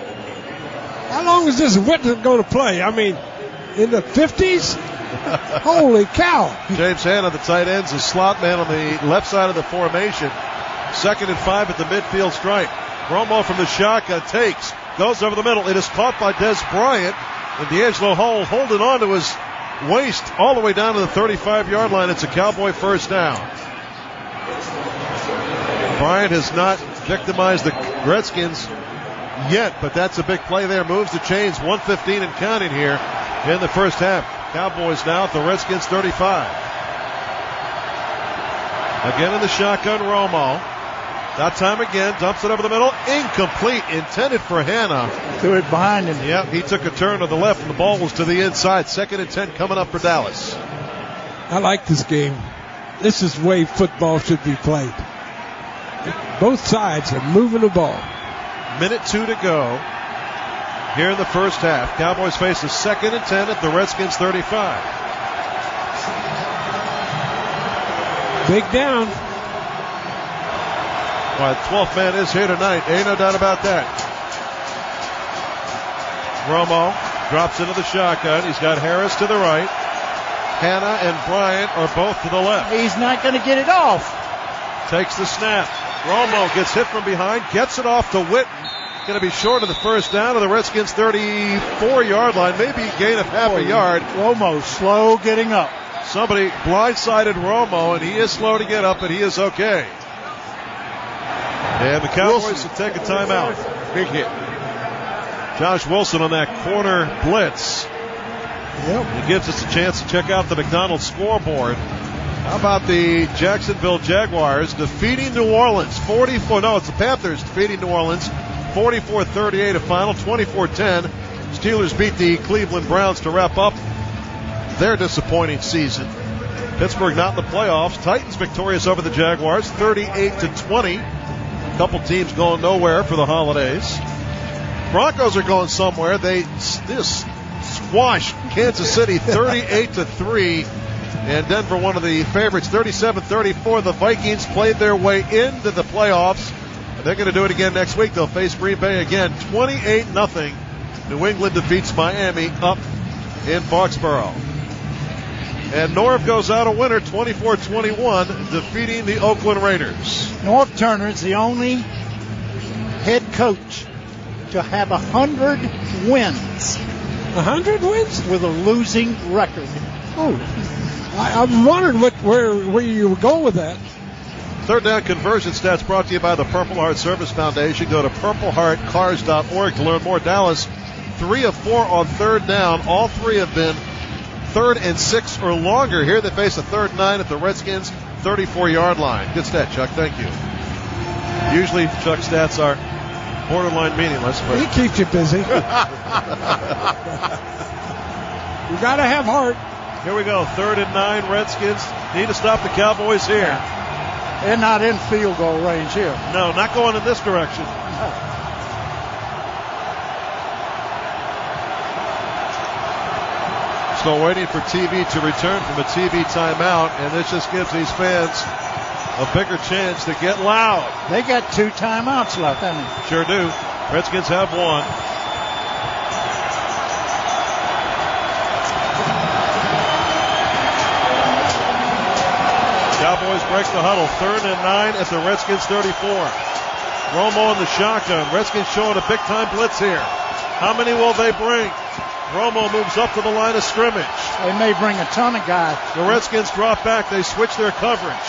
How long is this Whitman going to play? I mean, in the 50s? Holy cow. James Hanna, the tight end, is a slot man on the left side of the formation. 2nd and 5 at the midfield stripe. Romo from the shotgun takes, goes over the middle. It is caught by Des Bryant, and D'Angelo Hall holding on to his waist all the way down to the 35-yard line. It's a Cowboy first down. Bryant has not victimized the Redskins yet, but that's a big play there. Moves the chains, 1:15 and counting here in the first half. Cowboys now at the Redskins 35. Again in the shotgun, Romo. That time again, dumps it over the middle. Incomplete, intended for Hanna. Threw it behind him. Yep, he took a turn to the left and the ball was to the inside. 2nd and 10 coming up for Dallas. I like this game. This is the way football should be played. Both sides are moving the ball. Minute 2 to go here in the first half. Cowboys face a 2nd and 10 at the Redskins 35. Big down. Well, the 12th man is here tonight. Ain't no doubt about that. Romo drops into the shotgun. He's got Harris to the right. Hanna and Bryant are both to the left. He's not going to get it off. Takes the snap. Romo gets hit from behind, gets it off to Witten. Going to be short of the first down of the Redskins 34-yard line. Maybe a gain of half a yard. Romo slow getting up. Somebody blindsided Romo, and he is slow to get up, but he is okay. And the Cowboys will take a timeout. Big hit. Josh Wilson on that corner blitz. Yep. It gives us a chance to check out the McDonald's scoreboard. How about the Jacksonville Jaguars defeating New Orleans? It's the Panthers defeating New Orleans 44-38 a final, 24-10. Steelers beat the Cleveland Browns to wrap up their disappointing season. Pittsburgh not in the playoffs. Titans victorious over the Jaguars 38-20. A couple teams going nowhere for the holidays. Broncos are going somewhere. They just squashed Kansas City 38-3. And Denver, one of the favorites, 37-34. The Vikings played their way into the playoffs. And they're going to do it again next week. They'll face Green Bay again. 28-0. New England defeats Miami up in Foxborough. And Norv goes out a winner, 24-21, defeating the Oakland Raiders. Norv Turner is the only head coach to have 100 wins. 100 wins? With a losing record. Oh, I'm wondering where you were going with that. Third down conversion stats brought to you by the Purple Heart Service Foundation. Go to purpleheartcars.org to learn more. Dallas, 3 of 4 on third down. All 3 have been 3rd and 6 or longer. Here they face a 3rd and 9 at the Redskins 34-yard line. Good stat, Chuck. Thank you. Usually Chuck's stats are borderline meaningless, but he keeps you busy. You got to have heart. Here we go. 3rd and 9. Redskins need to stop the Cowboys here. They're not in field goal range here. No, not going in this direction. Still waiting for TV to return from a TV timeout, and this just gives these fans a bigger chance to get loud. They got 2 timeouts left, haven't they? Sure do. Redskins have 1. Cowboys break the huddle. 3rd and 9 at the Redskins 34. Romo in the shotgun. Redskins showing a big-time blitz here. How many will they bring? Romo moves up to the line of scrimmage. They may bring a ton of guys. The Redskins drop back. They switch their coverage.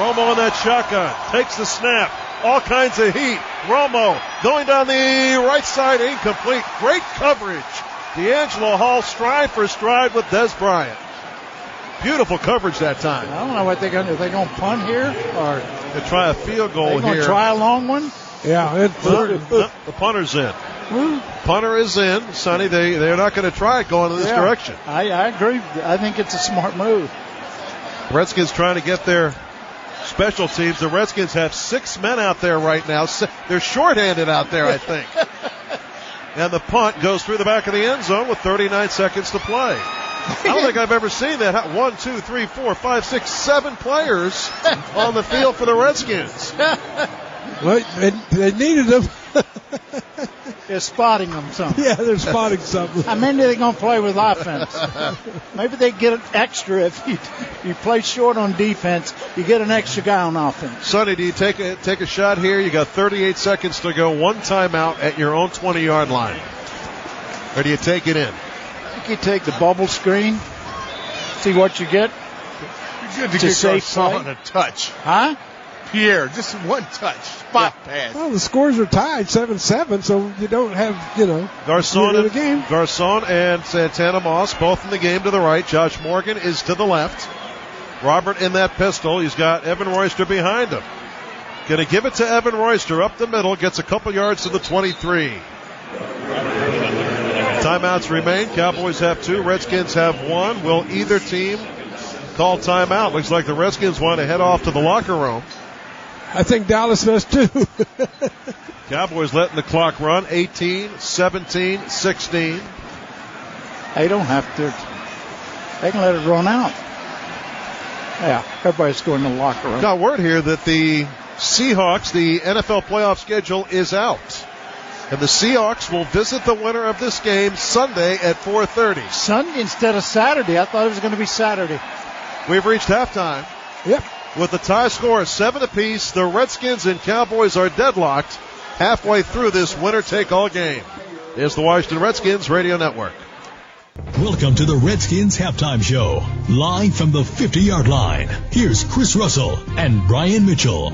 Romo in that shotgun. Takes the snap. All kinds of heat. Romo going down the right side. Incomplete. Great coverage. D'Angelo Hall stride for stride with Des Bryant. Beautiful coverage that time. I don't know what they're going to do. Are they going to punt here? Or they try a field goal here. They going to try a long one? Yeah. The punter's in. Punter is in. Sonny, they're not going to try it going in this direction. I agree. I think it's a smart move. Redskins trying to get their special teams. The Redskins have 6 men out there right now. They're shorthanded out there, I think. And the punt goes through the back of the end zone with 39 seconds to play. I don't think I've ever seen that. 1, 2, 3, 4, 5, 6, 7 players on the field for the Redskins. Well, they needed them. They're spotting them something. Yeah, they're spotting something. How many are they going to play with offense? Maybe they get an extra if you play short on defense. You get an extra guy on offense. Sonny, do you take a shot here? You got 38 seconds to go. One timeout at your own 20-yard line. Or do you take it in? I think you take the bubble screen. See what you get. Good to get Garcon on a touch. Huh? Pierre, just one touch. Spot pass. Well, the scores are tied 7-7, so you don't have, Garcon and Santana Moss both in the game to the right. Josh Morgan is to the left. Robert in that pistol. He's got Evan Royster behind him. Going to give it to Evan Royster up the middle. Gets a couple yards to the 23. Timeouts remain. Cowboys have 2. Redskins have 1. Will either team call timeout? Looks like the Redskins want to head off to the locker room. I think Dallas does too. Cowboys letting the clock run. 18, 17, 16. They don't have to. They can let it run out. Yeah, everybody's going to the locker room. Got word here that the Seahawks, the NFL playoff schedule is out. And the Seahawks will visit the winner of this game Sunday at 4:30. Sunday instead of Saturday. I thought it was going to be Saturday. We've reached halftime. Yep. With the tie score of 7 apiece, the Redskins and Cowboys are deadlocked halfway through this winner-take-all game. Here's the Washington Redskins Radio Network. Welcome to the Redskins Halftime Show, live from the 50-yard line. Here's Chris Russell and Brian Mitchell.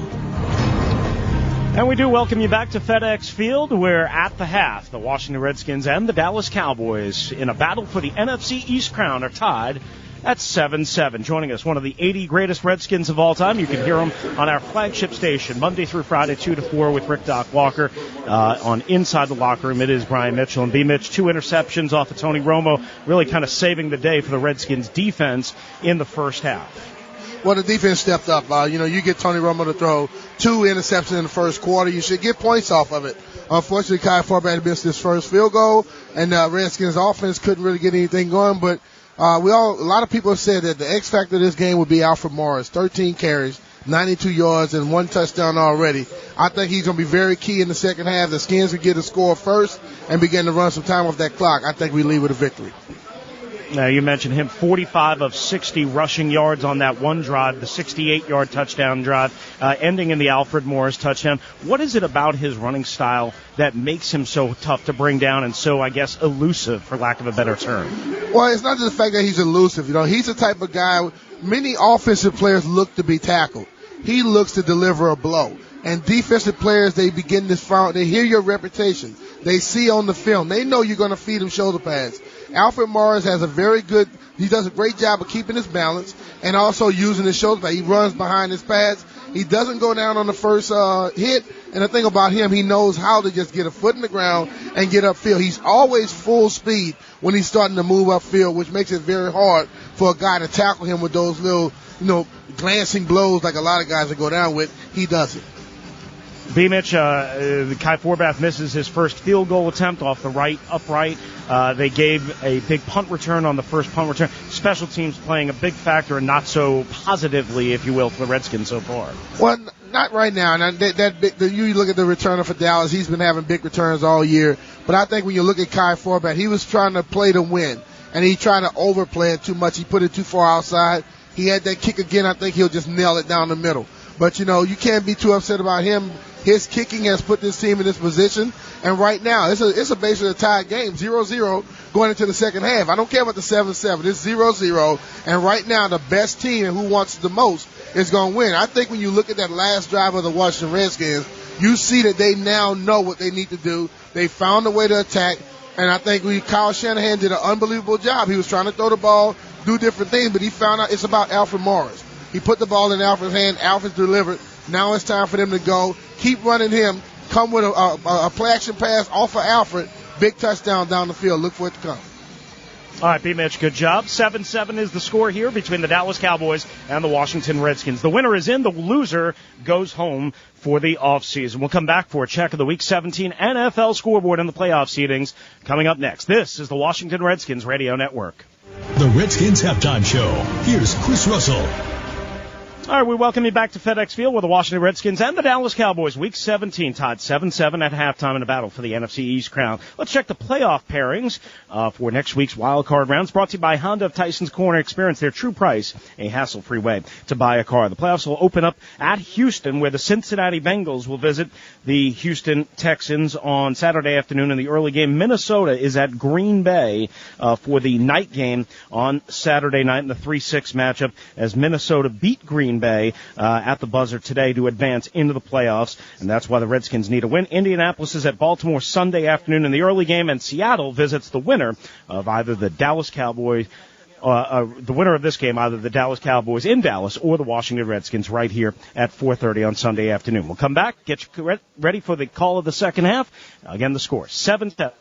And we do welcome you back to FedEx Field, where at the half, the Washington Redskins and the Dallas Cowboys, in a battle for the NFC East crown, are tied at 7-7. Joining us, one of the 80 greatest Redskins of all time. You can hear him on our flagship station, Monday through Friday, 2 to 4 with Rick Doc Walker. On Inside the Locker Room, it is Brian Mitchell. And B-Mitch, 2 interceptions off of Tony Romo, really kind of saving the day for the Redskins defense in the first half. Well, the defense stepped up. You get Tony Romo to throw 2 interceptions in the first quarter. You should get points off of it. Unfortunately, Kai Forbath missed his first field goal, and Redskins offense couldn't really get anything going, but a lot of people have said that the X factor of this game would be Alfred Morris. 13 carries, 92 yards, and 1 touchdown already. I think he's going to be very key in the second half. The Skins will get a score first and begin to run some time off that clock. I think we leave with a victory. Now, you mentioned him, 45 of 60 rushing yards on that one drive, the 68-yard touchdown drive, ending in the Alfred Morris touchdown. What is it about his running style that makes him so tough to bring down and so, I guess, elusive, for lack of a better term? Well, it's not just the fact that he's elusive. He's the type of guy, many offensive players look to be tackled. He looks to deliver a blow. And defensive players, they begin to find, they hear your reputation. They see on the film. They know you're going to feed them shoulder pads. Alfred Morris he does a great job of keeping his balance and also using his shoulder pad. He runs behind his pads. He doesn't go down on the first hit. And the thing about him, he knows how to just get a foot in the ground and get upfield. He's always full speed when he's starting to move upfield, which makes it very hard for a guy to tackle him with those little, glancing blows like a lot of guys that go down with. He doesn't. B-Mitch, Kai Forbath misses his first field goal attempt off the right upright. They gave a big punt return on the first punt return. Special teams playing a big factor, and not so positively, if you will, for the Redskins so far. Well, not right now. And you look at the returner for Dallas, he's been having big returns all year. But I think when you look at Kai Forbath, he was trying to play to win, and he trying to overplay it too much. He put it too far outside. He had that kick again. I think he'll just nail it down the middle. But, you can't be too upset about him. His kicking has put this team in this position. And right now, it's a basically a tied game, 0-0 going into the second half. I don't care about the 7-7. It's 0-0. And right now, the best team and who wants it the most is going to win. I think when you look at that last drive of the Washington Redskins, you see that they now know what they need to do. They found a way to attack. And I think Kyle Shanahan did an unbelievable job. He was trying to throw the ball, do different things, but he found out it's about Alfred Morris. He put the ball in Alfred's hand. Alfred's delivered. Now it's time for them to go. Keep running him. Come with a play-action pass off of Alfred. Big touchdown down the field. Look for it to come. All right, B-Mitch, good job. 7-7 is the score here between the Dallas Cowboys and the Washington Redskins. The winner is in. The loser goes home for the offseason. We'll come back for a check of the Week 17 NFL scoreboard and the playoff seedings coming up next. This is the Washington Redskins Radio Network. The Redskins Halftime Show. Here's Chris Russell. All right, we welcome you back to FedEx Field where the Washington Redskins and the Dallas Cowboys, Week 17, tied 7-7 at halftime in a battle for the NFC East crown. Let's check the playoff pairings for next week's wild card rounds. Brought to you by Honda of Tyson's Corner. Experience their true price, a hassle-free way to buy a car. The playoffs will open up at Houston, where the Cincinnati Bengals will visit the Houston Texans on Saturday afternoon in the early game. Minnesota is at Green Bay for the night game on Saturday night in the 3-6 matchup as Minnesota beat Green Bay at the buzzer today to advance into the playoffs, and that's why the Redskins need a win. Indianapolis is at Baltimore Sunday afternoon in the early game, and Seattle visits the winner of either the Dallas Cowboys, the winner of this game, either the Dallas Cowboys in Dallas or the Washington Redskins right here at 4:30 on Sunday afternoon. We'll come back, get you ready for the call of the second half. Again, the score, 7-7,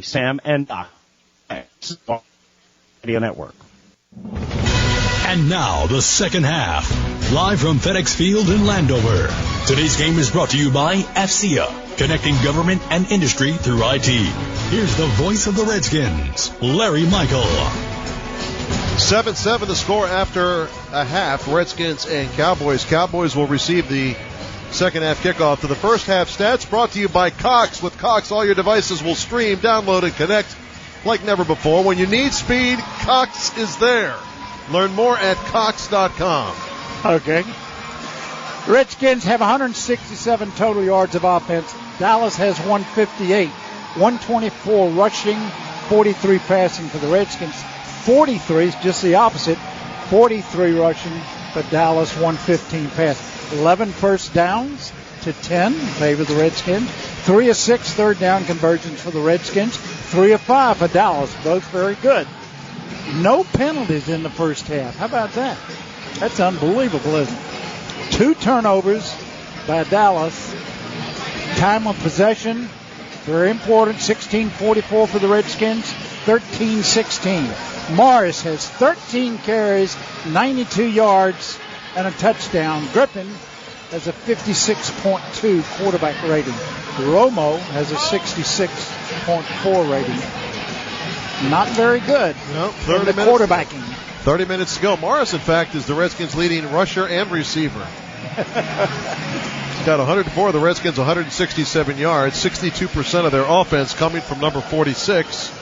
Sam and Doc. Radio Network. And now, the second half. Live from FedEx Field in Landover. Today's game is brought to you by FCA, connecting government and industry through IT. Here's the voice of the Redskins, Larry Michael. 7-7 the score after a half. Redskins and Cowboys. Cowboys will receive the second half kickoff. To the first half stats brought to you by Cox. With Cox, all your devices will stream, download, and connect like never before. When you need speed, Cox is there. Learn more at Cox.com. Okay. Redskins have 167 total yards of offense. Dallas has 158. 124 rushing, 43 passing for the Redskins. 43 is just the opposite. 43 rushing for Dallas, 115 passing. 11 first downs to 10 in favor of the Redskins. 3 of 6 third down conversions for the Redskins. 3 of 5 for Dallas. Both very good. No penalties in the first half. How about that? That's unbelievable, isn't it? 2 turnovers by Dallas. Time of possession, very important, 16:44 for the Redskins, 13-16. Morris has 13 carries, 92 yards, and a touchdown. Griffin has a 56.2 quarterback rating. Romo has a 66.4 rating. Not very good. No, in the quarterbacking. 30 minutes to go. Morris, in fact, is the Redskins' leading rusher and receiver. He's got 104. The Redskins 167 yards. 62% of their offense coming from number 46.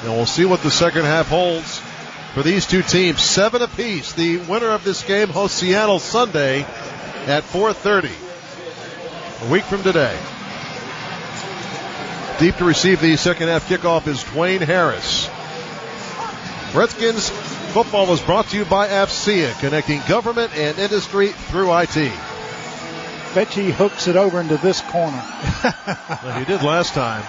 And we'll see what the second half holds for these two teams. 7 apiece. The winner of this game hosts Seattle Sunday at 4:30. A week from today. Deep to receive the second half kickoff is Dwayne Harris. Redskins football was brought to you by AFCEA, connecting government and industry through IT. Bet you he hooks it over into this corner. Well, he did last time.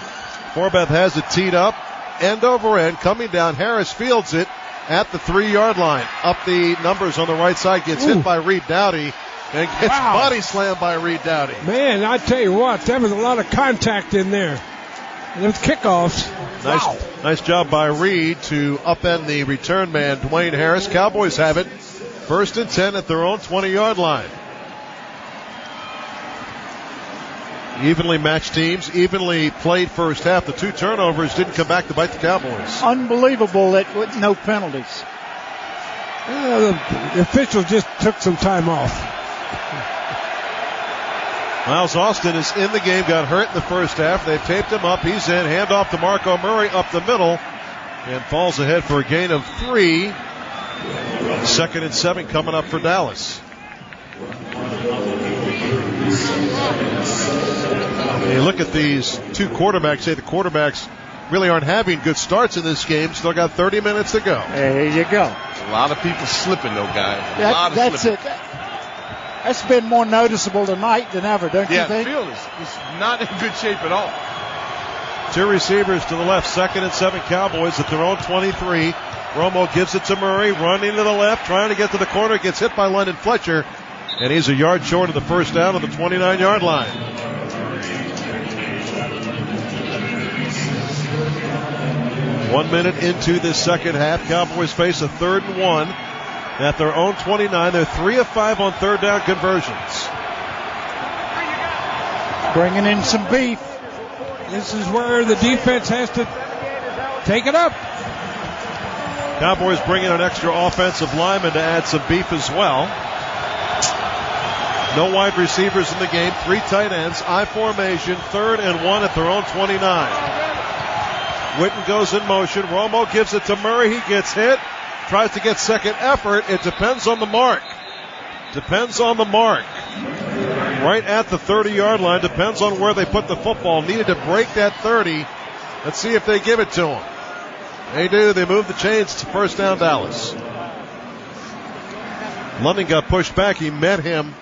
Forbeth has it teed up, end over end, coming down. Harris fields it at the 3-yard line. Up the numbers on the right side, gets hit by Reed Dowdy, and gets body slammed by Reed Dowdy. Man, I tell you what, there was a lot of contact in there. And those kickoffs. Nice job by Reed to upend the return man, Dwayne Harris. Cowboys have it. 1st and 10 at their own 20-yard line. Evenly matched teams, evenly played first half. The 2 turnovers didn't come back to bite the Cowboys. Unbelievable that with no penalties. The officials just took some time off. Miles Austin is in the game, got hurt in the first half. They've taped him up. He's in. Hand off to Marco Murray up the middle and falls ahead for a gain of 3. 2nd and 7 coming up for Dallas. When you look at these 2 quarterbacks, say the quarterbacks really aren't having good starts in this game. Still got 30 minutes to go. There you go. A lot of people slipping, though, guys. That's slipping. it. That's been more noticeable tonight than ever, don't you think? Yeah, the field is not in good shape at all. 2 receivers to the left, 2nd and 7 Cowboys at their own 23. Romo gives it to Murray, running to the left, trying to get to the corner, gets hit by London Fletcher, and he's a yard short of the first down on the 29-yard line. One minute into this second half, Cowboys face a 3rd and 1. At their own 29, they're 3 of 5 on third down conversions. Bringing in some beef. This is where the defense has to take it up. Cowboys bring in an extra offensive lineman to add some beef as well. No wide receivers in the game. 3 tight ends. I formation. 3rd and 1 at their own 29. Witten goes in motion. Romo gives it to Murray. He gets hit. Tries to get second effort. It depends on the mark. Depends on the mark. Right at the 30-yard line. Depends on where they put the football. Needed to break that 30. Let's see if they give it to him. They do. They move the chains to first down, Dallas. London got pushed back. He met him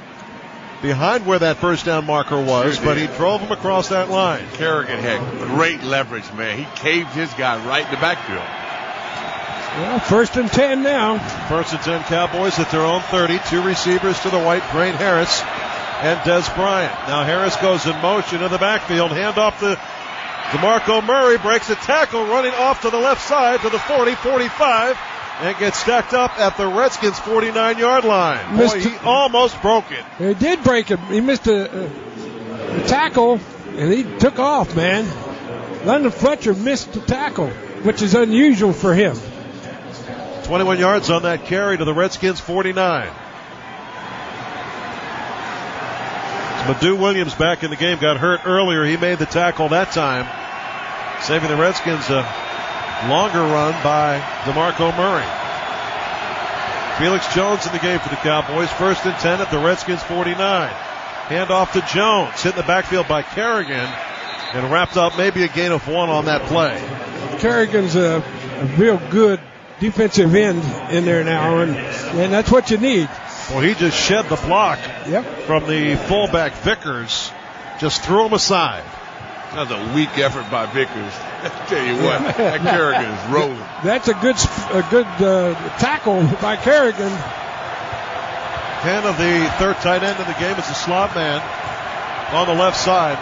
behind where that first down marker was, but he drove him across that line. Kerrigan had great leverage, man. He caved his guy right in the backfield. Well, 1st and 10 now. 1st and 10 Cowboys at their own 30. 2 receivers to the right, Brain Harris and Des Bryant. Now Harris goes in motion in the backfield. Hand off to DeMarco Murray. Breaks a tackle, running off to the left side to the 40, 45. And gets stacked up at the Redskins' 49-yard line. Boy, he almost broke it. He did break it. He missed a tackle, and he took off, man. London Fletcher missed the tackle, which is unusual for him. 21 yards on that carry to the Redskins' 49. Madu Williams back in the game. Got hurt earlier. He made the tackle that time, saving the Redskins a longer run by DeMarco Murray. Felix Jones in the game for the Cowboys. 1st and 10 at the Redskins' 49. Hand off to Jones. Hit in the backfield by Kerrigan. And wrapped up maybe a gain of 1 on that play. Kerrigan's a real good defensive end in there now, and that's what you need. Well, he just shed the block from the fullback Vickers. Just threw him aside. That was a weak effort by Vickers. I tell you what, that Kerrigan is rolling. That's a good tackle by Kerrigan. Hand of the 3rd tight end in the game is the slot man on the left side.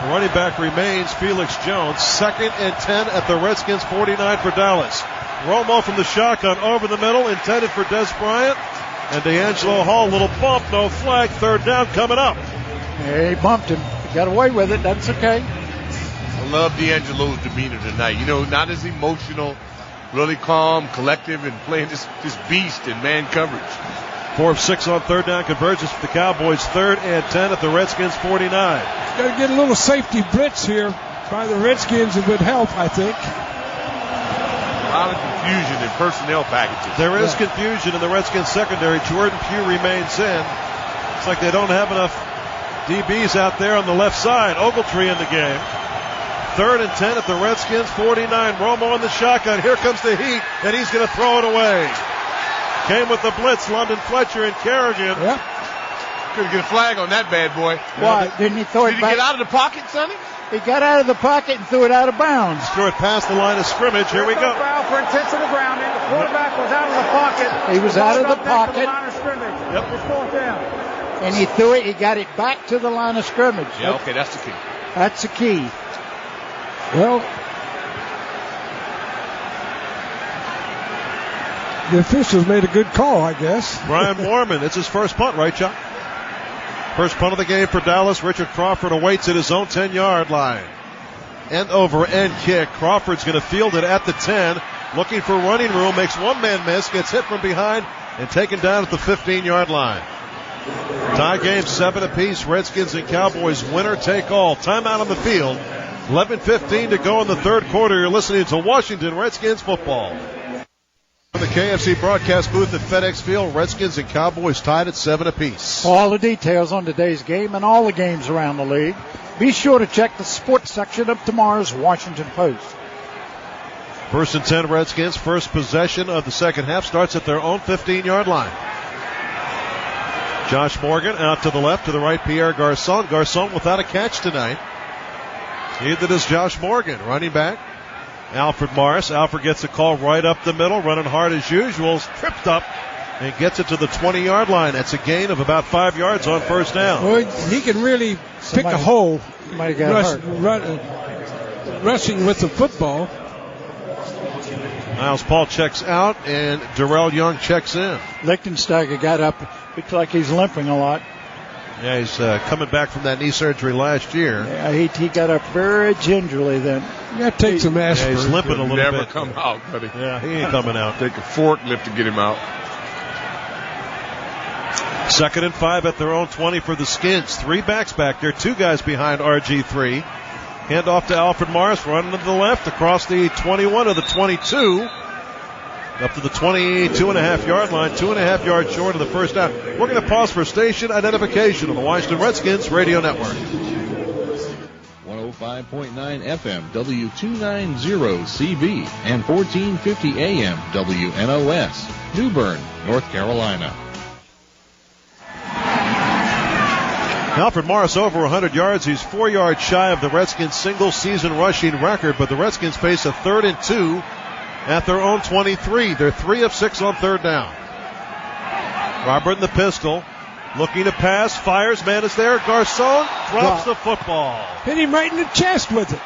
The running back remains Felix Jones. 2nd and 10 at the Redskins' 49 for Dallas. Romo from the shotgun over the middle, intended for Des Bryant. And D'Angelo Hall, little bump, no flag. 3rd down coming up. He bumped him. Got away with it. That's okay. I love D'Angelo's demeanor tonight. You know, not as emotional, really calm, collective, and playing this beast in man coverage. 4 of 6 on 3rd down conversions for the Cowboys. 3rd and 10 at the Redskins' 49. Got to get a little safety blitz here by the Redskins. It would help, I think. A lot of confusion in personnel packages. There is confusion in the Redskins secondary. Jordan Pugh remains in. It's like they don't have enough DBs out there on the left side. Ogletree in the game. 3rd and 10 at the Redskins' 49. Romo in the shotgun. Here comes the heat, and he's going to throw it away. Came with the blitz, London Fletcher and Kerrigan. Yep. Couldn't get a flag on that bad boy. Why? Didn't he throw it back? Did he get out of the pocket, Sonny? He got out of the pocket and threw it out of bounds. Threw it past the line of scrimmage. Here we go. Foul for intentional grounding. The quarterback was out of the pocket. He was out of the pocket. Line of scrimmage. Yep. It's 4th down. And he threw it. He got it back to the line of scrimmage. Yeah, okay, that's the key. That's the key. Well, the officials made a good call, I guess. Brian Moorman, it's his first punt, right, Chuck? First punt of the game for Dallas. Richard Crawford awaits at his own 10-yard line. End over end kick. Crawford's going to field it at the 10. Looking for running room. Makes one man miss. Gets hit from behind and taken down at the 15-yard line. Tie game 7 apiece. Redskins and Cowboys winner take all. Timeout on the field. 11:15 to go in the 3rd quarter. You're listening to Washington Redskins football. The KFC broadcast booth at FedEx Field. Redskins and Cowboys tied at 7 apiece. For all the details on today's game and all the games around the league, be sure to check the sports section of tomorrow's Washington Post. 1st and 10 Redskins. First possession of the second half starts at their own 15-yard line. Josh Morgan out to the left, to the right, Pierre Garçon. Garçon without a catch tonight. Neither does Josh Morgan. Running back, Alfred Morris. Alfred gets a call right up the middle, running hard as usual. Tripped up and gets it to the 20-yard line. That's a gain of about 5 yards on first down. Well, he can really pick a hole rushing with the football. Miles Paul checks out, and Darrell Young checks in. Lichtensteiger got up. Looks like he's limping a lot. Yeah, he's coming back from that knee surgery last year. Yeah, he got up very gingerly then. You got to take some aspirin. Yeah, he's limping a little bit. Never come out, buddy. Yeah, he ain't coming out. Take a forklift to get him out. 2nd and 5 at their own 20 for the Skins. 3 backs back there, 2 guys behind RG3. Hand off to Alfred Morris, running to the left, across the 21 of the 22. Up to the 22.5-yard line, 2.5 yards short of the first down. We're going to pause for station identification on the Washington Redskins Radio Network. 105.9 FM, W290CB, and 1450 AM, WNOS, New Bern, North Carolina. Alfred Morris over 100 yards. He's 4 yards shy of the Redskins' single-season rushing record, but the Redskins face a 3rd and 2 at their own 23. They're 3 of 6 on 3rd down. Robert in the pistol, looking to pass, fires, man is there. Garcon drops the football. Hit him right in the chest with it.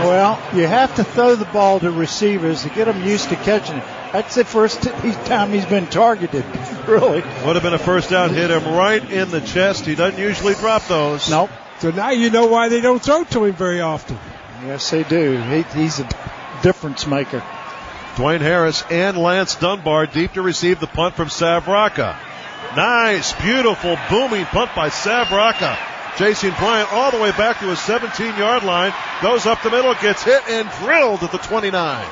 Well, you have to throw the ball to receivers to get them used to catching it. That's the first time he's been targeted, really. Would have been a first down, hit him right in the chest. He doesn't usually drop those. Nope. So now you know why they don't throw to him very often. Yes, they do. He's a difference maker. Dwayne Harris and Lance Dunbar deep to receive the punt from Savraka. Nice, beautiful, booming punt by Savraka. Jason Bryant all the way back to his 17-yard line. Goes up the middle, gets hit and drilled at the 29.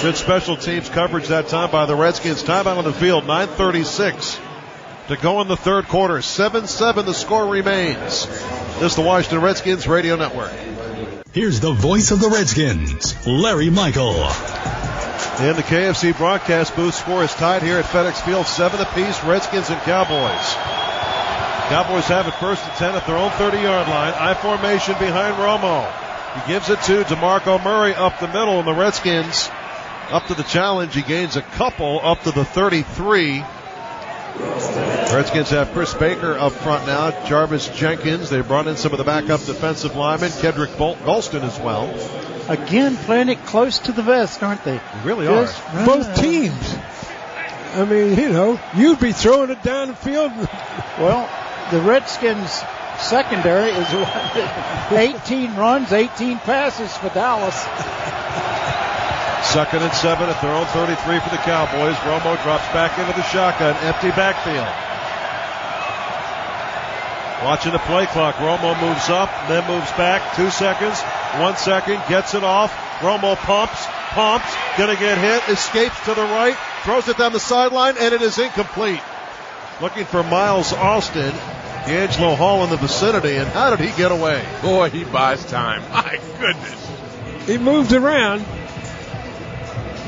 Good special teams coverage that time by the Redskins. Timeout on the field, 9:36 to go in the 3rd quarter. 7-7 the score remains. This is the Washington Redskins Radio Network. Here's the voice of the Redskins, Larry Michael. In the KFC broadcast booth, score is tied here at FedEx Field, 7 apiece, Redskins and Cowboys. Cowboys have it 1st and 10 at their own 30-yard line. I formation behind Romo. He gives it to DeMarco Murray up the middle, and the Redskins up to the challenge. He gains a couple up to the 33. Redskins have Chris Baker up front now, Jarvis Jenkins. They brought in some of the backup defensive linemen, Kedrick Golston as well. Again, playing it close to the vest, aren't they? They really are. Both teams. I mean, you'd be throwing it down the field. Well, the Redskins secondary is 18 runs, 18 passes for Dallas. 2nd and 7 at their own 33 for the Cowboys. Romo drops back into the shotgun, empty backfield. Watching the play clock. Romo moves up, then moves back. 2 seconds, 1 second, gets it off. Romo pumps, gonna get hit, escapes to the right, throws it down the sideline, and it is incomplete. Looking for Miles Austin. D'Angelo Hall in the vicinity, and how did he get away? Boy, he buys time. My goodness. He moved around.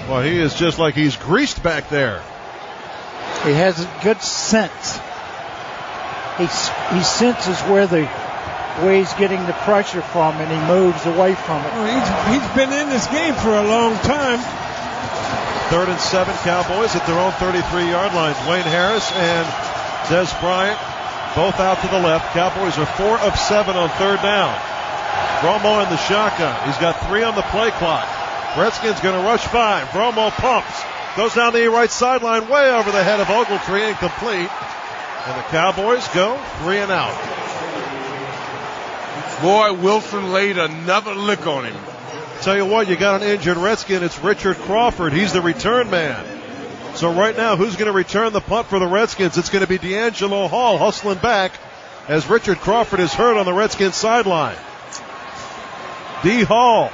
Well, he is just like he's greased back there. He has a good sense. He senses where he's getting the pressure from, and he moves away from it. Well, he's been in this game for a long time. 3rd and 7 Cowboys at their own 33-yard line. Dwayne Harris and Des Bryant both out to the left. Cowboys are 4 of 7 on 3rd down. Romo in the shotgun. He's got 3 on the play clock. Redskins going to rush 5. Romo pumps. Goes down the right sideline way over the head of Ogletree. Incomplete. And the Cowboys go 3 and out. Boy, Wilson laid another lick on him. Tell you what, you got an injured Redskin. It's Richard Crawford. He's the return man. So right now, who's going to return the punt for the Redskins? It's going to be D'Angelo Hall hustling back as Richard Crawford is hurt on the Redskins sideline. D. Hall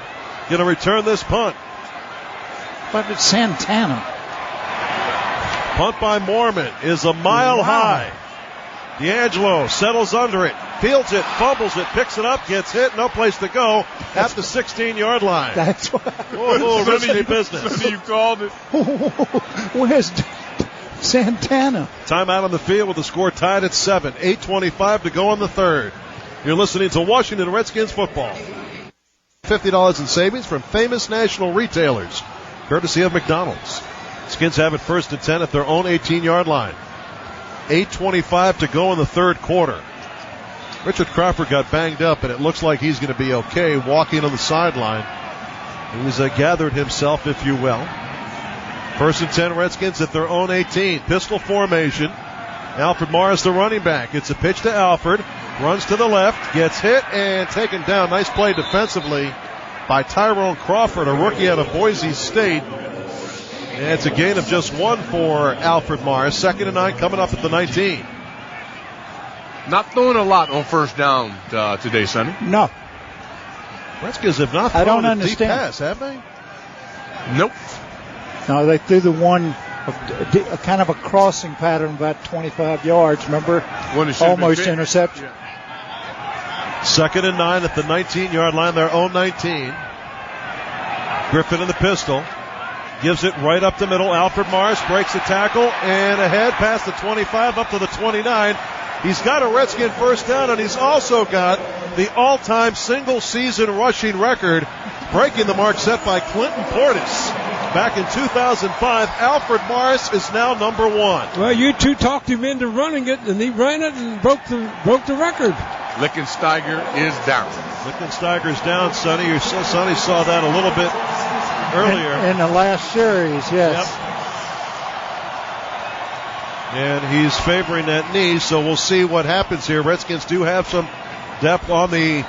going to return this punt. But it's Santana. Punt by Mormon is a mile high. D'Angelo settles under it, fields it, fumbles it, picks it up, gets hit, no place to go at the 16-yard line. That's what. Whoa, risky business. You called it. Where's Santana? Timeout on the field with the score tied at 7. 8:25 to go in the 3rd. You're listening to Washington Redskins football. $50 in savings from famous national retailers, courtesy of McDonald's. Skins have it 1st and 10 at their own 18-yard line. 8:25 to go in the 3rd quarter. Richard Crawford got banged up, and it looks like he's going to be okay walking on the sideline. He's gathered himself, if you will. 1st and 10 Redskins at their own 18. Pistol formation. Alfred Morris, the running back. It's a pitch to Alfred. Runs to the left, gets hit, and taken down. Nice play defensively by Tyrone Crawford, a rookie out of Boise State. And it's a gain of just 1 for Alfred Morris. 2nd and 9 coming up at the 19. Not throwing a lot on first down today, Sonny. No. Redskins have not I thrown don't a deep understand. pass, have they? Nope. No, they threw the one, a kind of a crossing pattern about 25 yards, remember? Almost interception. Yeah. 2nd and 9 at the 19-yard line, their own 19. Griffin in the pistol. Gives it right up the middle. Alfred Morris breaks the tackle and ahead past the 25 up to the 29. He's got a Redskin first down, and he's also got the all-time single-season rushing record, breaking the mark set by Clinton Portis back in 2005. Alfred Morris is now number 1. Well, you two talked him into running it, and he ran it and broke the record. Lickensteiger is down. Lickensteiger's down, Sonny. Sonny saw that a little bit earlier. In the last series, yes. Yep. And he's favoring that knee, so we'll see what happens here. Redskins do have some depth on the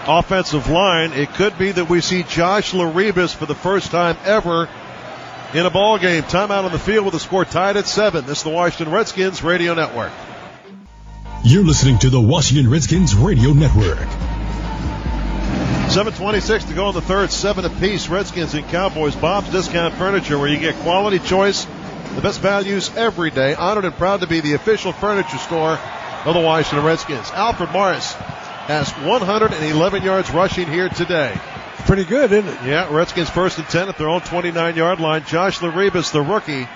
offensive line. It could be that we see Josh Laribas for the first time ever in a ball game. Timeout on the field with the score tied at 7. This is the Washington Redskins Radio Network. You're listening to the Washington Redskins Radio Network. 7:26 to go in the third, 7 apiece. Redskins and Cowboys. Bob's Discount Furniture, where you get quality choice, the best values every day. Honored and proud to be the official furniture store of the Washington Redskins. Alfred Morris has 111 yards rushing here today. Pretty good, isn't it? Yeah, Redskins 1st and 10 at their own 29-yard line. Josh Laribas, the rookie,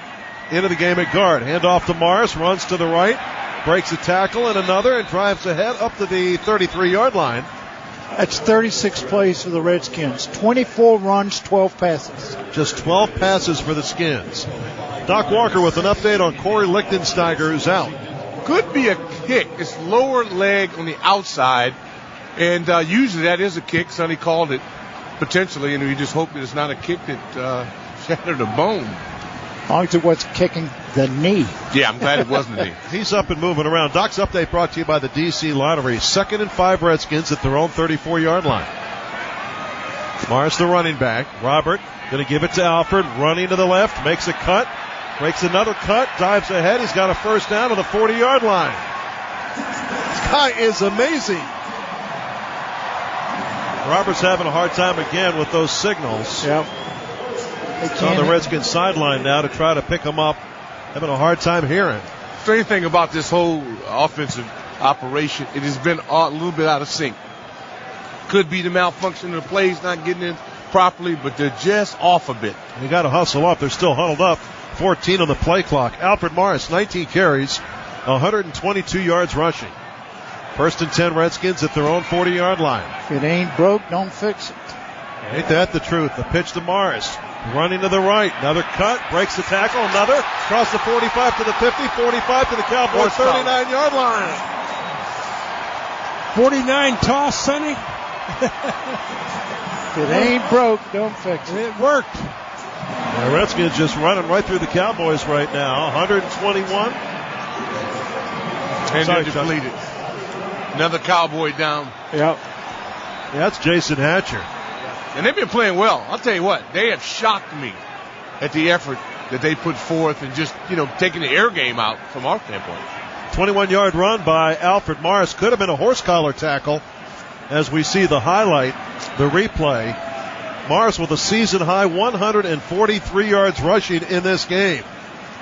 into the game at guard. Handoff to Morris, runs to the right, breaks a tackle and another, and drives ahead up to the 33-yard line. That's 36 plays for the Redskins. 24 runs, 12 passes. Just 12 passes for the Skins. Doc Walker with an update on Corey Lichtensteiger, who's out. Could be a kick. It's lower leg on the outside, and usually that is a kick. Sonny called it potentially, and we just hope that it's not a kick that shattered a bone. As long as it was kicking the knee. Yeah, I'm glad it wasn't a knee. He's up and moving around. Doc's update brought to you by the DC Lottery. 2nd and 5 Redskins at their own 34-yard line. Morris, the running back. Robert going to give it to Alfred. Running to the left. Makes a cut. Makes another cut. Dives ahead. He's got a first down to the 40-yard line. This guy is amazing. Robert's having a hard time again with those signals. Yep. It's on the Redskins sideline now to try to pick him up. Having a hard time hearing. Strange thing about this whole offensive operation, it has been a little bit out of sync. Could be the malfunction of the plays not getting in properly, but they're just off a bit. You got to hustle up. They're still huddled up. 14 on the play clock. Alfred Morris, 19 carries, 122 yards rushing. 1st and 10 Redskins at their own 40-yard line. If it ain't broke, don't fix it. Ain't that the truth? The pitch to Morris. Running to the right. Another cut. Breaks the tackle. Another. Across the 45 to the 50. 45 to the Cowboys 39-yard line. 49 toss, Sonny. If it ain't broke, don't fix it. It worked. The Redskins just running right through the Cowboys right now. 121. And they're depleted. Another Cowboy down. Yep. Yeah, that's Jason Hatcher. And they've been playing well. I'll tell you what, they have shocked me at the effort that they put forth and just, taking the air game out from our standpoint. 21-yard run by Alfred Morris. Could have been a horse collar tackle as we see the highlight, the replay. Morris with a season-high 143 yards rushing in this game.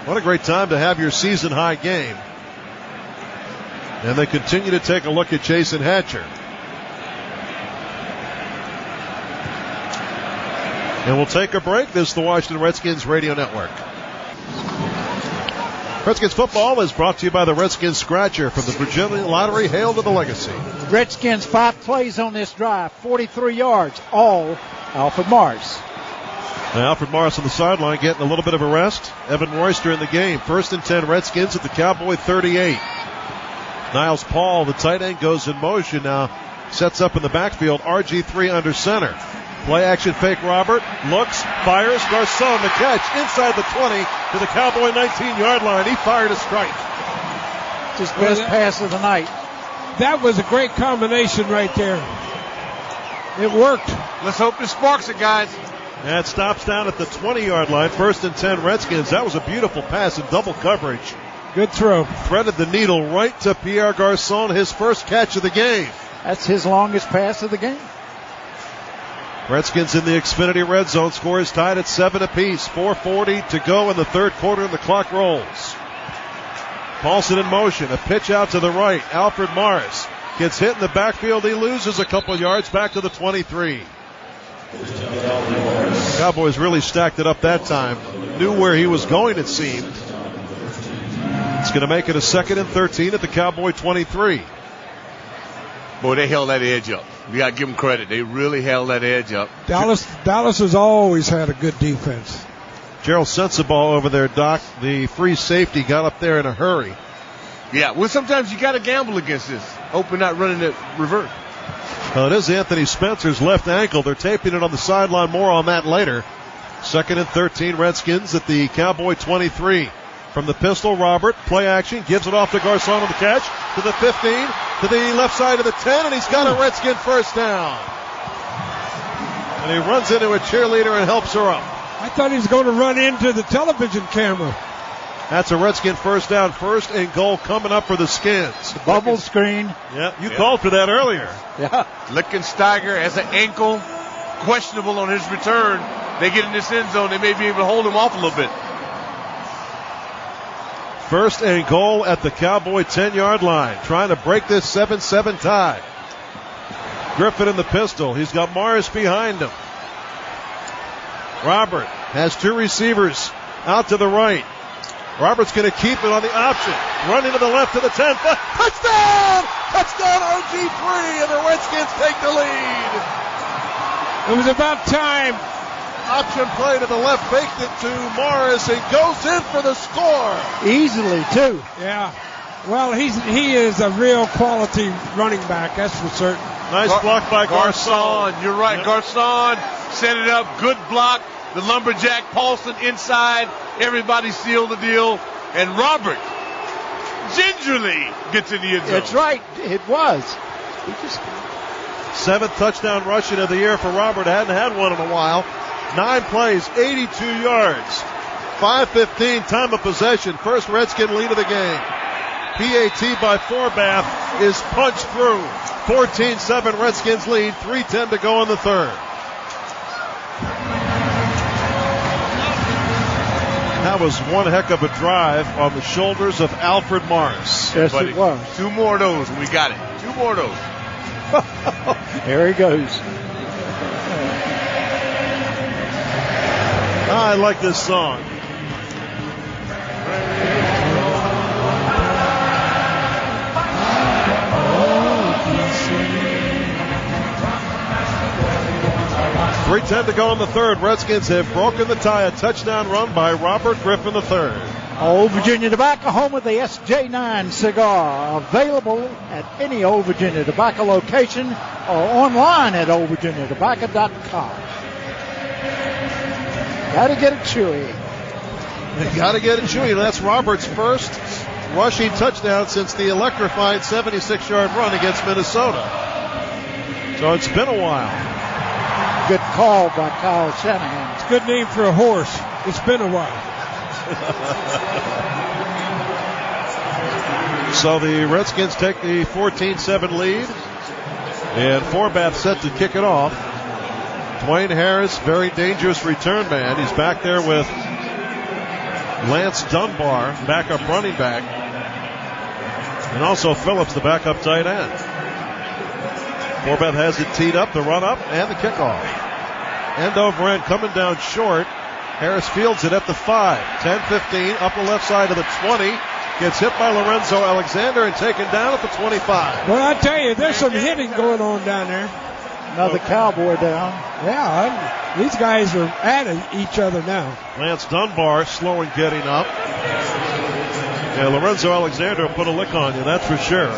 What a great time to have your season-high game. And they continue to take a look at Jason Hatcher. And we'll take a break. This is the Washington Redskins Radio Network. Redskins football is brought to you by the Redskins Scratcher from the Virginia Lottery. Hail to the legacy. Redskins 5 plays on this drive, 43 yards, all Alfred Morris. Now Alfred Morris on the sideline getting a little bit of a rest. Evan Royster in the game. 1st and 10 Redskins at the Cowboy 38. Niles Paul, the tight end, goes in motion now. Sets up in the backfield. RG3 under center. Play action fake Robert. Looks, fires. Garcon the catch inside the 20 to the Cowboy 19-yard line. He fired a strike. his best pass of the night. That was a great combination right there. It worked. Let's hope it sparks it, guys. That stops down at the 20-yard line. 1st and 10 Redskins. That was a beautiful pass in double coverage. Good throw. Threaded the needle right to Pierre Garçon, his first catch of the game. That's his longest pass of the game. Redskins in the Xfinity red zone. Score is tied at 7 apiece. 4:40 to go in the third quarter, and the clock rolls. Paulson in motion. A pitch out to the right. Alfred Morris gets hit in the backfield. He loses a couple yards back to the 23. Cowboys really stacked it up that time. Knew where he was going, it seemed. It's going to make it a 2nd and 13 at the Cowboy 23. Boy, they held that edge up. We got to give them credit. They really held that edge up. Dallas has always had a good defense. Gerald Sensabaugh over there, Doc. The free safety got up there in a hurry. Yeah, well, sometimes you got to gamble against this. Hope we're not running it reverse. It is Anthony Spencer's left ankle. They're taping it on the sideline. More on that later. 2nd and 13 Redskins at the Cowboy 23. From the pistol, Robert, play action, gives it off to Garçon on the catch, to the 15, to the left side of the 10, and he's got a Redskin first down. And he runs into a cheerleader and helps her up. I thought he was going to run into the television camera. That's a Redskin first down, 1st and goal coming up for the Skins. Bubble screen. Yeah, you called for that earlier. Yeah. Lichtensteiger has an ankle, questionable on his return. They get in this end zone, they may be able to hold him off a little bit. 1st and goal at the Cowboy 10-yard line, trying to break this 7-7 tie. Griffin in the pistol. He's got Morris behind him. Robert has 2 receivers out to the right. Robert's going to keep it on the option. Running to the left to the 10. Touchdown! Touchdown RG3, and the Redskins take the lead. It was about time. Option play to the left, faked it to Morris, and goes in for the score. Easily, too. Yeah. Well, he is a real quality running back, that's for certain. Nice block by Garçon. You're right, Garçon set it up. Good block. The lumberjack Paulson inside. Everybody sealed the deal. And Robert gingerly gets in the end zone. That's right. It was. 7th touchdown rushing of the year for Robert. Hadn't had one in a while. 9 plays, 82 yards. 5:15 time of possession. First Redskin lead of the game. PAT by Forbath is punched through. 14-7 Redskins lead. 3:10 to go in the third. That was one heck of a drive on the shoulders of Alfred Morris. Yes, it was. 2 more of those and we got it. 2 more of those. There he goes. I like this song. .310 to go in the third. Redskins have broken the tie. A touchdown run by Robert Griffin III. Old Virginia Tobacco, home of the SJ9 cigar. Available at any Old Virginia Tobacco location or online at oldvirginiatobacco.com. Got to get it chewy. They got to get it chewy. That's Robert's first rushing touchdown since the electrifying 76-yard run against Minnesota. So it's been a while. Good call by Kyle Shanahan. It's a good name for a horse. It's been a while. So the Redskins take the 14-7 lead. And Forbath set to kick it off. Dwayne Harris, very dangerous return man. He's back there with Lance Dunbar, backup running back. And also Phillips, the backup tight end. Forbath has it teed up, the run up, and the kickoff. End over end coming down short. Harris fields it at the 5. 10-15, up the left side of the 20. Gets hit by Lorenzo Alexander and taken down at the 25. Well, I tell you, there's some hitting going on down there. Another Cowboy down. Yeah, these guys are at each other now. Lance Dunbar slow in getting up. Yeah, Lorenzo Alexander will put a lick on you, that's for sure.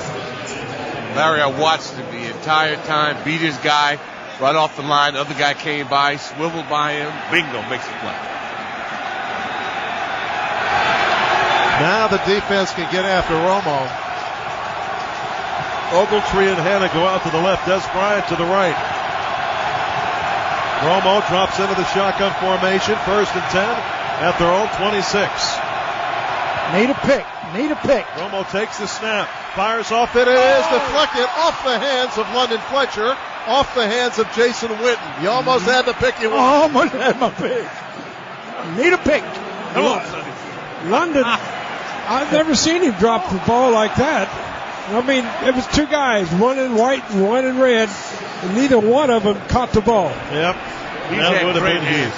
Larry, I watched him the entire time, beat his guy right off the line. The other guy came by, swiveled by him, bingo, makes a play. Now the defense can get after Romo. Ogletree and Hanna go out to the left. Des Bryant to the right. Romo drops into the shotgun formation. 1st and 10 at their own 26. Need a pick. Romo takes the snap. Fires off it. It is deflected off the hands of London Fletcher. Off the hands of Jason Witten. You almost had the pick you wanted. Almost had my pick. Need a pick. Come on, Sonny. London, I've never seen him drop the ball like that. I mean, it was two guys, one in white and one in red, and neither one of them caught the ball. Yep. That would have been huge.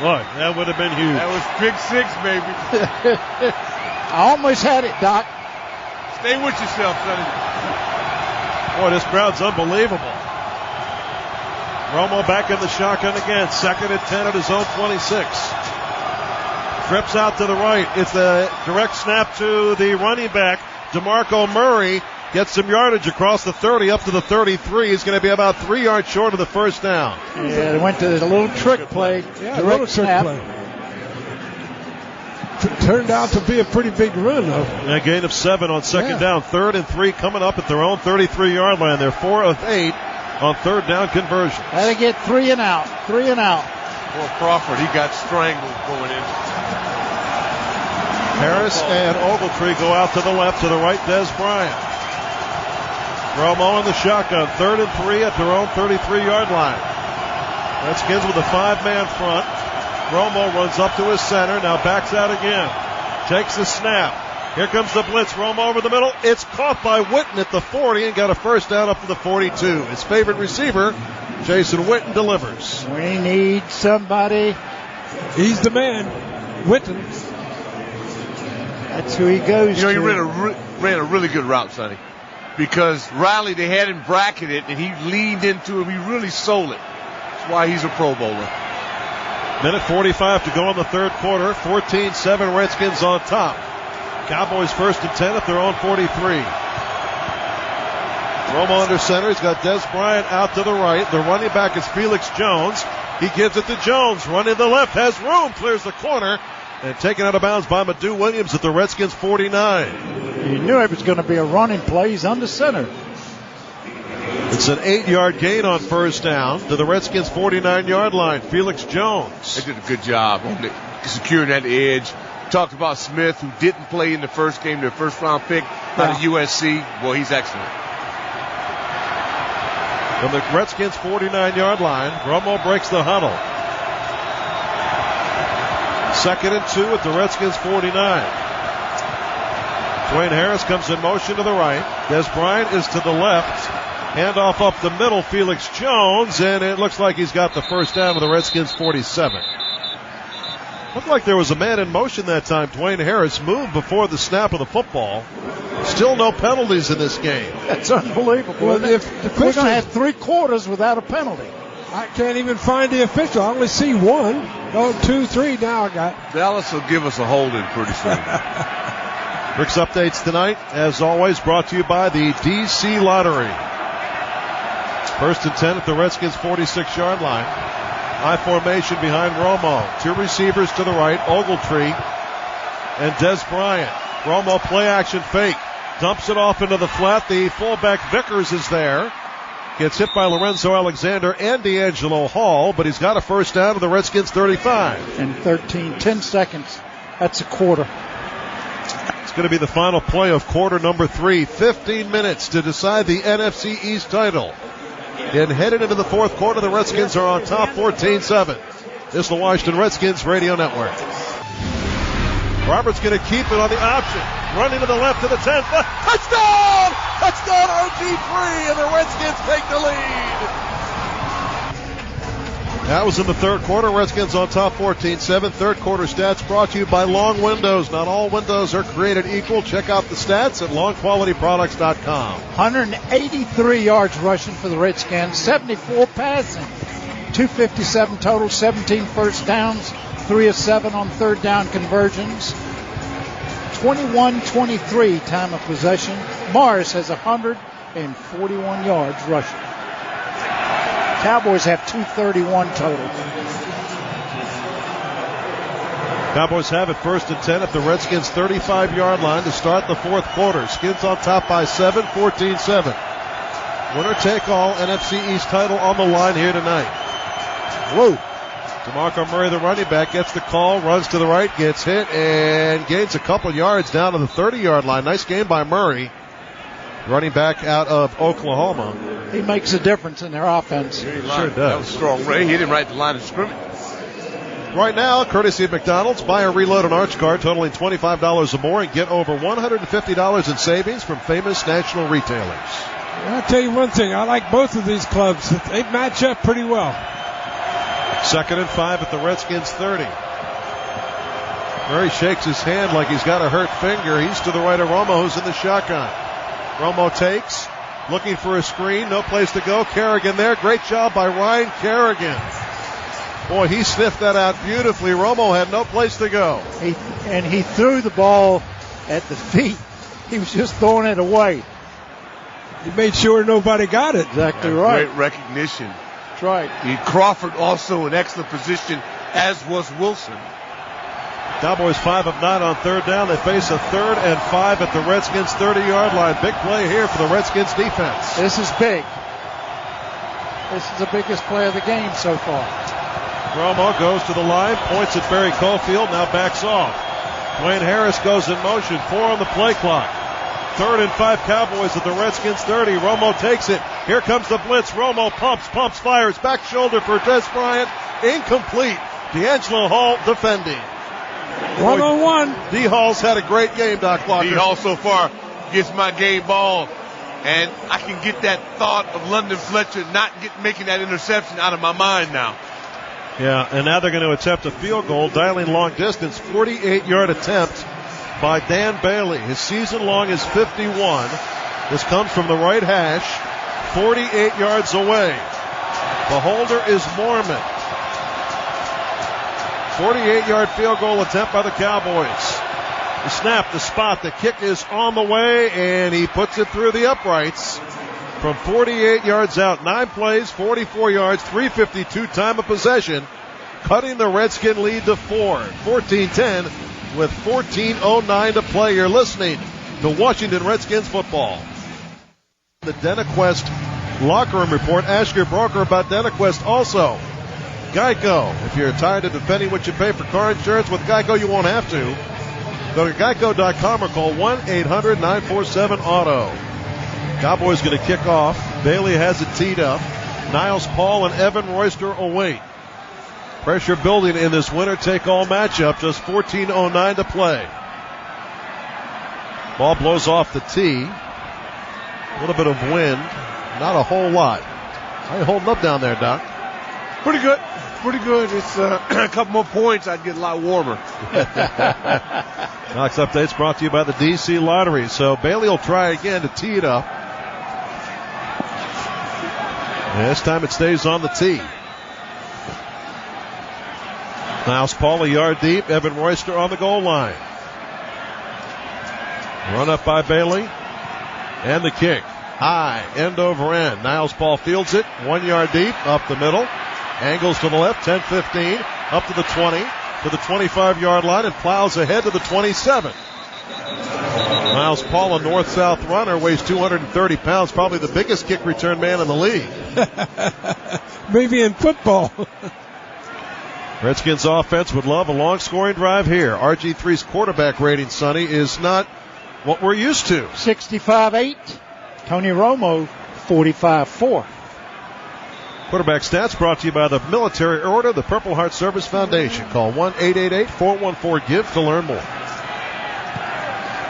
Look, that would have been huge. That was pick 6, baby. I almost had it, Doc. Stay with yourself, Sonny. Boy, this crowd's unbelievable. Romo back in the shotgun again. 2nd and 10 at his own 26. Trips out to the right. It's a direct snap to the running back, DeMarco Murray. Gets some yardage across the 30 up to the 33. He's going to be about 3 yards short of the first down. Yeah, they went to the little trick play. Yeah, direct snap. Play. Turned out to be a pretty big run, though. A gain of 7 on 2nd down. 3rd and 3 coming up at their own 33-yard line. They're 4 of 8 on 3rd down conversions. Had to get 3 and out. Poor Crawford, he got strangled going in. Harris and Ogletree go out to the left. To the right, Des Bryant. Romo in the shotgun. 3rd and 3 at their own 33-yard line. Redskins with a 5-man front. Romo runs up to his center. Now backs out again. Takes the snap. Here comes the blitz. Romo over the middle. It's caught by Witten at the 40 and got a first down up to the 42. His favorite receiver, Jason Witten, delivers. We need somebody. He's the man. Witten. That's who he goes to. He ran a really good route, Sonny. Because Riley, they had him bracketed, and he leaned into him. He really sold it. That's why he's a Pro Bowler. Minute 45 to go in the 3rd quarter. 14-7 Redskins on top. Cowboys 1st and 10 at their own 43. Romo under center. He's got Des Bryant out to the right. The running back is Felix Jones. He gives it to Jones. Running to the left. Has room. Clears the corner. And taken out of bounds by Madu Williams at the Redskins 49. You knew it was going to be a running play. He's under center. It's an 8-yard gain on 1st down to the Redskins 49-yard line. Felix Jones. They did a good job on securing that edge. Talked about Smith, who didn't play in the first game, their 1st-round pick out of USC. Well, he's excellent. From the Redskins 49-yard line, Romo breaks the huddle. 2nd and 2 at the Redskins 49. Dwayne Harris comes in motion to the right. Des Bryant is to the left. Handoff up the middle, Felix Jones, and it looks like he's got the first down with the Redskins 47. Looked like there was a man in motion that time. Dwayne Harris moved before the snap of the football. Still no penalties in this game. That's unbelievable. Well, if we're going to have 3 quarters without a penalty. I can't even find the official. I only see 1. Oh, 2, 3 now I got. Dallas will give us a holding pretty soon. Rick's updates tonight, as always, brought to you by the DC Lottery. 1st and 10 at the Redskins 46-yard line. High formation behind Romo. 2 receivers to the right, Ogletree and Des Bryant. Romo play action fake. Dumps it off into the flat. The fullback Vickers is there. Gets hit by Lorenzo Alexander and D'Angelo Hall, but he's got a first down to the Redskins 35. And 10 seconds. That's a quarter. It's going to be the final play of quarter number 3. 15 minutes to decide the NFC East title. And headed into the 4th quarter, the Redskins are on top 14-7. This is the Washington Redskins Radio Network. Robert's going to keep it on the option. Running to the left to the 10th. Touchdown! Touchdown RG3, and the Redskins take the lead. That was in the 3rd quarter. Redskins on top 14-7. 3rd quarter stats brought to you by Long Windows. Not all windows are created equal. Check out the stats at longqualityproducts.com. 183 yards rushing for the Redskins, 74 passing, 257 total, 17 first downs, 3 of 7 on 3rd down conversions, 21-23 time of possession. Morris has 141 yards rushing. Cowboys have 231 total. Cowboys have it 1st and 10 at the Redskins 35-yard line to start the 4th quarter. Skins on top by 7, 14-7. Winner take all NFC East title on the line here tonight. Whoa. DeMarco Murray, the running back, gets the call, runs to the right, gets hit, and gains a couple yards down to the 30-yard line. Nice game by Murray, running back out of Oklahoma. He makes a difference in their offense. Sure does. That was strong. Ray hit him right at the line of scrimmage. Right now, courtesy of McDonald's, buy or reload an Arch card totaling $25 or more and get over $150 in savings from famous national retailers. I'll tell you one thing. I like both of these clubs. They match up pretty well. 2nd and 5 at the Redskins 30. Murray shakes his hand like he's got a hurt finger. He's to the right of Romo, who's in the shotgun. Romo takes, looking for a screen. No place to go. Kerrigan there. Great job by Ryan Kerrigan. Boy, he sniffed that out beautifully. Romo had no place to go. He threw the ball at the feet. He was just throwing it away. He made sure nobody got it. Exactly right. Great recognition. That's right. Crawford also in excellent position, as was Wilson. Cowboys 5 of 9 on 3rd down. They face a 3rd and 5 at the Redskins 30-yard line. Big play here for the Redskins defense. This is big. This is the biggest play of the game so far. Romo goes to the line, points at Barry Caulfield, now backs off. Dwayne Harris goes in motion, 4 on the play clock. 3rd and 5 Cowboys at the Redskins 30. Romo takes it. Here comes the blitz. Romo pumps, fires. Back shoulder for Des Bryant. Incomplete. D'Angelo Hall defending. 1-on-1. D. Hall's had a great game, Doc Blocker. D. Hall so far gets my game ball. And I can get that thought of London Fletcher not making that interception out of my mind now. Yeah, and now they're going to attempt a field goal, dialing long distance, 48-yard attempt by Dan Bailey. His season long is 51. This comes from the right hash, 48 yards away. The holder is Mormon. 48-yard field goal attempt by the Cowboys. The snap, the spot, the kick is on the way, and he puts it through the uprights from 48 yards out. 9 plays, 44 yards, 3:52 time of possession, cutting the Redskin lead to 4. 14-10 with 14:09 to play. You're listening to Washington Redskins football. The DentaQuest locker room report. Ask your broker about DentaQuest also. Geico. If you're tired of defending what you pay for car insurance with Geico, you won't have to. Go to geico.com or call 1-800-947-AUTO. Cowboys going to kick off. Bailey has it teed up. Niles Paul and Evan Royster await. Pressure building in this winner-take-all matchup. Just 14:09 to play. Ball blows off the tee. A little bit of wind. Not a whole lot. How you holding up down there, Doc? Pretty good. Pretty good. It's a couple more points, I'd get a lot warmer. Knox Updates brought to you by the DC Lottery. So Bailey will try again to tee it up. And this time it stays on the tee. Niles Paul a yard deep. Evan Royster on the goal line. Run up by Bailey. And the kick. High, end over end. Niles Paul fields it. 1 yard deep, up the middle. Angles to the left, 10-15. Up to the 20, to the 25-yard line, and plows ahead to the 27. Niles Paul, a north-south runner, weighs 230 pounds, probably the biggest kick return man in the league. Maybe in football. Redskins offense would love a long scoring drive here. RG3's quarterback rating, Sonny, is not what we're used to. 65-8. Tony Romo, 45-4. Quarterback stats brought to you by the Military Order, the Purple Heart Service Foundation. Call 1-888-414-GIVE to learn more.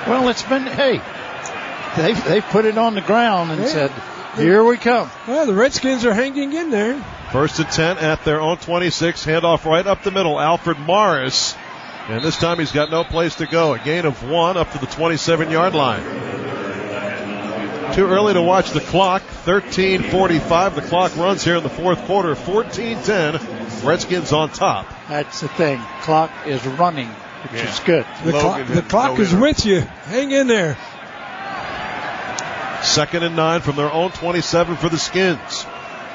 Well, it's been, they've put it on the ground and said, here we come. Well, the Redskins are hanging in there. 1st and 10 at their own 26. Handoff right up the middle. Alfred Morris. And this time he's got no place to go. A gain of 1 up to the 27-yard line. Too early to watch the clock. 13:45. The clock runs here in the fourth quarter. 14-10. Redskins on top. That's the thing. Clock is running, which is good. The clock is with you. Hang in there. 2nd and 9 from their own 27 for the Skins.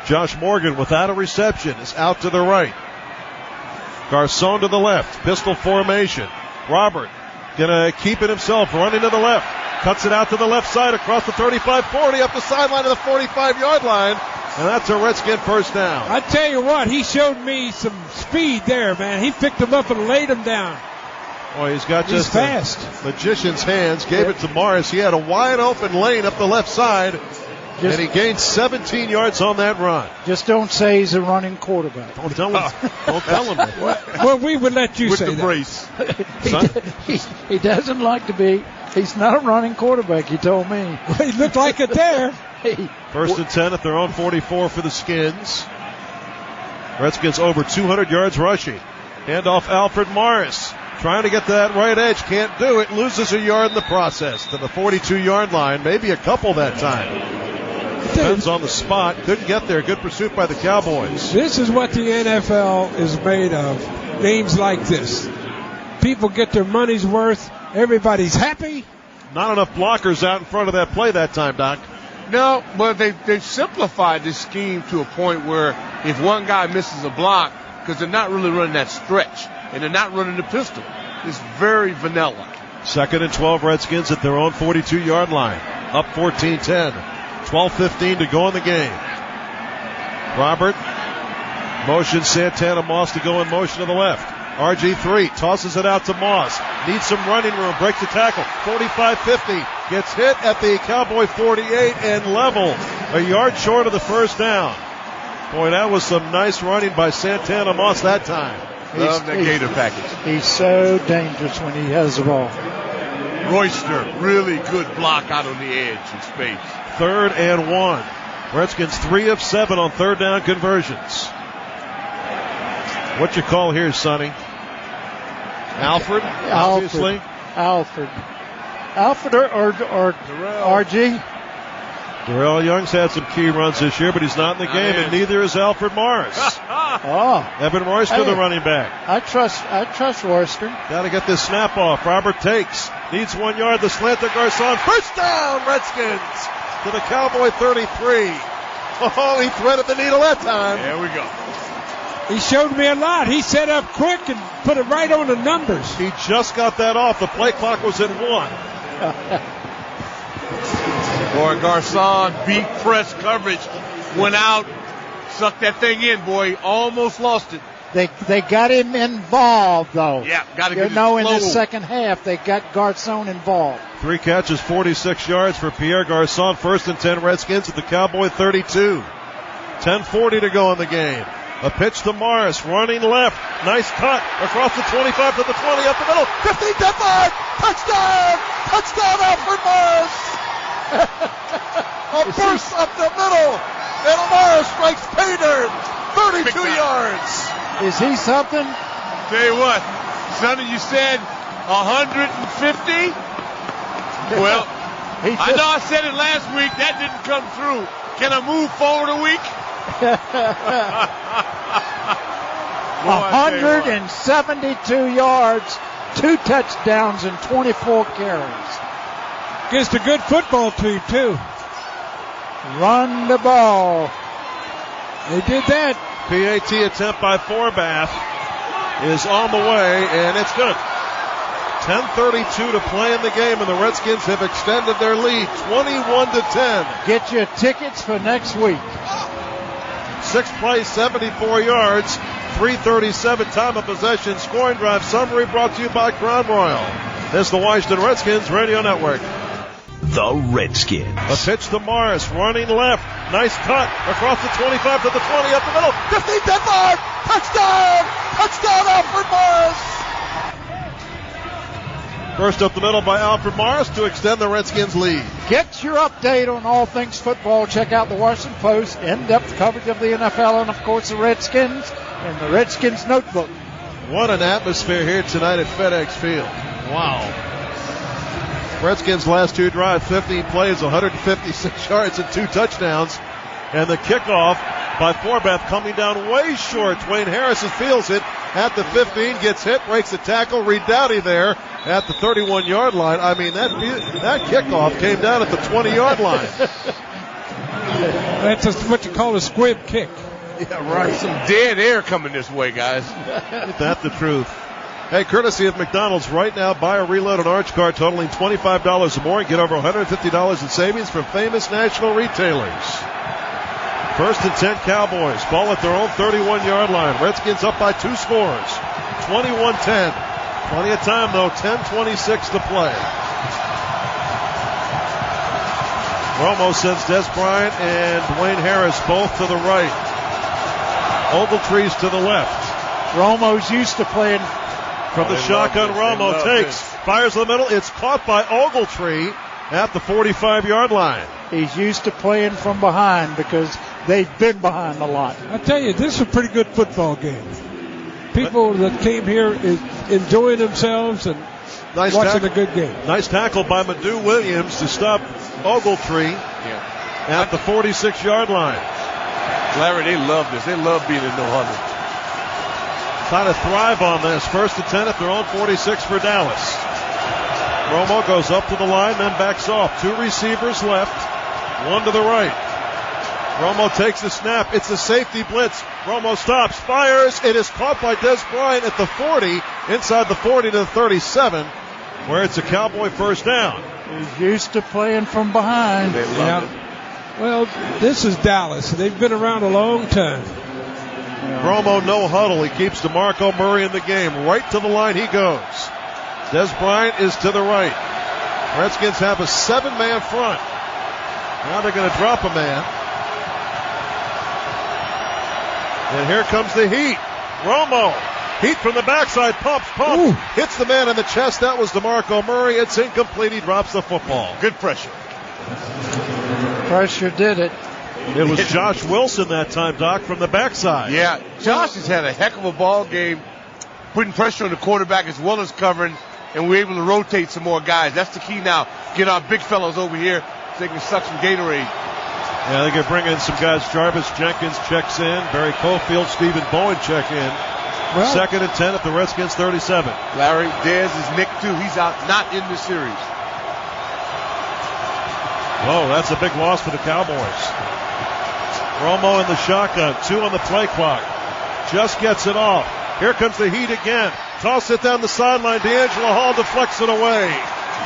Josh Morgan without a reception is out to the right. Garcon to the left. Pistol formation. Robert gonna keep it himself, running to the left. Cuts it out to the left side across the 35-40 up the sideline to the 45-yard line. And that's a Redskin first down. I tell you what, he showed me some speed there, man. He picked him up and laid him down. Boy, he's got just fast. Magician's hands. Gave it to Morris. He had a wide open lane up the left side. And he gained 17 yards on that run. Just don't say he's a running quarterback. Don't tell him that. Well, we would let you With say the that. brace. He doesn't like to be. He's not a running quarterback, he told me. He looked like it there. First and 10 at their own 44 for the Skins. Redskins over 200 yards rushing. Handoff Alfred Morris. Trying to get to that right edge. Can't do it. Loses a yard in the process to the 42-yard line. Maybe a couple that time. Depends on the spot. Couldn't get there. Good pursuit by the Cowboys. This is what the NFL is made of. Games like this. People get their money's worth. Everybody's happy. Not enough blockers out in front of that play that time, Doc. No, but they've simplified this scheme to a point where if one guy misses a block, because they're not really running that stretch, and they're not running the pistol, it's very vanilla. Second and 12 Redskins at their own 42-yard line. Up 14-10. 12:15 to go in the game. Robert motions Santana Moss to go in motion to the left. RG3 tosses it out to Moss. Needs some running room. Breaks the tackle. 45-50. Gets hit at the Cowboy 48 and level. A yard short of the first down. Boy, that was some nice running by Santana Moss that time. Love that Gator package. He's so dangerous when he has the ball. Royster, really good block out on the edge in space. 3rd and 1. Redskins 3 of 7 on third down conversions. What's your call here, Sonny? Alfred, obviously. Alfred or RG? Darrell Young's had some key runs this year, but he's not in the game, and neither is Alfred Morris. Evan Royster, the running back. I trust Royster. Got to get this snap off. Robert takes. Needs 1 yard. The slant to Garcon. First down, Redskins to the Cowboy 33. Oh, he threaded the needle that time. There we go. He showed me a lot. He set up quick and put it right on the numbers. He just got that off. The play clock was at 1. Boy, Garcon beat press coverage. Went out. Sucked that thing in, boy. Almost lost it. They got him involved, though. Yeah, got to get it. In the second half, they got Garcon involved. 3 catches, 46 yards for Pierre Garcon. 1st and 10 Redskins at the Cowboy 32. 10:40 to go in the game. A pitch to Morris, running left. Nice cut across the 25 to the 20, up the middle. 15, 10, 5. Touchdown! Touchdown, Alfred Morris! A burst up the middle. And Morris strikes pay dirt. 32 yards. Is he something? Tell you what, Sonny, you said 150? Well, I know I said it last week. That didn't come through. Can I move forward a week? 172 yards, 2 touchdowns, and 24 carries. Against a good football team, too. Run the ball. They did that. PAT attempt by Forbath is on the way, and it's good. 10:32 to play in the game, and the Redskins have extended their lead 21-10. Get your tickets for next week. 6 plays, 74 yards, 3:37 time of possession. Scoring drive summary brought to you by Crown Royal. This is the Washington Redskins Radio Network. The Redskins. A pitch to Morris, running left. Nice cut across the 25 to the 20, up the middle. 15, 10, 5. Touchdown! Touchdown, Alfred Morris! First up the middle by Alfred Morris to extend the Redskins' lead. Get your update on all things football. Check out the Washington Post, in-depth coverage of the NFL, and, of course, the Redskins and the Redskins Notebook. What an atmosphere here tonight at FedEx Field. Wow. Redskins' last 2 drives, 15 plays, 156 yards, and 2 touchdowns. And the kickoff by Forbath coming down way short. Dwayne Harrison feels it at the 15, gets hit, breaks the tackle. Reed Dowdy there at the 31-yard line. I mean, that kickoff came down at the 20-yard line. That's what you call a squib kick. Yeah, right. Some dead air coming this way, guys. Isn't that the truth? Hey, courtesy of McDonald's, right now, buy or reload an Arch card totaling $25 or more and get over $150 in savings from famous national retailers. 1st and 10 Cowboys. Ball at their own 31-yard line. Redskins up by 2 scores. 21-10. Plenty of time, though. 10:26 to play. Romo sends Des Bryant and Dwayne Harris both to the right. Ogletree's to the left. Romo's used to playing from the shotgun. Romo takes, fires in the middle. It's caught by Ogletree at the 45-yard line. He's used to playing from behind because they've been behind a lot. I tell you, this is a pretty good football game. People that came here is enjoying themselves and watching a good game. Nice tackle by Madu Williams to stop Ogletree at the 46-yard line. Larry, they love this. They love being in no huddle. Trying to thrive on this. 1st and 10 at their own 46 for Dallas. Romo goes up to the line, then backs off. 2 receivers left, 1 to the right. Romo takes the snap. It's a safety blitz. Romo stops, fires. It is caught by Des Bryant at the 40, inside the 40 to the 37, where it's a Cowboy first down. He's used to playing from behind. They love it. Well, this is Dallas. They've been around a long time. Romo no huddle. He keeps DeMarco Murray in the game. Right to the line he goes. Des Bryant is to the right. Redskins have a 7-man front. Now they're going to drop a man. And here comes the heat. Romo. Heat from the backside. Pumps. Ooh. Hits the man in the chest. That was DeMarco Murray. It's incomplete. He drops the football. Good pressure. Pressure did it. It was Josh Wilson that time, Doc, from the backside. Yeah, Josh has had a heck of a ball game, putting pressure on the quarterback as well as covering, and we're able to rotate some more guys. That's the key now. Get our big fellows over here so they can suck some Gatorade. Yeah, they can bring in some guys. Jarvis Jenkins checks in. Barry Cofield, Stephen Bowen check in. Well, 2nd and 10 at the Redskins 37. Larry, Dez is nicked too. He's out, not in the series. Oh, that's a big loss for the Cowboys. Romo in the shotgun, 2 on the play clock. Just gets it off. Here comes the heat again. Toss it down the sideline. D'Angelo Hall deflects it away.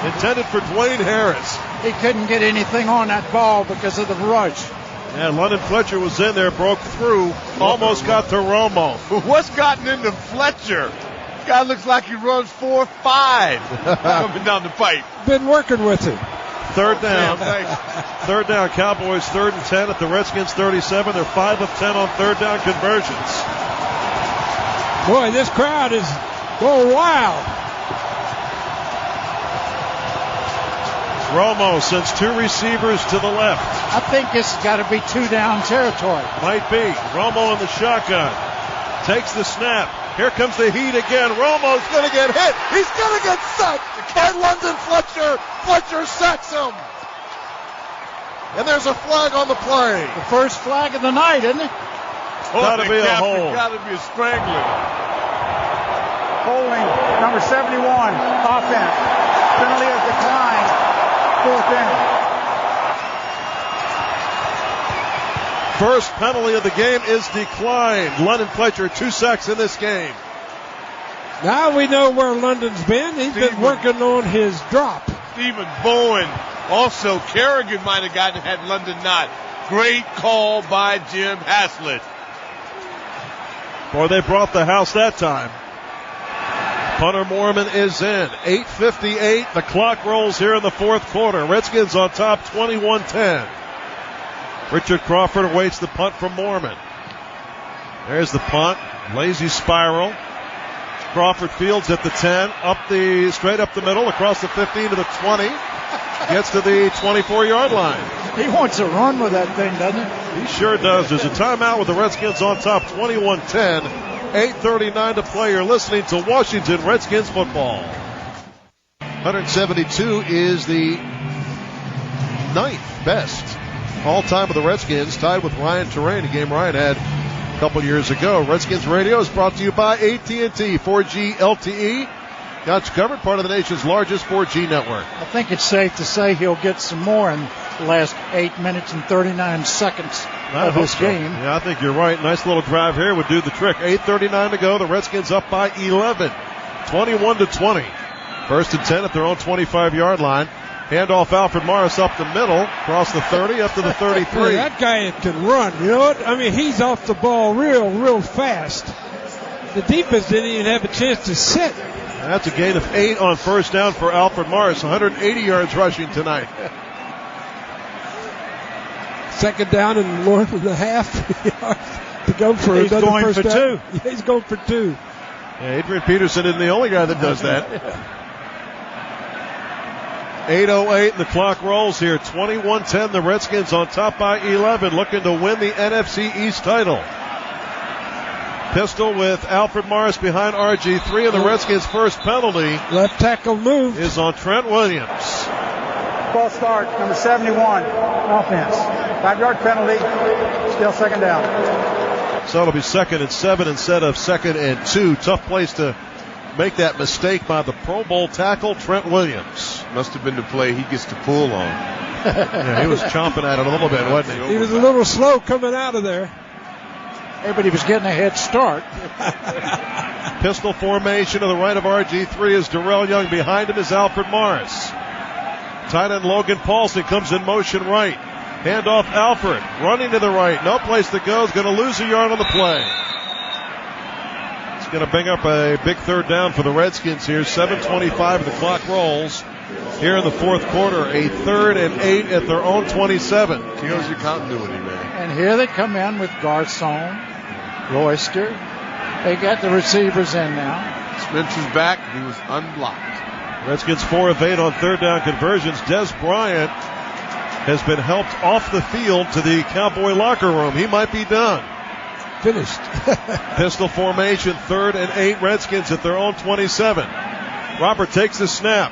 Intended for Dwayne Harris. He couldn't get anything on that ball because of the rush. And London Fletcher was in there, broke through, almost got to Romo. What's gotten into Fletcher? Guy looks like he runs 4.5 coming down the pipe. Been working with him. 3rd down. 3rd down, Cowboys 3rd and 10 at the Redskins 37. They're 5 of 10 on 3rd down conversions. Boy, this crowd is going wild. Romo sends 2 receivers to the left. I think this has got to be 2-down territory. Might be. Romo in the shotgun. Takes the snap. Here comes the heat again. Romo's going to get hit. He's going to get sacked by London Fletcher. Fletcher sacks him. And there's a flag on the play. The first flag of the night, isn't it? Got to be a hold. Got to be a strangler. Holding number 71, offense. Penalty is declined. 4th down. First penalty of the game is declined. London Fletcher, 2 sacks in this game. Now we know where London's been. He's been working on his drop. Stephen Bowen. Also, Kerrigan might have gotten it had London not. Great call by Jim Haslett. Boy, they brought the house that time. Punter Mormon is in. 8:58. The clock rolls here in the 4th quarter. Redskins on top 21-10. Richard Crawford awaits the punt from Mormon. There's the punt. Lazy spiral. Crawford fields at the 10. Straight up the middle. Across the 15 to the 20. Gets to the 24-yard line. He wants to run with that thing, doesn't he? He sure does. There's a timeout with the Redskins on top 21-10. 8:39 to play. You're listening to Washington Redskins football. 172 is the 9th best all-time of the Redskins, tied with Ryan Terrain, a game Ryan had a couple years ago. Redskins Radio is brought to you by AT&T 4G LTE. Got you covered, part of the nation's largest 4G network. I think it's safe to say he'll get some more in the last 8 minutes and 39 seconds of this game. Yeah, I think you're right. Nice little drive here would do the trick. 8:39 to go. The Redskins up by 11. 21-20. 1st and 10 at their own 25-yard line. Handoff Alfred Morris up the middle, across the 30, up to the 33. Yeah, that guy can run, you know what? I mean, he's off the ball real fast. The defense didn't even have a chance to sit. That's a gain of 8 on 1st down for Alfred Morris. 180 yards rushing tonight. 2nd down and more than a half yards to go for he's another going first for down. 2. Yeah, he's going for 2. Yeah, Adrian Peterson isn't the only guy that does that. 8:08 and the clock rolls here. 21-10. The Redskins on top by 11, looking to win the NFC East title. Pistol with Alfred Morris behind RG3, and the Redskins' first penalty. Left tackle move is on Trent Williams. False start, number 71, offense. 5-yard penalty, still 2nd down. So it'll be 2nd and 7 instead of 2nd and 2. Tough place to make that mistake by the Pro Bowl tackle, Trent Williams. Must have been the play he gets to pull on. Yeah, he was chomping at it a little bit, wasn't he? He was a little slow coming out of there. Hey, but he was getting a head start. Pistol formation to the right of RG3 is Darrell Young. Behind him is Alfred Morris. Tight end Logan Paulson comes in motion right. Handoff Alfred. Running to the right. No place to go. He's going to lose a yard on the play. It's going to bring up a big 3rd down for the Redskins here. 7:25 and the clock rolls. Here in the 4th quarter, a 3rd and 8 at their own 27. Kills your continuity, man. And here they come in with Garcon, Royster. They got the receivers in now. Spencer's back. He was unblocked. Redskins 4 of 8 on 3rd down conversions. Des Bryant has been helped off the field to the Cowboy locker room. He might be done. Finished. Pistol formation, 3rd and 8. Redskins at their own 27. Robert takes the snap.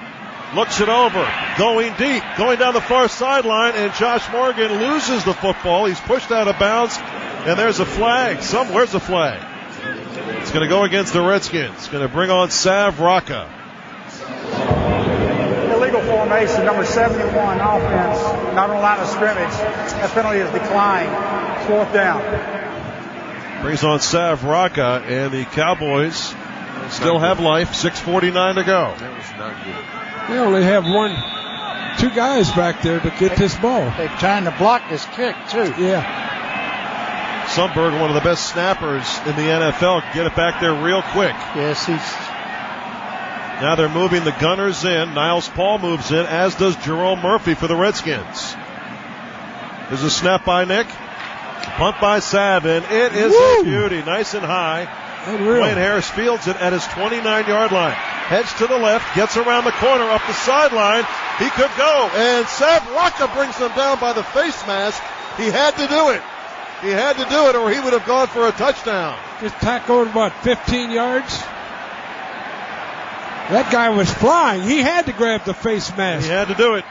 Looks it over. Going deep. Going down the far sideline. And Josh Morgan loses the football. He's pushed out of bounds. And there's a flag. Where's the flag? It's going to go against the Redskins. Going to bring on Sav Rocca. Illegal formation, number 71, offense, not on line of scrimmage. That penalty is declined. 4th down. Brings on Sav Rocca, and the Cowboys still have life. 6:49 to go. That was not good. They only have 2 guys back there to get this ball. They're trying to block this kick, too. Yeah. Sundberg, one of the best snappers in the NFL, get it back there real quick. Yes, Now they're moving the gunners in. Niles Paul moves in, as does Jerome Murphy for the Redskins. There's a snap by Nick. Punt by Sav, and it is a beauty. Nice and high. Dwayne Harris fields it at his 29-yard line. Heads to the left, gets around the corner, up the sideline. He could go, and Sav Rocca brings them down by the face mask. He had to do it. He had to do it, or he would have gone for a touchdown. Just tackled about 15 yards. That guy was flying. He had to grab the face mask. He had to do it.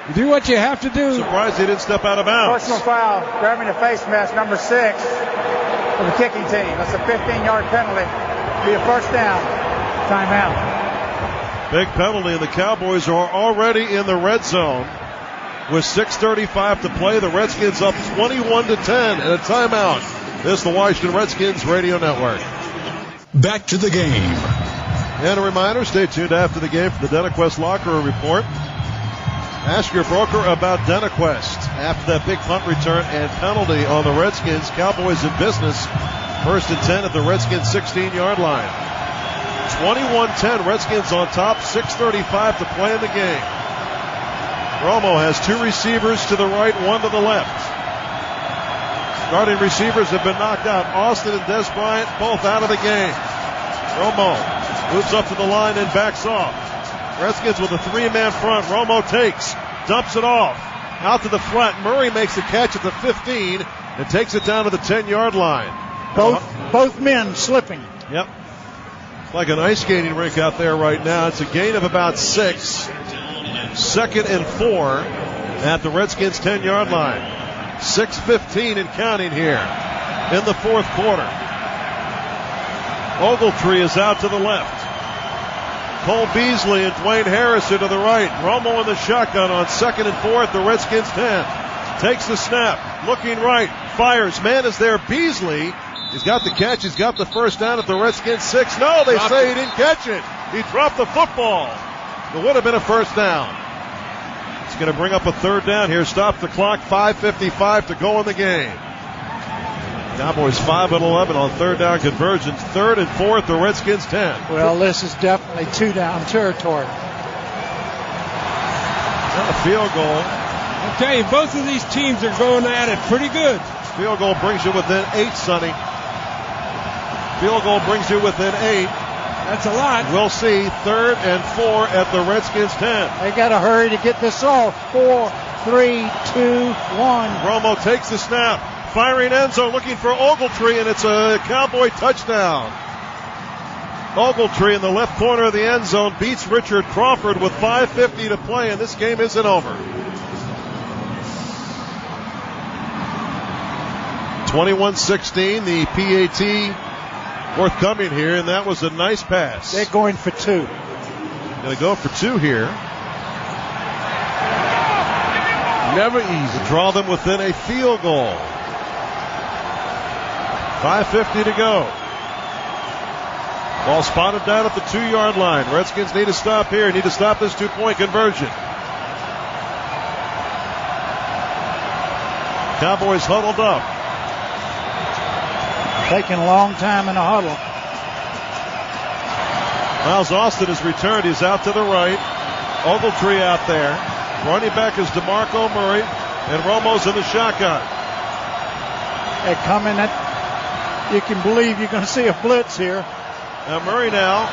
You do what you have to do. Surprised he didn't step out of bounds. Personal foul, grabbing the face mask, number 6 for the kicking team. That's a 15-yard penalty. Be a 1st down. Timeout. Big penalty, and the Cowboys are already in the red zone. With 6:35 to play, the Redskins up 21-10 and a timeout. This is the Washington Redskins Radio Network. Back to the game. And a reminder, stay tuned after the game for the DentaQuest Locker Room Report. Ask your broker about DentaQuest. After that big punt return and penalty on the Redskins, Cowboys in business. 1st and 10 at the Redskins 16-yard line. 21-10, Redskins on top, 6:35 to play in the game. Romo has 2 receivers to the right, 1 to the left. Starting receivers have been knocked out. Austin and Des Bryant both out of the game. Romo moves up to the line and backs off. Redskins with a 3-man front. Romo takes, dumps it off. Out to the flat. Murray makes the catch at the 15 and takes it down to the 10-yard line. Both men slipping. Yep. It's like an ice skating rink out there right now. It's a gain of about 6. 2nd and 4 at the Redskins 10-yard line. 6:15 and counting here in the 4th quarter. Ogletree is out to the left. Cole Beasley and Dwayne Harris to the right. Romo in the shotgun on 2nd and 4 at the Redskins 10. Takes the snap, looking right, fires. Man is there, Beasley, He's got the catch. He's got the first down at the Redskins 6. No, they say he didn't catch it. He dropped the football. It would have been a first down. It's going to bring up a third down here. Stop the clock. 5:55 to go in the game. Cowboys 5-11 on third down conversions. Third and fourth, the Redskins 10. Well, this is definitely 2-down territory. A field goal. I'll tell you, both of these teams are going at it pretty good. Field goal brings you within 8, Sonny. Field goal brings you within 8. That's a lot. We'll see. Third and 4 at the Redskins 10. They got to hurry to get this off. 4, 3, 2, 1. Romo takes the snap. Firing end zone, looking for Ogletree, and it's a Cowboy touchdown. Ogletree in the left corner of the end zone beats Richard Crawford with 5:50 to play, and this game isn't over. 21-16, the PAT forthcoming here, and that was a nice pass. They're going for 2. Going to go for 2 here. Never easy. To draw them within a field goal. 5:50 to go. Ball spotted down at the 2-yard line. Redskins need to stop here. Need to stop this 2-point conversion. Cowboys huddled up. Taking a long time in a huddle. Miles Austin has returned. He's out to the right. Ogletree out there. Running back is DeMarco Murray. And Romo's in the shotgun. They're coming at. You can believe you're going to see a blitz here. Now Murray now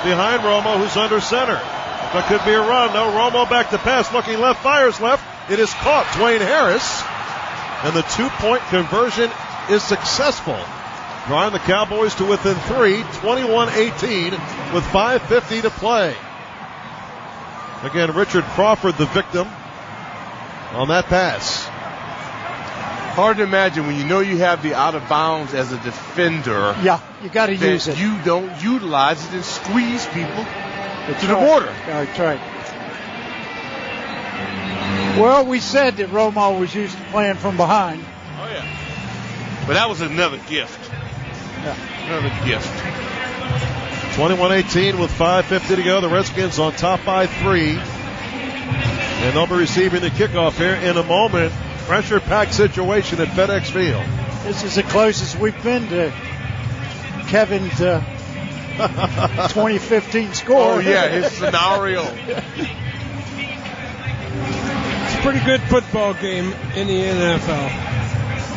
behind Romo, who's under center. That could be a run. No, Romo back to pass. Looking left, fires left. It is caught. Dwayne Harris. And the 2-point conversion is successful. Drawing the Cowboys to within 3, 21-18 with 5:50 to play. Again, Richard Crawford the victim on that pass. Hard to imagine when you know you have the out of bounds as a defender. Yeah, you got to use it. You don't utilize it and squeeze people to the border. That's right. Well, we said that Romo was used to playing from behind. Oh, yeah. But that was another gift. Yeah. Another gift. 21-18 with 5:50 to go. The Redskins on top by 3. And they'll be receiving the kickoff here in a moment. Pressure-packed situation at FedEx Field. This is the closest we've been to Kevin's 2015 score. Oh, yeah, his scenario. It's a pretty good football game in the NFL.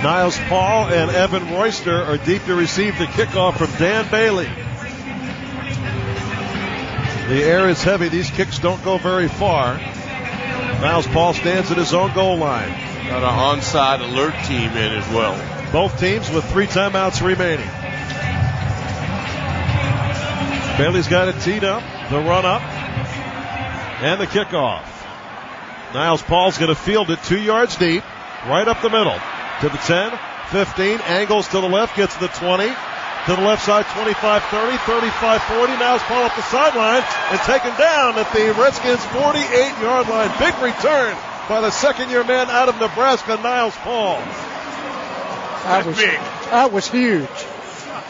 Niles Paul and Evan Royster are deep to receive the kickoff from Dan Bailey. The air is heavy. These kicks don't go very far. Niles Paul stands at his own goal line. Got an onside alert team in as well. Both teams with 3 timeouts remaining. Bailey's got it teed up, the run up, and the kickoff. Niles Paul's going to field it 2 yards deep, right up the middle, to the 10, 15, angles to the left, gets to the 20, to the left side, 25-30, 35-40. Niles Paul up the sideline and taken down at the Redskins' 48-yard line. Big return by the second-year man out of Nebraska, Niles Paul. That was big. That was huge.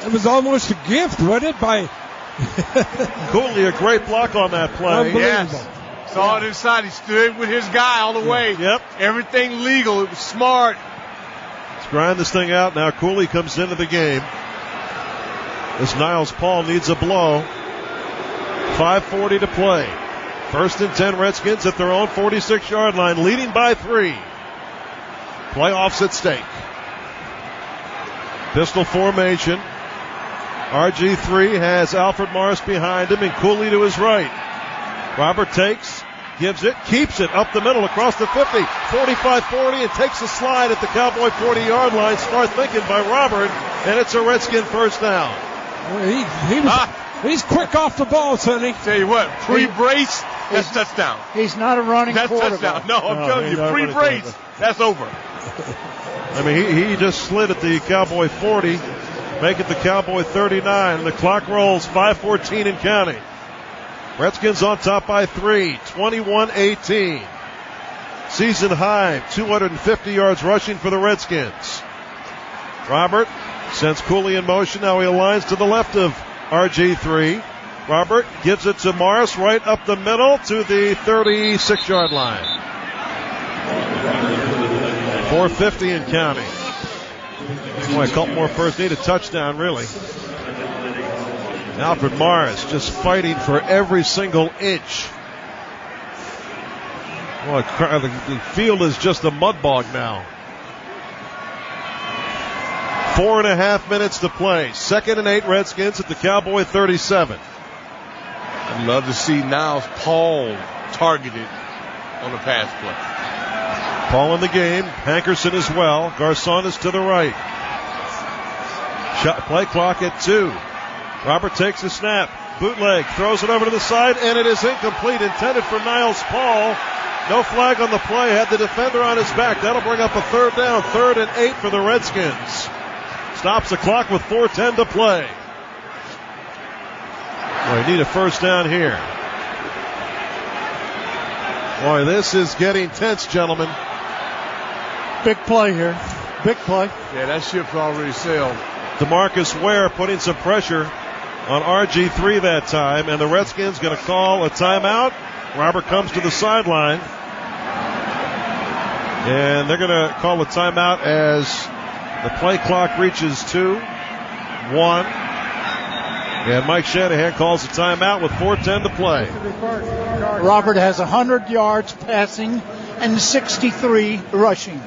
It was almost a gift, wasn't it? By Cooley, a great block on that play. Yes. Saw it inside. He stood with his guy all the way. Yep. Everything legal. It was smart. Let's grind this thing out. Now Cooley comes into the game. This Niles Paul needs a blow. 5:40 to play. First and 10 Redskins at their own 46-yard line, leading by 3. Playoffs at stake. Pistol formation. RG3 has Alfred Morris behind him and Cooley to his right. Robert takes, gives it, keeps it up the middle across the 50, 45-40, and takes a slide at the Cowboy 40-yard line. Smart thinking by Robert, and it's a Redskin first down. He's quick off the ball, Sonny. Tell you what, pre-brace, that's touchdown. He's not a running quarterback. That's touchdown. No, I'm telling you, pre-brace, that's over. I mean, he just slid at the Cowboy 40, make it the Cowboy 39, and the clock rolls, 5:14 and counting. Redskins on top by 3, 21-18. Season high, 250 yards rushing for the Redskins. Robert Sends Cooley in motion. Now he aligns to the left of RG3. Robert gives it to Morris right up the middle to the 36-yard line. 4:50 and counting. Boy, a couple more first. Need a touchdown, really. Alfred Morris just fighting for every single inch. Boy, the field is just a mud bog now. 4.5 minutes to play. 2nd and 8 Redskins at the Cowboy 37. I'd love to see Niles Paul targeted on the pass play. Paul in the game. Hankerson as well. Garcon is to the right. Shot play clock at 2. Robert takes the snap. Bootleg. Throws it over to the side, and it is incomplete. Intended for Niles Paul. No flag on the play. Had the defender on his back. That'll bring up a 3rd down. 3rd and 8 for the Redskins. Stops the clock with 4:10 to play. Boy, need a first down here. Boy, this is getting tense, gentlemen. Big play here. Big play. Yeah, that ship's already sailed. DeMarcus Ware putting some pressure on RG3 that time, and the Redskins going to call a timeout. Robert comes to the sideline, and they're going to call a timeout as the play clock reaches 2, 1, and Mike Shanahan calls a timeout with 4:10 to play. Robert has 100 yards passing and 63 rushing.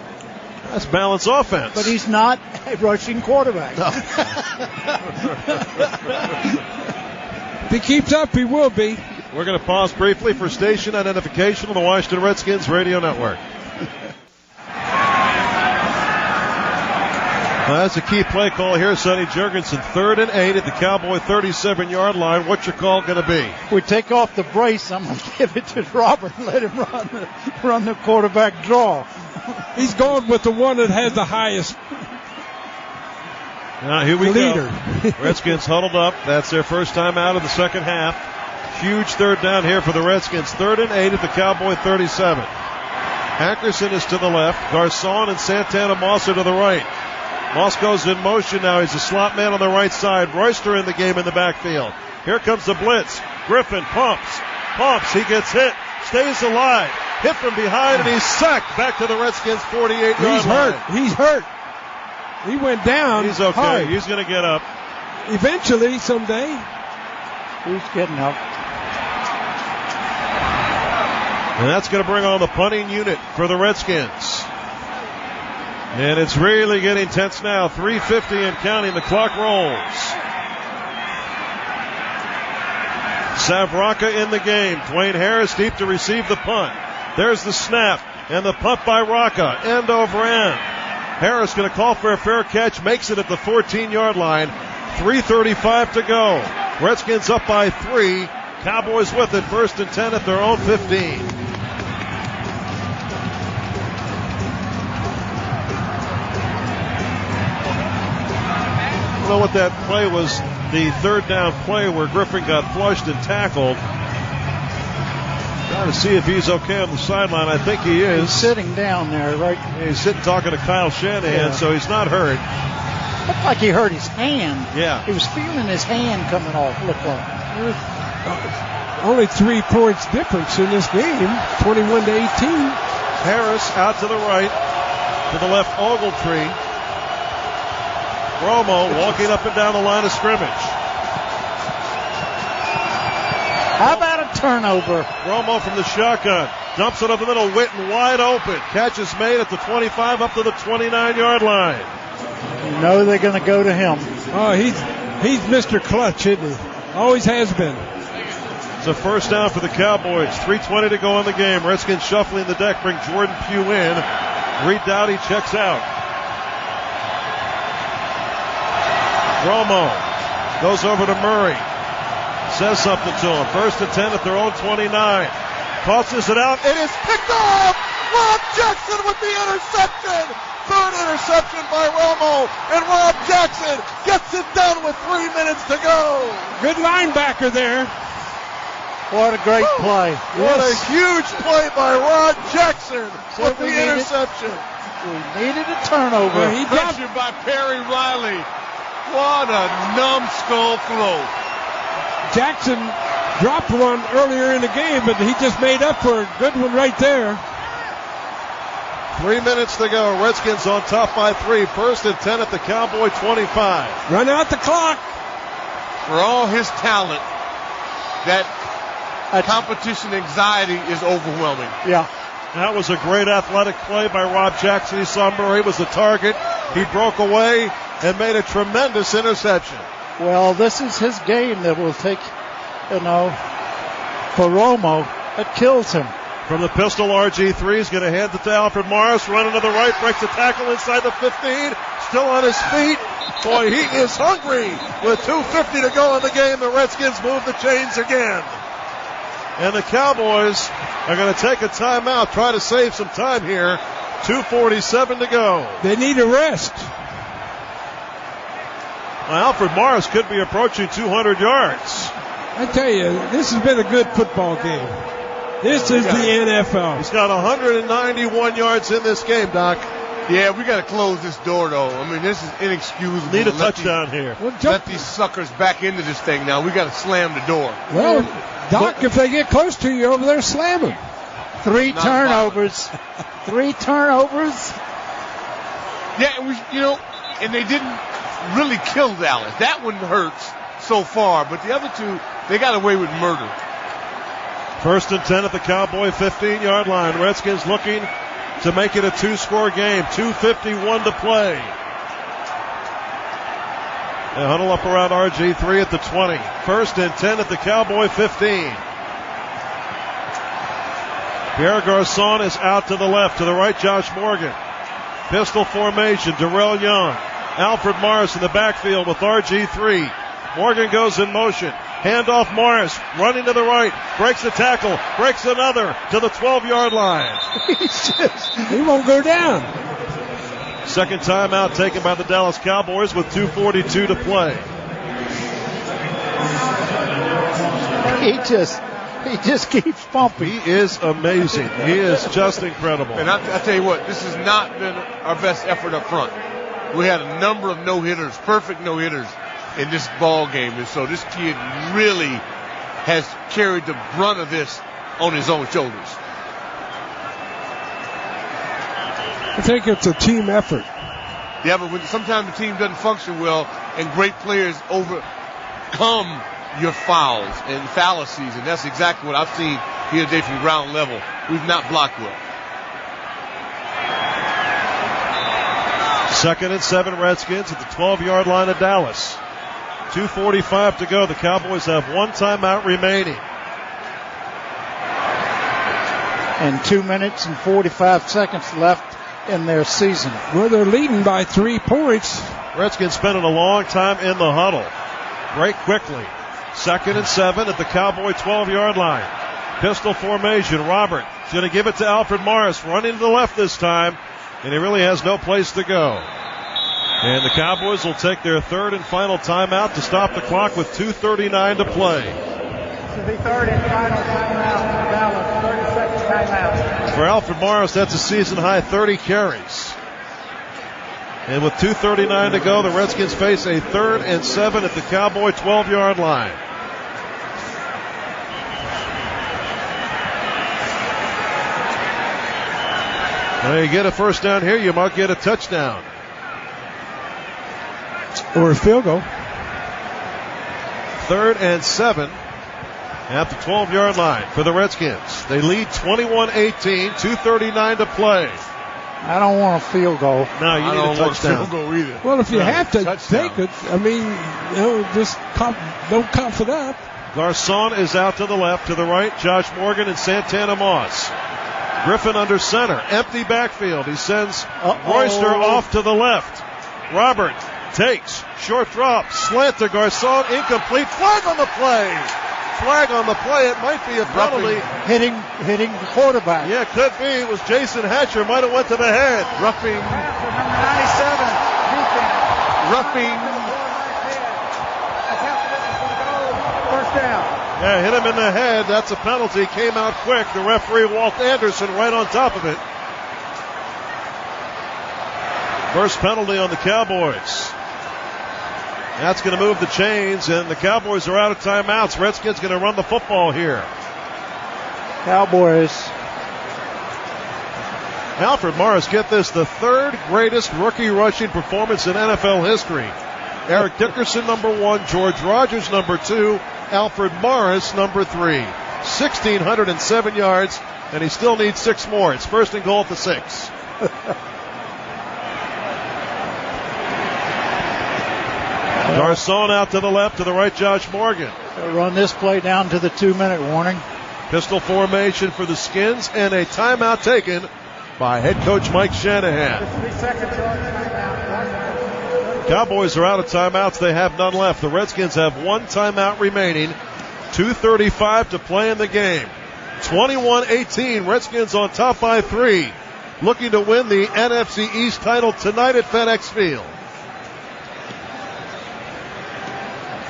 That's balanced offense. But he's not a rushing quarterback. No. If he keeps up, he will be. We're going to pause briefly for station identification on the Washington Redskins radio network. That's a key play call here. Sonny Jurgensen, 3rd and 8 at the Cowboy 37-yard line. What's your call going to be? We take off the brace. I'm going to give it to Robert and let him run the quarterback draw. He's going with the one that has the highest Now here we leader. Go. Redskins huddled up. That's their first time out of the second half. Huge 3rd down here for the Redskins. 3rd and 8 at the Cowboy 37. Hankerson is to the left. Garcon and Santana Moss are to the right. Moss goes in motion now. He's a slot man on the right side. Royster in the game in the backfield. Here comes the blitz. Griffin pumps. He gets hit. Stays alive. Hit from behind, and he's sacked back to the Redskins 48-yard line. He's hurt. He went down. He's okay. Hard. He's going to get up. Eventually, someday. He's getting up. And that's going to bring on the punting unit for the Redskins. And it's really getting tense now. 3:50 and counting. The clock rolls. Savraka in the game. Dwayne Harris deep to receive the punt. There's the snap and the punt by Rocca. End over end. Harris going to call for a fair catch. Makes it at the 14-yard line. 3:35 to go. Redskins up by 3. Cowboys with it. 1st and 10 at their own 15. I don't know what that play was. The 3rd down play where Griffin got flushed and tackled. Trying to see if he's okay on the sideline. I think he is. He's sitting down there, right? He's sitting talking to Kyle Shanahan, so he's not hurt. Looked like he hurt his hand. Yeah. He was feeling his hand coming off, looked like. Only 3 points difference in this game, 21 to 18. Harris out to the right, to the left, Ogletree. Romo walking up and down the line of scrimmage. How about a turnover? Romo from the shotgun. Dumps it up the middle. Witten wide open. Catch is made at the 25 up to the 29-yard line. You know they're going to go to him. Oh, he's Mr. Clutch, isn't he? Always has been. It's a first down for the Cowboys. 3:20 to go in the game. Redskins shuffling the deck. Bring Jordan Pugh in. Reed Dowdy checks out. Romo goes over to Murray. Says something to him. 1st and 10 at their own 29. Tosses it out. It is picked off. Rob Jackson with the interception. 3rd interception by Romo. And Rob Jackson gets it done with 3 minutes to go. Good linebacker there. What a great play. What a huge play by Rod Jackson with the interception. We needed a turnover. Pressured by Perry Riley. What a numbskull throw. Jackson dropped one earlier in the game, but he just made up for a good one right there. 3 minutes to go. Redskins on top by 3. First and 10 at the Cowboy 25. Run out the clock. For all his talent, that competition anxiety is overwhelming. Yeah. That was a great athletic play by Rob Jackson. He saw Murray was the target. He broke away and made a tremendous interception. Well, this is his game that will take, for Romo, it kills him. From the pistol, RG3 is going to hand it to Alfred Morris. Running to the right, breaks the tackle inside the 15. Still on his feet. Boy, he is hungry. With 2:50 to go in the game, the Redskins move the chains again. And the Cowboys are going to take a timeout, try to save some time here. 2:47 to go. They need a rest. Well, Alfred Morris could be approaching 200 yards. I tell you, this has been a good football game. This is the NFL. He's got 191 yards in this game, Doc. Yeah, we got to close this door, though. I mean, this is inexcusable. Need a touchdown here. Let these suckers back into this thing now. We got to slam the door. Well, Doc, if they get close to you over there, slam them. 3 turnovers. 3 turnovers. Yeah, and they didn't really kill Dallas. That one hurts so far, but the other two, they got away with murder. First and 10 at the Cowboy 15-yard line. Redskins looking to make it a 2-score game. 2:51 to play. They huddle up around RG3 at the 20. First and 10 at the Cowboy 15. Pierre Garçon is out to the left. To the right, Josh Morgan. Pistol formation, Darrell Young. Alfred Morris in the backfield with RG3. Morgan goes in motion. Handoff Morris, running to the right, breaks the tackle, breaks another to the 12-yard line. He won't go down. Second timeout taken by the Dallas Cowboys with 2:42 to play. He just keeps pumping. He is amazing. He is just incredible. And I tell you what, this has not been our best effort up front. We had a number of no-hitters, perfect no-hitters in this ball game, and so this kid really has carried the brunt of this on his own shoulders. I think it's a team effort. Yeah, but sometimes the team doesn't function well, and great players overcome your fouls and fallacies, and that's exactly what I've seen here today from ground level. We've not blocked well. Second and 7 Redskins at the 12-yard line of Dallas. 2:45 to go. The Cowboys have 1 timeout remaining. And 2 minutes and 45 seconds left in their season. Well, they're leading by 3 points. Redskins spending a long time in the huddle. Break quickly. Second and 7 at the Cowboy 12-yard line. Pistol formation. Robert is going to give it to Alfred Morris. Running to the left this time. And he really has no place to go. And the Cowboys will take their third and final timeout to stop the clock with 2:39 to play. This is the third and final timeout for Dallas. 30-second timeout. For Alfred Morris, that's a season-high 30 carries. And with 2:39 to go, the Redskins face a 3rd and 7 at the Cowboy 12-yard line. Well, you get a first down here, you might get a touchdown. Or a field goal. 3rd and 7 at the 12-yard line for the Redskins. They lead 21-18, 2:39 to play. I don't want a field goal. No, you need a touchdown. Field goal either. Well, if you have to touchdown. take it, I mean, just don't cough it up. Garçon is out to the left. To the right, Josh Morgan and Santana Moss. Griffin under center. Empty backfield. He sends Royster off to the left. Robert takes. Short drop. Slant to Garçon. Incomplete. Flag on the play. Flag on the play. It might be a penalty. Hitting the quarterback. Yeah, could be. It was Jason Hatcher. Might have went to the head. Roughing. Roughing. First down. Yeah, hit him in the head. That's a penalty. Came out quick. The referee, Walt Anderson, right on top of it. First penalty on the Cowboys. That's going to move the chains, and the Cowboys are out of timeouts. Redskins going to run the football here. Cowboys. Alfred Morris, get this, the third greatest rookie rushing performance in NFL history. Eric Dickerson, number 1. George Rogers, number 2. Alfred Morris, number 3. 1,607 yards, and he still needs 6 more. It's first and goal at the 6. Garcon out to the left, to the right, Josh Morgan. They'll run this play down to the 2-minute warning. Pistol formation for the Skins, and a timeout taken by head coach Mike Shanahan. Cowboys are out of timeouts. They have none left. The Redskins have 1 timeout remaining. 2:35 to play in the game. 21-18. Redskins on top by 3. Looking to win the NFC East title tonight at FedEx Field.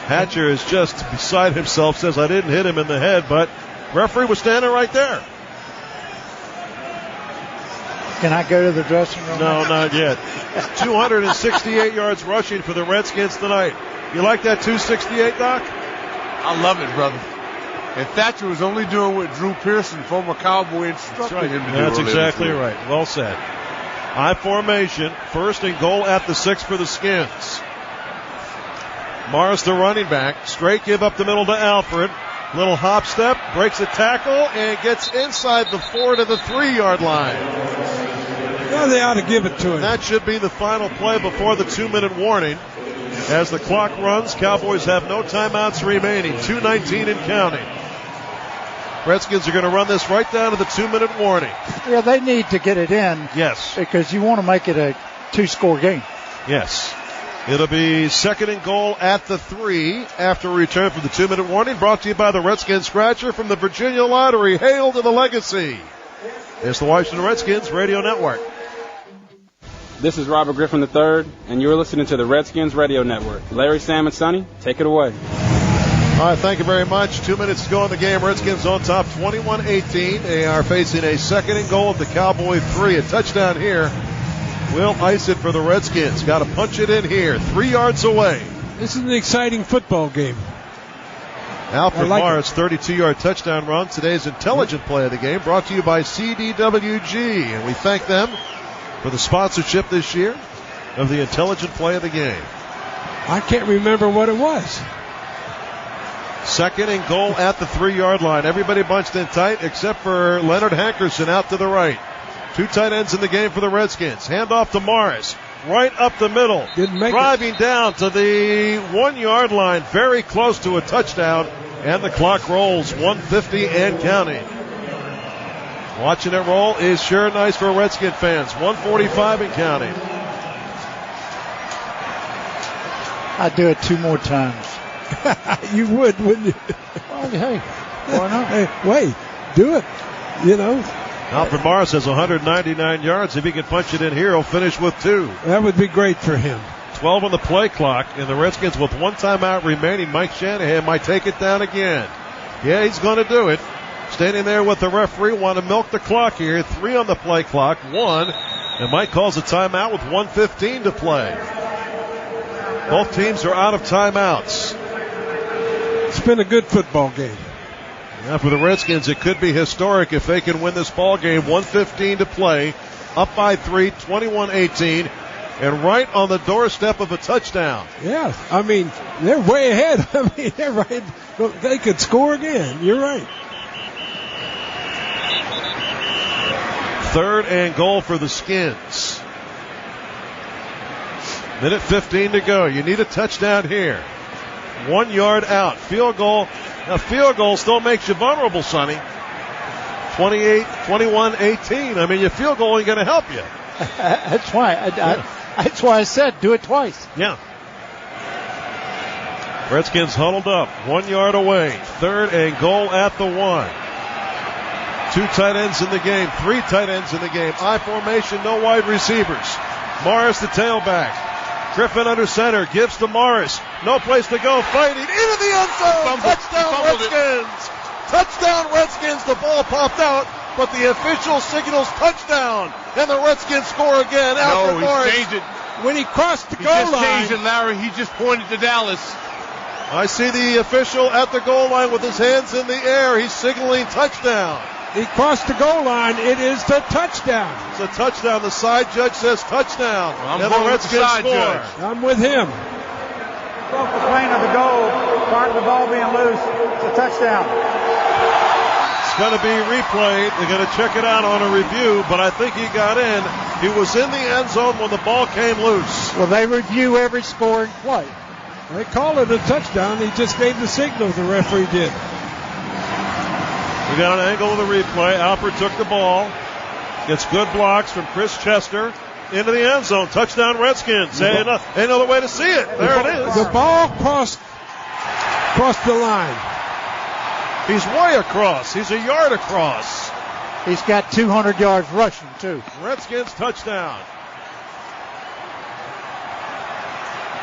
Hatcher is just beside himself, says I didn't hit him in the head, but referee was standing right there. Can I go to the dressing room? No, not yet. 268 yards rushing for the Redskins tonight. You like that 268, Doc? I love it, brother. And Thatcher was only doing what Drew Pearson, former Cowboy, instructed him to do. That's exactly right. Well said. High formation, first and goal at the 6 for the Skins. Morris, the running back, straight give up the middle to Alfred. Little hop step, breaks a tackle, and gets inside the 4 to the 3-yard line. Well, they ought to give it to him. That should be the final play before the 2-minute warning. As the clock runs, Cowboys have no timeouts remaining. 2:19 and counting. Redskins are going to run this right down to the 2-minute warning. Yeah, they need to get it in. Yes. Because you want to make it a 2-score game. Yes. It'll be second and goal at the 3 after a return from the 2-minute warning. Brought to you by the Redskin Scratcher from the Virginia Lottery. Hail to the legacy. It's the Washington Redskins Radio Network. This is Robert Griffin III, and you're listening to the Redskins Radio Network. Larry, Sam, and Sonny, take it away. All right, thank you very much. 2 minutes to go in the game. Redskins on top, 21-18. They are facing a second and goal at the Cowboy 3. A touchdown here will ice it for the Redskins. Got to punch it in here, 3 yards away. This is an exciting football game. Alfred Morris, 32-yard touchdown run. Today's intelligent play of the game brought to you by CDWG. And we thank them for the sponsorship this year of the intelligent play of the game. I can't remember what it was. Second and goal at the 3-yard line. Everybody bunched in tight except for Leonard Hankerson out to the right. 2 tight ends in the game for the Redskins. Hand off to Morris. Right up the middle. Driving down to the 1-yard line. Very close to a touchdown. And the clock rolls. 1:50 and counting. Watching it roll is sure nice for Redskin fans. 1:45 and counting. I'd do it 2 more times. You would, wouldn't you? Well, hey, why not? Hey, wait, do it. You know. Alfred Morris has 199 yards. If he can punch it in here, he'll finish with 2. That would be great for him. 12 on the play clock, and the Redskins with 1 timeout remaining. Mike Shanahan might take it down again. Yeah, he's going to do it. Standing there with the referee, want to milk the clock here. 3 on the play clock, 1. And Mike calls a timeout with 1:15 to play. Both teams are out of timeouts. It's been a good football game. Now for the Redskins, it could be historic if they can win this ball game. 1:15 to play, up by 3, 21-18, and right on the doorstep of a touchdown. Yeah, I mean, they're way ahead. I mean, they're right. They could score again. You're right. Third and goal for the Skins. Minute 15 to go. You need a touchdown here. 1 yard out. Field goal. Now, field goal still makes you vulnerable, Sonny. 21-18. I mean, your field goal ain't going to help you. That's why. That's why I said do it twice. Yeah. Redskins huddled up. 1 yard away. Third and goal at the 1. 2 tight ends in the game. 3 tight ends in the game. I formation, no wide receivers. Morris, the tailback. Griffin under center, gives to Morris. No place to go, fighting into the end zone. Touchdown Redskins. Touchdown Redskins. The ball popped out, but the official signals touchdown, and the Redskins score again. Alfred Morris. Changed it. when he crossed the He goal just line. changed it, Larry. He just pointed to Dallas. I see the official at the goal line with his hands in the air. He's signaling touchdown. He crossed the goal line. It is the touchdown. It's a touchdown. The side judge says touchdown. I'm and going the with the Redskins side score. judge. I'm with him. Off the plane of the goal, prior to the ball being loose. It's a touchdown. It's going to be replayed. They're going to check it out on a review, but I think he got in. He was in the end zone when the ball came loose. Well, they review every scoring play. They call it a touchdown. He just gave the signal, the referee did. We got an angle of the replay. Alfred took the ball. Gets good blocks from Chris Chester into the end zone. Touchdown Redskins. Ain't another way to see it. There it is. The ball crossed the line. He's way across. He's a yard across. He's got 200 yards rushing, too. Redskins touchdown.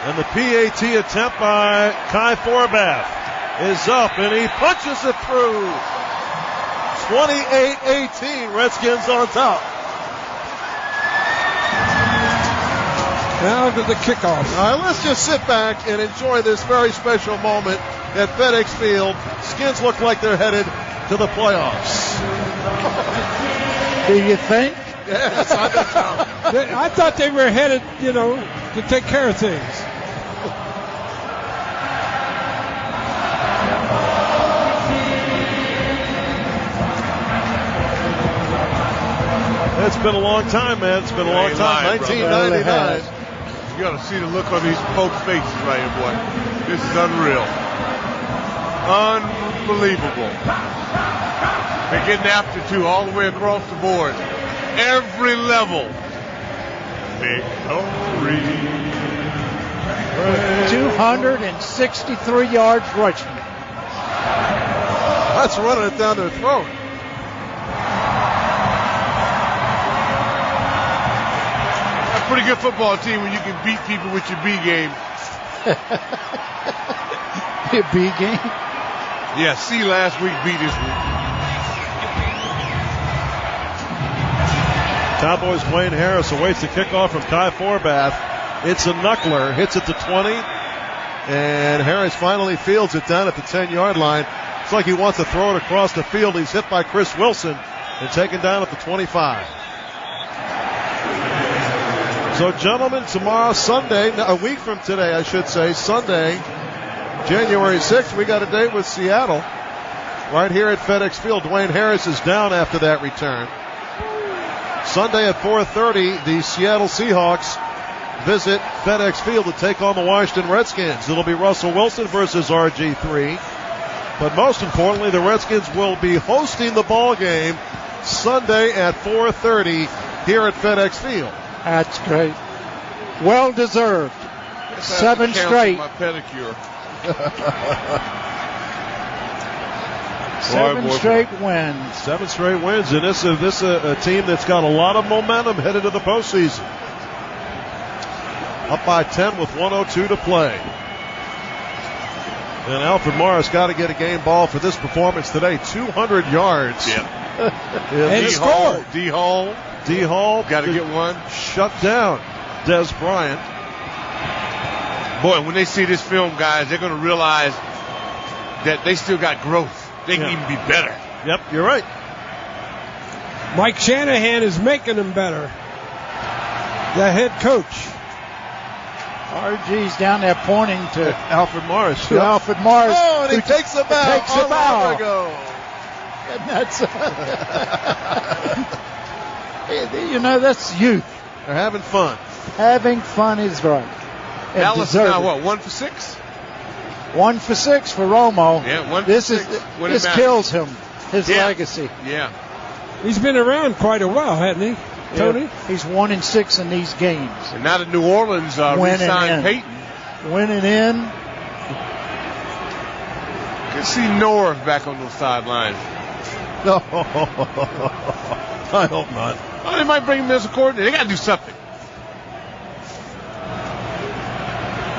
And the PAT attempt by Kai Forbath is up, and he punches it through. 28-18, Redskins on top. Now to the kickoff. All right, let's just sit back and enjoy this very special moment at FedEx Field. Skins look like they're headed to the playoffs. Do you think? Yes, I think so. I thought they were headed, to take care of things. It's been a long time, man. It's been a long time. 1999. You got to see the look on these folks' faces right here, boy. This is unreal. Unbelievable. They're getting after two all the way across the board. Every level. Victory. 263 yards rushing. That's running it down their throat. Pretty good football team when you can beat people with your B game. Your B game? Yeah, C last week, B this week. Cowboys Dwayne Harris awaits the kickoff from Kai Forbath. It's a knuckler, hits at the 20, and Harris finally fields it down at the 10-yard line. It's like he wants to throw it across the field. He's hit by Chris Wilson and taken down at the 25. So, gentlemen, tomorrow, Sunday, a week from today, I should say, Sunday, January 6th, we got a date with Seattle right here at FedEx Field. Dwayne Harris is down after that return. Sunday at 4:30, the Seattle Seahawks visit FedEx Field to take on the Washington Redskins. It'll be Russell Wilson versus RG3. But most importantly, the Redskins will be hosting the ball game Sunday at 4:30 here at FedEx Field. That's great. Well deserved. 7 straight. My pedicure. 7 straight wins. 7 straight wins, and this is a team that's got a lot of momentum headed to the postseason. Up by 10 with 1:02 to play. And Alfred Morris got to get a game ball for this performance today. 200 yards. Yeah. And scored. D. Hall Got to get one. Shut down Des Bryant. Boy, when they see this film, guys, they're going to realize that they still got growth. They can even be better. Yep, you're right. Mike Shanahan is making them better. The head coach. RG's down there pointing to Alfred Morris. Alfred Morris. Oh, and he takes a bow. Takes a bow. And that's that's youth. They're having fun. Having fun is right. And Dallas is now what, 1 for 6? 1 for 6 for Romo. Yeah, 1 for this 6. This kills him, his legacy. Yeah. He's been around quite a while, hasn't he, Tony? Yeah. He's 1-6 in these games. And now that New Orleans re-signed Peyton. Winning in. You can see North back on those sidelines. No. I hope not. Oh, they might bring him as a coordinator. They got to do something.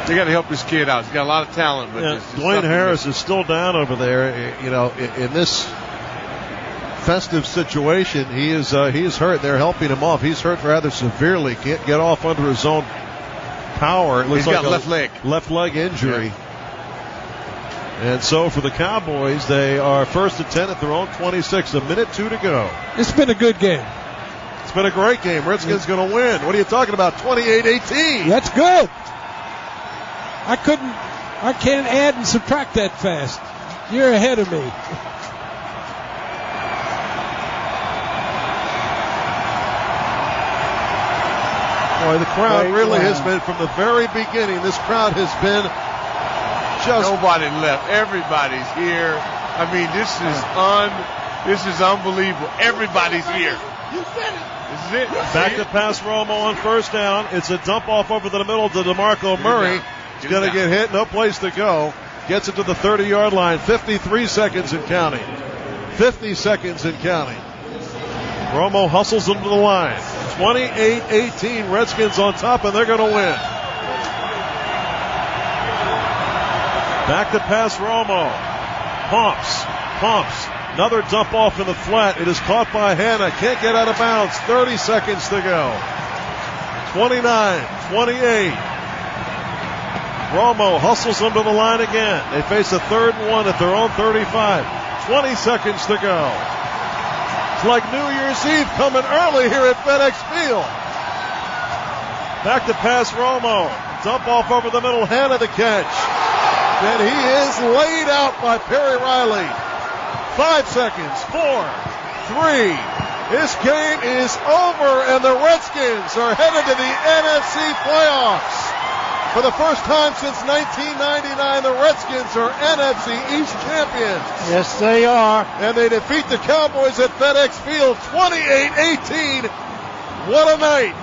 They got to help this kid out. He's got a lot of talent. But Dwayne Harris is still down over there. In this festive situation, he is hurt. They're helping him off. He's hurt rather severely. Can't get off under his own power. It looks He's like got left leg injury. And so for the Cowboys, they are 1st and 10 at their own 26. 1:02 to go. It's been a good game. It's been a great game. Redskins going to win. What are you talking about? 28-18. That's good. I can't add and subtract that fast. You're ahead of me. Boy, the crowd really has been, from the very beginning, this crowd has been just... Nobody left. Everybody's here. I mean, this is unbelievable. Everybody's here. You said it. This is it. Back to pass Romo on 1st down. It's a dump off over the middle to DeMarco Murray. He's going to get hit. No place to go. Gets it to the 30-yard line. 53 seconds and counting. 50 seconds and counting. Romo hustles him to the line. 28-18. Redskins on top, and they're going to win. Back to pass Romo. Pumps. Another dump off in the flat. It is caught by Hanna. Can't get out of bounds. 30 seconds to go. 29-28. Romo hustles them to the line again. They face a 3rd and 1 at their own 35. 20 seconds to go. It's like New Year's Eve coming early here at FedEx Field. Back to pass Romo. Dump off over the middle. Hanna the catch. And he is laid out by Perry Riley. 5 seconds. 4, 3. This game is over, and the Redskins are headed to the NFC playoffs. For the first time since 1999, the Redskins are NFC East champions. Yes, they are. And they defeat the Cowboys at FedEx Field 28-18. What a night.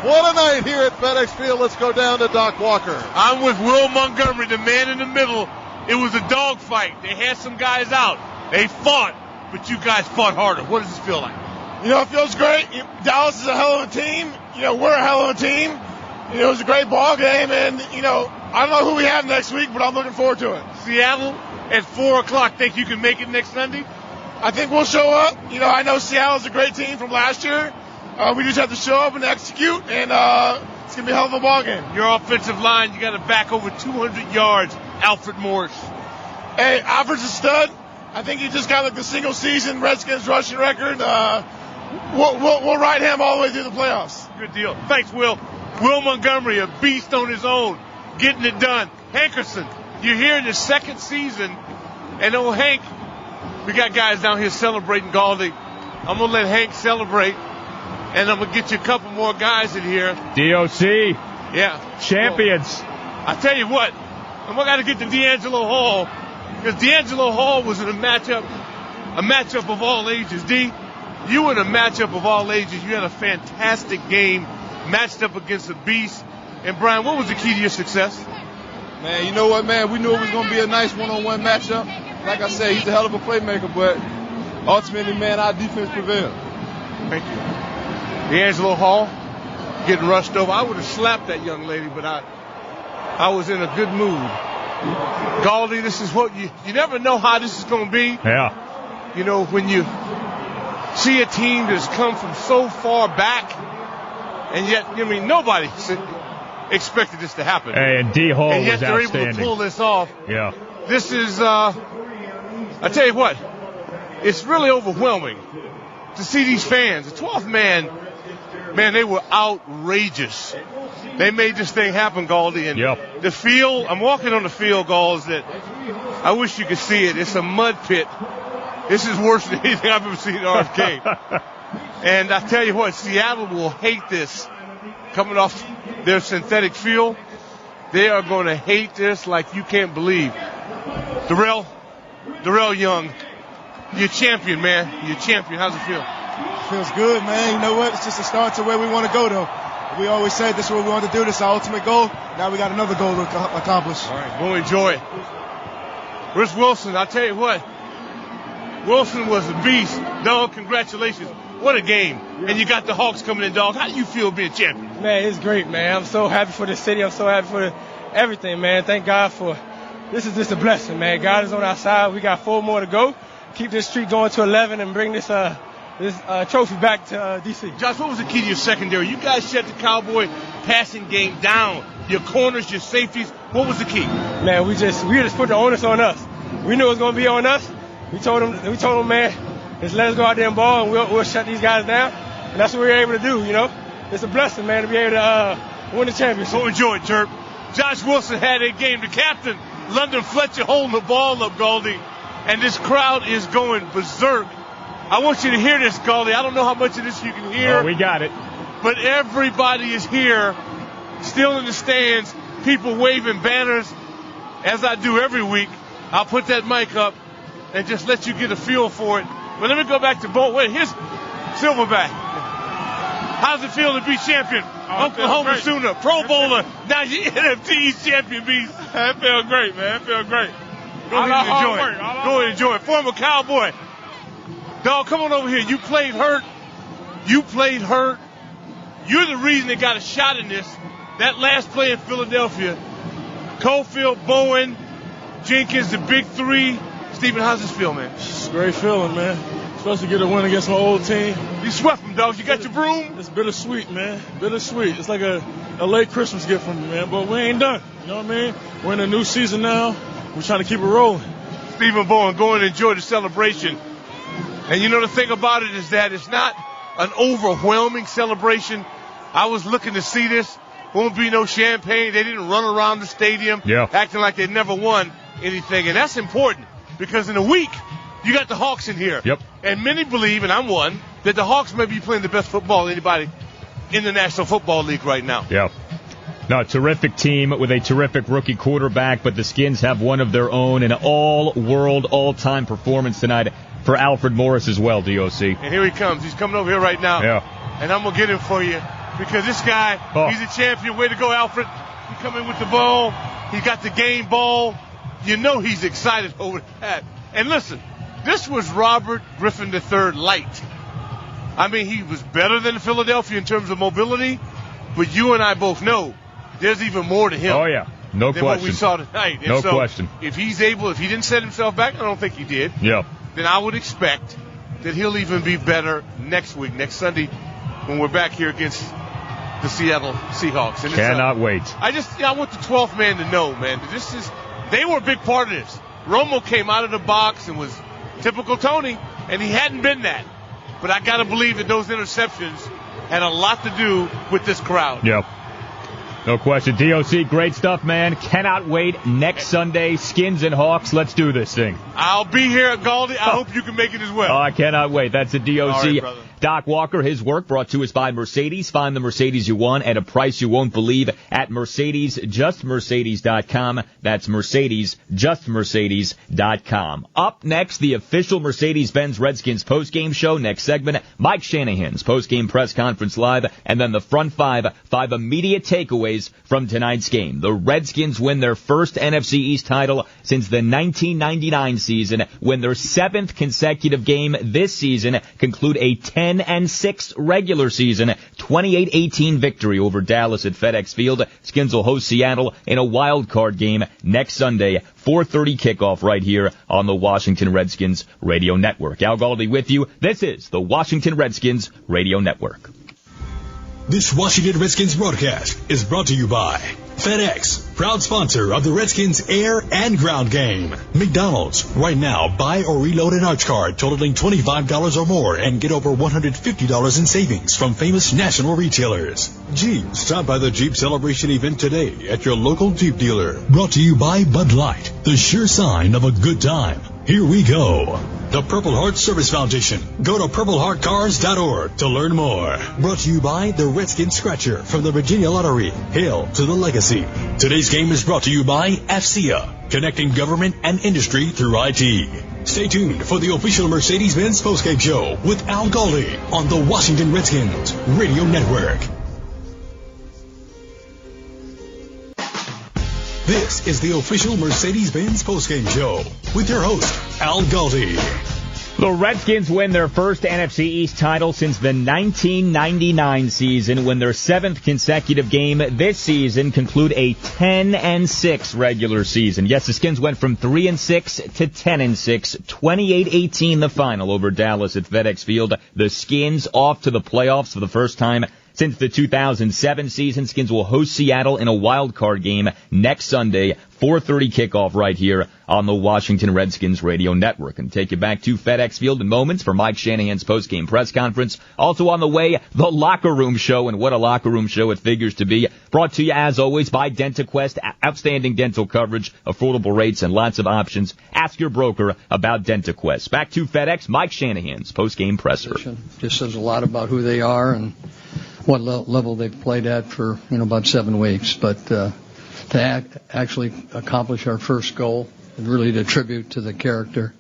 What a night here at FedEx Field. Let's go down to Doc Walker. I'm with Will Montgomery, the man in the middle. It was a dogfight. They had some guys out. They fought, but you guys fought harder. What does this feel like? You know, it feels great. Dallas is a hell of a team. You know, we're a hell of a team. You know, it was a great ball game, and, you know, I don't know who we have next week, but I'm looking forward to it. Seattle at 4 o'clock. Think you can make it next Sunday? I think we'll show up. You know, I know Seattle's a great team from last year. We just have to show up and execute, and it's going to be a hell of a ball game. Your offensive line, you got to back over 200 yards. Alfred Morris. Hey, Alfred's a stud. I think he just got like the single season Redskins rushing record. We'll ride him all the way through the playoffs. Good deal. Thanks, Will. Will Montgomery, a beast on his own, getting it done. Hankerson, you're here in the 2nd season, and old Hank, we got guys down here celebrating Galdi. I'm going to let Hank celebrate, and I'm going to get you a couple more guys in here. DOC. Yeah. Champions. I tell you what, I'm going to got to get to D'Angelo Hall, because D'Angelo Hall was in a matchup of all ages. D, you were in a matchup of all ages. You had a fantastic game, matched up against a beast. And Brian, what was the key to your success? Man, you know what, man? We knew it was going to be a nice one-on-one matchup. Like I said, he's a hell of a playmaker, but ultimately, man, our defense prevailed. Thank you. D'Angelo Hall getting rushed over. I would have slapped that young lady, but I was in a good mood. Galdi, this is what you never know how this is going to be. Yeah. You know, when you see a team that's come from so far back, and yet, I mean, nobody expected this to happen. Hey, and D. Hall was outstanding. And yet they're able to pull this off. Yeah. This is, I tell you what, it's really overwhelming to see these fans. The 12th man, they were outrageous. They made this thing happen, Galdi. And the field, I'm walking on the field, Galls, that I wish you could see it. It's a mud pit. This is worse than anything I've ever seen at RFK. And I tell you what, Seattle will hate this. Coming off their synthetic field, they are going to hate this like you can't believe. Darrell Young, you're champion, man. You're champion. How's it feel? Feels good, man. You know what? It's just a start to where we want to go, though. We always said this is what we want to do. This is our ultimate goal. Now we got another goal to accomplish. All right, we'll enjoy it. Where's Wilson? I'll tell you what. Wilson was a beast. Dog, congratulations. What a game. Yeah. And you got the Hawks coming in, dog. How do you feel being champion? Man, it's great, man. I'm so happy for the city. I'm so happy for everything, man. Thank God for this is just a blessing, man. God is on our side. We got 4 more to go. Keep this streak going to 11 and bring this this trophy back to D.C. Josh, what was the key to your secondary? You guys shut the Cowboy passing game down. Your corners, your safeties. What was the key? Man, we just put the onus on us. We knew it was going to be on us. We told them, man, just let us go out there and ball, and we'll shut these guys down. And that's what we were able to do, you know. It's a blessing, man, to be able to win the championship. So enjoy it, Terp. Josh Wilson had a game. The captain, London Fletcher, holding the ball up, Galdi. And this crowd is going berserk. I want you to hear this, Galdi. I don't know how much of this you can hear. Oh, we got it. But everybody is here, still in the stands, people waving banners. As I do every week, I'll put that mic up and just let you get a feel for it. But let me go back to Bo. Wait, here's Silverback. How's it feel to be champion? Oklahoma Sooner, Pro Bowler, now you're NFC East champion, beast. That felt great, man. It felt great. Go ahead and enjoy it. Go ahead and enjoy it. Former Cowboy. Dog, come on over here. You played hurt. You're the reason they got a shot in this. That last play in Philadelphia. Cofield, Bowen, Jenkins, the big three. Stephen, how's this feel, man? It's a great feeling, man. Supposed to get a win against my old team. You swept them, dogs. You got your broom? It's bittersweet, man. Bittersweet. It's like a late Christmas gift from me, man. But we ain't done. You know what I mean? We're in a new season now. We're trying to keep it rolling. Stephen Bowen, go and enjoy the celebration. And you know the thing about it is that it's not an overwhelming celebration. I was looking to see this. Won't be no champagne. They didn't run around the stadium acting like they never won anything. And that's important because in a week, you got the Hawks in here. Yep. And many believe, and I'm one, that the Hawks may be playing the best football of anybody in the National Football League right now. Yeah. No, a terrific team with a terrific rookie quarterback, but the Skins have one of their own, an all-world, all-time performance tonight for Alfred Morris as well, DOC. And here he comes. He's coming over here right now. Yeah. And I'm going to get him for you because this guy, he's a champion. Way to go, Alfred. He come in with the ball. He got the game ball. You know he's excited over that. And listen, this was Robert Griffin III light. I mean, he was better than Philadelphia in terms of mobility, but you and I both know there's even more to him. Oh, yeah. No than question. What we saw tonight. And no so question. If he's able, if he didn't set himself back, I don't think he did. Yeah. Then I would expect that he'll even be better next week, next Sunday, when we're back here against the Seattle Seahawks. And cannot wait. I want the 12th man to know, man, that they were a big part of this. Romo came out of the box and was typical Tony, and he hadn't been that. But I got to believe that those interceptions had a lot to do with this crowd. Yep. No question. DOC, great stuff, man. Cannot wait. Next Sunday, Skins and Hawks. Let's do this thing. I'll be here at Galdi. I hope you can make it as well. Oh, I cannot wait. That's the DOC. All right, brother. Doc Walker, his work brought to us by Mercedes. Find the Mercedes you want at a price you won't believe at MercedesJustMercedes.com. That's MercedesJustMercedes.com. Up next, the official Mercedes-Benz Redskins postgame show. Next segment, Mike Shanahan's postgame press conference live. And then the front five immediate takeaways from tonight's game. The Redskins win their first NFC East title since the 1999 season, win their 7th consecutive game this season, conclude a 10-6 regular season, 28-18 victory over Dallas at FedEx Field. Skins will host Seattle in a wild card game next Sunday, 4:30 kickoff right here on the Washington Redskins Radio Network. Al Galdi with you. This is the Washington Redskins Radio Network. This Washington Redskins broadcast is brought to you by FedEx, proud sponsor of the Redskins air and ground game. McDonald's, right now, buy or reload an Arch card totaling $25 or more and get over $150 in savings from famous national retailers. Jeep, stop by the Jeep Celebration event today at your local Jeep dealer. Brought to you by Bud Light, the sure sign of a good time. Here we go. The Purple Heart Service Foundation. Go to purpleheartcars.org to learn more. Brought to you by the Redskin Scratcher from the Virginia Lottery. Hail to the legacy. Today's game is brought to you by AFCEA, connecting government and industry through IT. Stay tuned for the official Mercedes-Benz postgame show with Al Galdi on the Washington Redskins Radio Network. This is the official Mercedes-Benz postgame show with your host, Al Galdi. The Redskins win their first NFC East title since the 1999 season, when their 7th consecutive game this season conclude a 10-6 regular season. Yes, the Skins went from 3-6 to 10-6, 28-18 the final over Dallas at FedEx Field. The Skins off to the playoffs for the first time since the 2007 season. Skins will host Seattle in a wild card game next Sunday, 4:30 kickoff right here on the Washington Redskins radio network. And take you back to FedEx Field in moments for Mike Shanahan's post-game press conference. Also on the way, the locker room show, and what a locker room show it figures to be. Brought to you, as always, by DentaQuest. Outstanding dental coverage, affordable rates, and lots of options. Ask your broker about DentaQuest. Back to FedEx, Mike Shanahan's post-game presser. Just says a lot about who they are and what level they've played at for about 7 weeks. But to actually accomplish our first goal and really to tribute to the character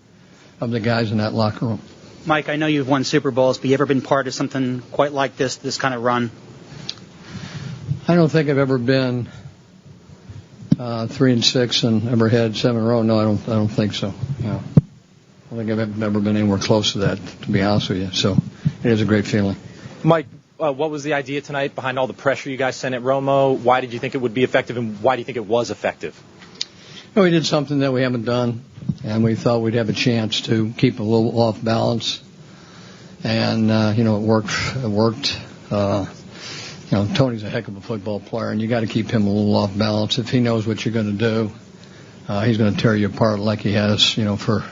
of the guys in that locker room. Mike, I know you've won Super Bowls, but you ever been part of something quite like this kind of run? I don't think I've ever been 3-6 and ever had 7 in a row. No, I don't think so. I don't think I've ever been anywhere close to that, to be honest with you. So it is a great feeling. Mike, what was the idea tonight behind all the pressure you guys sent at Romo? Why did you think it would be effective, and why do you think it was effective? Well, we did something that we haven't done, and we thought we'd have a chance to keep a little off balance. And, it worked. It worked. Tony's a heck of a football player, and you got to keep him a little off balance. If he knows what you're going to do, he's going to tear you apart like he has, for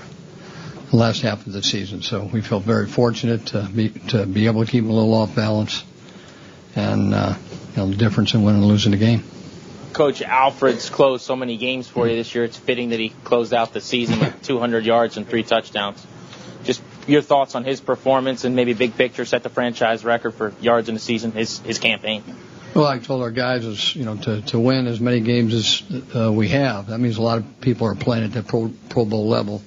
the last half of the season. So we felt very fortunate to be able to keep him a little off balance, and the difference in winning and losing the game. Coach, Alfred's closed so many games for you this year. It's fitting that he closed out the season with 200 yards and 3 touchdowns. Just your thoughts on his performance and maybe big picture, set the franchise record for yards in the season, his campaign. Well, I told our guys is, to win as many games as we have. That means a lot of people are playing at the Pro Bowl level.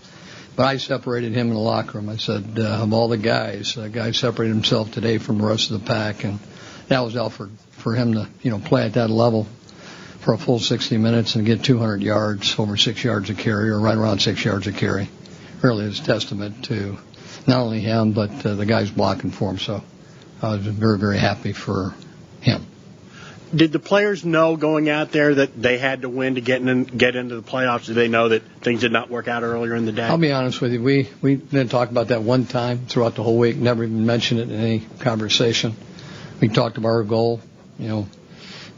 But I separated him in the locker room. I said, of all the guys, the guy separated himself today from the rest of the pack, and that was Alfred. For him to, play at that level for a full 60 minutes and get 200 yards, over 6 yards a carry, or right around 6 yards a carry, really is a testament to not only him, but the guys blocking for him. So I was very, very happy for him. Did the players know going out there that they had to win to get into the playoffs? Did they know that things did not work out earlier in the day? I'll be honest with you. We didn't talk about that one time throughout the whole week. Never even mentioned it in any conversation. We talked about our goal, and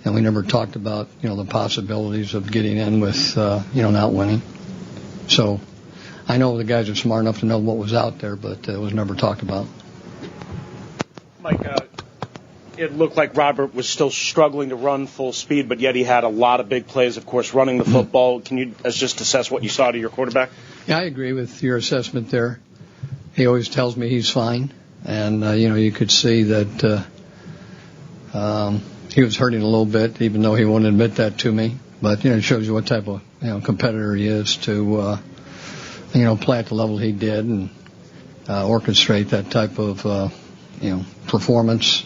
we never talked about, the possibilities of getting in with, not winning. So I know the guys are smart enough to know what was out there, but it was never talked about. Mike, it looked like Robert was still struggling to run full speed, but yet he had a lot of big plays, of course, running the football. Can you just assess what you saw to your quarterback? Yeah, I agree with your assessment there. He always tells me he's fine, and, you could see that he was hurting a little bit, even though he won't admit that to me. But, it shows you what type of, competitor he is to, play at the level he did and orchestrate that type of, performance,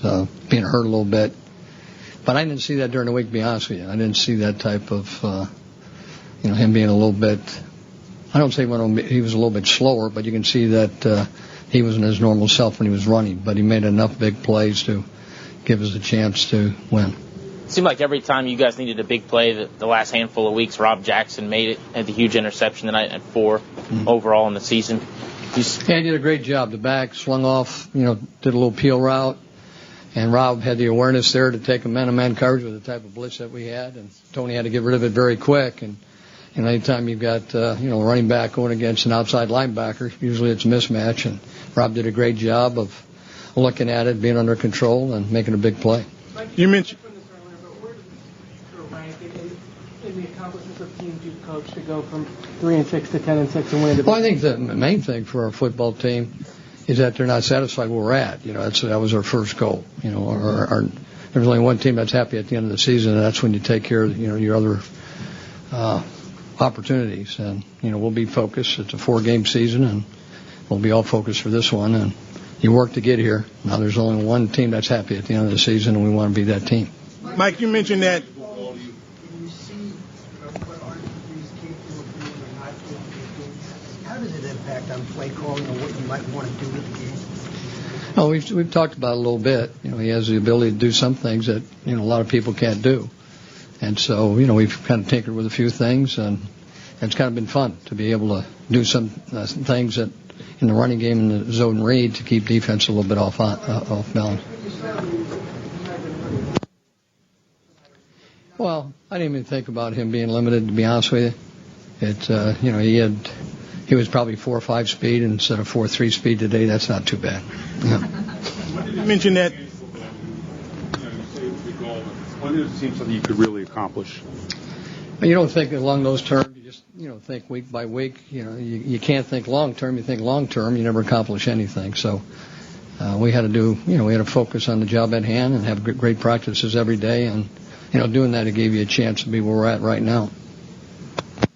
being hurt a little bit. But I didn't see that during the week, to be honest with you. I didn't see that type of, him being a little bit, I don't say he was a little bit slower, but you can see that he wasn't his normal self when he was running. But he made enough big plays to give us a chance to win. It seemed like every time you guys needed a big play, the last handful of weeks, Rob Jackson made it, had the huge interception tonight at 4 overall in the season. Yeah, he did a great job. The back swung off, did a little peel route, and Rob had the awareness there to take a man-to-man coverage with the type of blitz that we had, and Tony had to get rid of it very quick. And anytime you've got, running back going against an outside linebacker, usually it's a mismatch, and Rob did a great job of looking at it, being under control, and making a big play. You mentioned in the accomplishments of teams you've coached to go from 3-6 to 10-6 and win. Well, I think the main thing for our football team is that they're not satisfied where we're at. That was our first goal. There's only one team that's happy at the end of the season, and that's when you take care of your other opportunities. And we'll be focused. It's a 4-game season, and we'll be all focused for this one. And you work to get here. Now there's only one team that's happy at the end of the season, and we want to be that team. Mike, you mentioned that. How does it impact on play calling or what you might want to do with the game? Oh, we've talked about it a little bit. He has the ability to do some things that a lot of people can't do, and so we've kind of tinkered with a few things, and it's kind of been fun to be able to do some things that in the running game and the zone read to keep defense a little bit off balance. Well, I didn't even think about him being limited, to be honest with you. It's he was probably 4.5 speed instead of 4.3 speed today. That's not too bad. Yeah. You mentioned that. When does it seem something you could really accomplish? You don't think along those terms. You just think week by week. You can't think long term. You think long term, you never accomplish anything. So we had to we had to focus on the job at hand and have great practices every day. And doing that, it gave you a chance to be where we're at right now.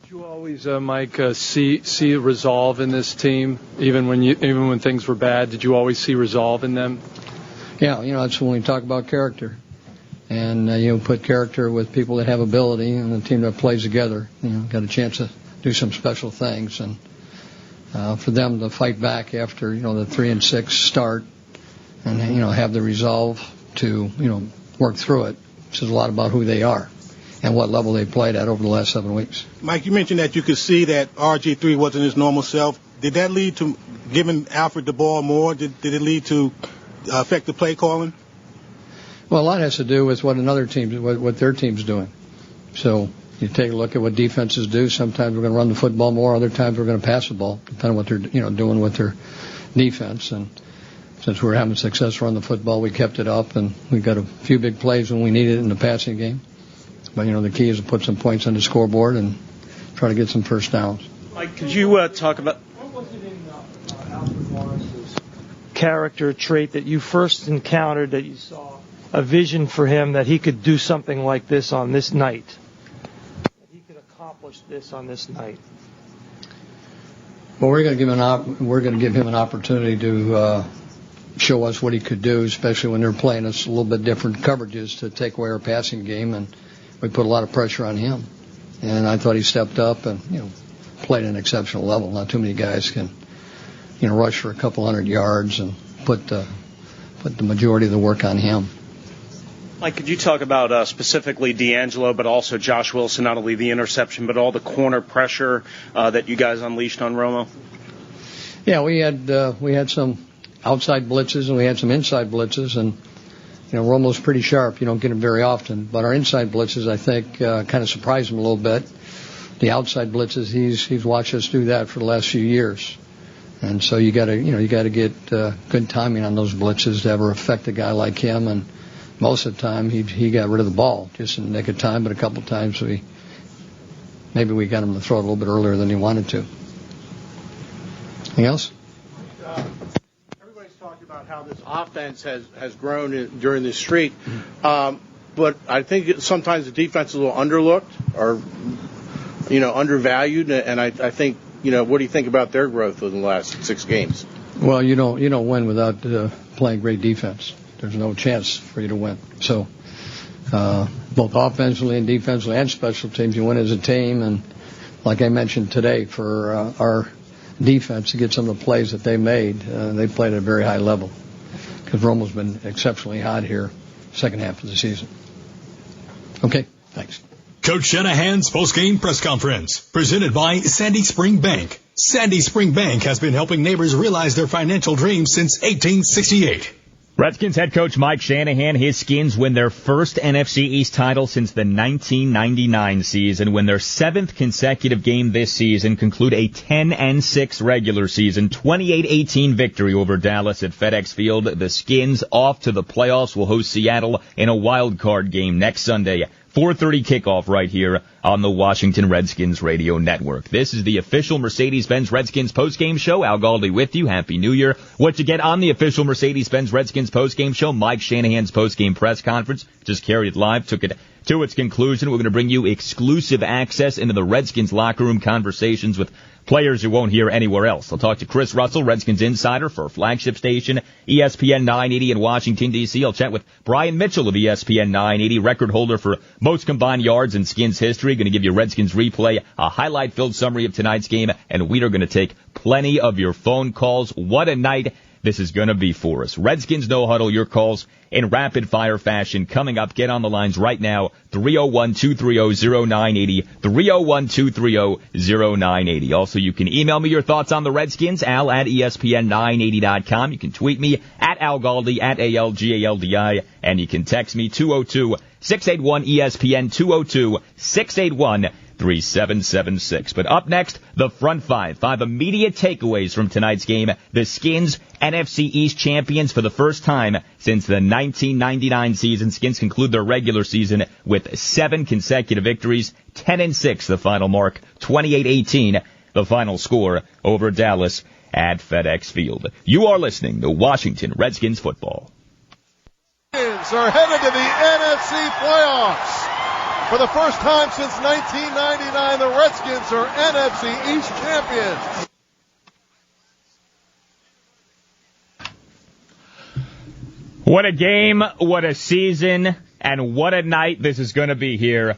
Did you always, Mike, see resolve in this team, even when things were bad? Did you always see resolve in them? Yeah, that's when we talk about character. And put character with people that have ability, and the team that plays together. Got a chance to do some special things, and for them to fight back after the 3-6 start, and have the resolve to work through it. Says a lot about who they are and what level they played at over the last 7 weeks. Mike, you mentioned that you could see that RG3 wasn't his normal self. Did that lead to giving Alfred the ball more? Did it lead to affect the play calling? Well, a lot has to do with what their team's doing. So you take a look at what defenses do. Sometimes we're going to run the football more. Other times we're going to pass the ball, depending on what they're doing with their defense. And since we're having success running the football, we kept it up, and we got a few big plays when we needed it in the passing game. But the key is to put some points on the scoreboard and try to get some first downs. Mike, could you talk about what was it in Alfred Morris's character trait that you first encountered, that you saw a vision for him that he could do something like this on this night, that he could accomplish this on this night? Well, we're going to give him an opportunity to show us what he could do, especially when they're playing us a little bit different coverages to take away our passing game, and we put a lot of pressure on him. And I thought he stepped up and played at an exceptional level. Not too many guys can rush for a couple hundred yards and put the majority of the work on him. Mike, could you talk about specifically D'Angelo, but also Josh Wilson, not only the interception, but all the corner pressure that you guys unleashed on Romo? Yeah, we had some outside blitzes and we had some inside blitzes, and Romo's pretty sharp. You don't get him very often, but our inside blitzes, I think, kind of surprised him a little bit. The outside blitzes, he's watched us do that for the last few years, and so you got to get good timing on those blitzes to ever affect a guy like him. And most of the time, he got rid of the ball just in the nick of time, but a couple of times maybe we got him to throw it a little bit earlier than he wanted to. Anything else? Everybody's talked about how this offense has grown during this streak, but I think sometimes the defense is a little underlooked or undervalued, and I think what do you think about their growth in the last 6 games? Well, you don't win without playing great defense. There's no chance for you to win. So both offensively and defensively and special teams, you win as a team. And like I mentioned today, for our defense to get some of the plays that they made, they played at a very high level, because Romo's been exceptionally hot here second half of the season. Okay, thanks. Coach Shanahan's post-game press conference, presented by Sandy Spring Bank. Sandy Spring Bank has been helping neighbors realize their financial dreams since 1868. Redskins head coach Mike Shanahan, his Skins win their first NFC East title since the 1999 season, win their 7th consecutive game this season, conclude a 10-6 regular season, 28-18 victory over Dallas at FedEx Field. The Skins off to the playoffs, will host Seattle in a wild card game next Sunday. 4:30 kickoff right here on the Washington Redskins radio network. This is the official Mercedes-Benz Redskins postgame show. Al Galdi with you. Happy New Year. What you get on the official Mercedes-Benz Redskins postgame show, Mike Shanahan's postgame press conference. Just carried it live, took it to its conclusion. We're going to bring you exclusive access into the Redskins locker room conversations with players you won't hear anywhere else. I'll talk to Chris Russell, Redskins insider for flagship station ESPN 980 in Washington, D.C. I'll chat with Brian Mitchell of ESPN 980, record holder for most combined yards in Skins history. Going to give you Redskins replay, a highlight-filled summary of tonight's game, and we are going to take plenty of your phone calls. What a night this is going to be for us. Redskins No Huddle, your calls in rapid-fire fashion. Coming up, get on the lines right now, 301-230-0980, 301-230-0980. Also, you can email me your thoughts on the Redskins, al at ESPN980.com. You can tweet me at Al Galdi, at ALGALDI, and you can text me 202-681-ESPN, 202-681-3776. But up next, the front five. 5 immediate takeaways from tonight's game. The Skins, NFC East champions for the first time since the 1999 season. Skins conclude their regular season with 7 consecutive victories, 10-6 the final mark, 28-18 the final score over Dallas at FedEx Field. You are listening to Washington Redskins football. Redskins are headed to the NFC playoffs. For the first time since 1999, the Redskins are NFC East champions. What a game, what a season, and what a night this is going to be here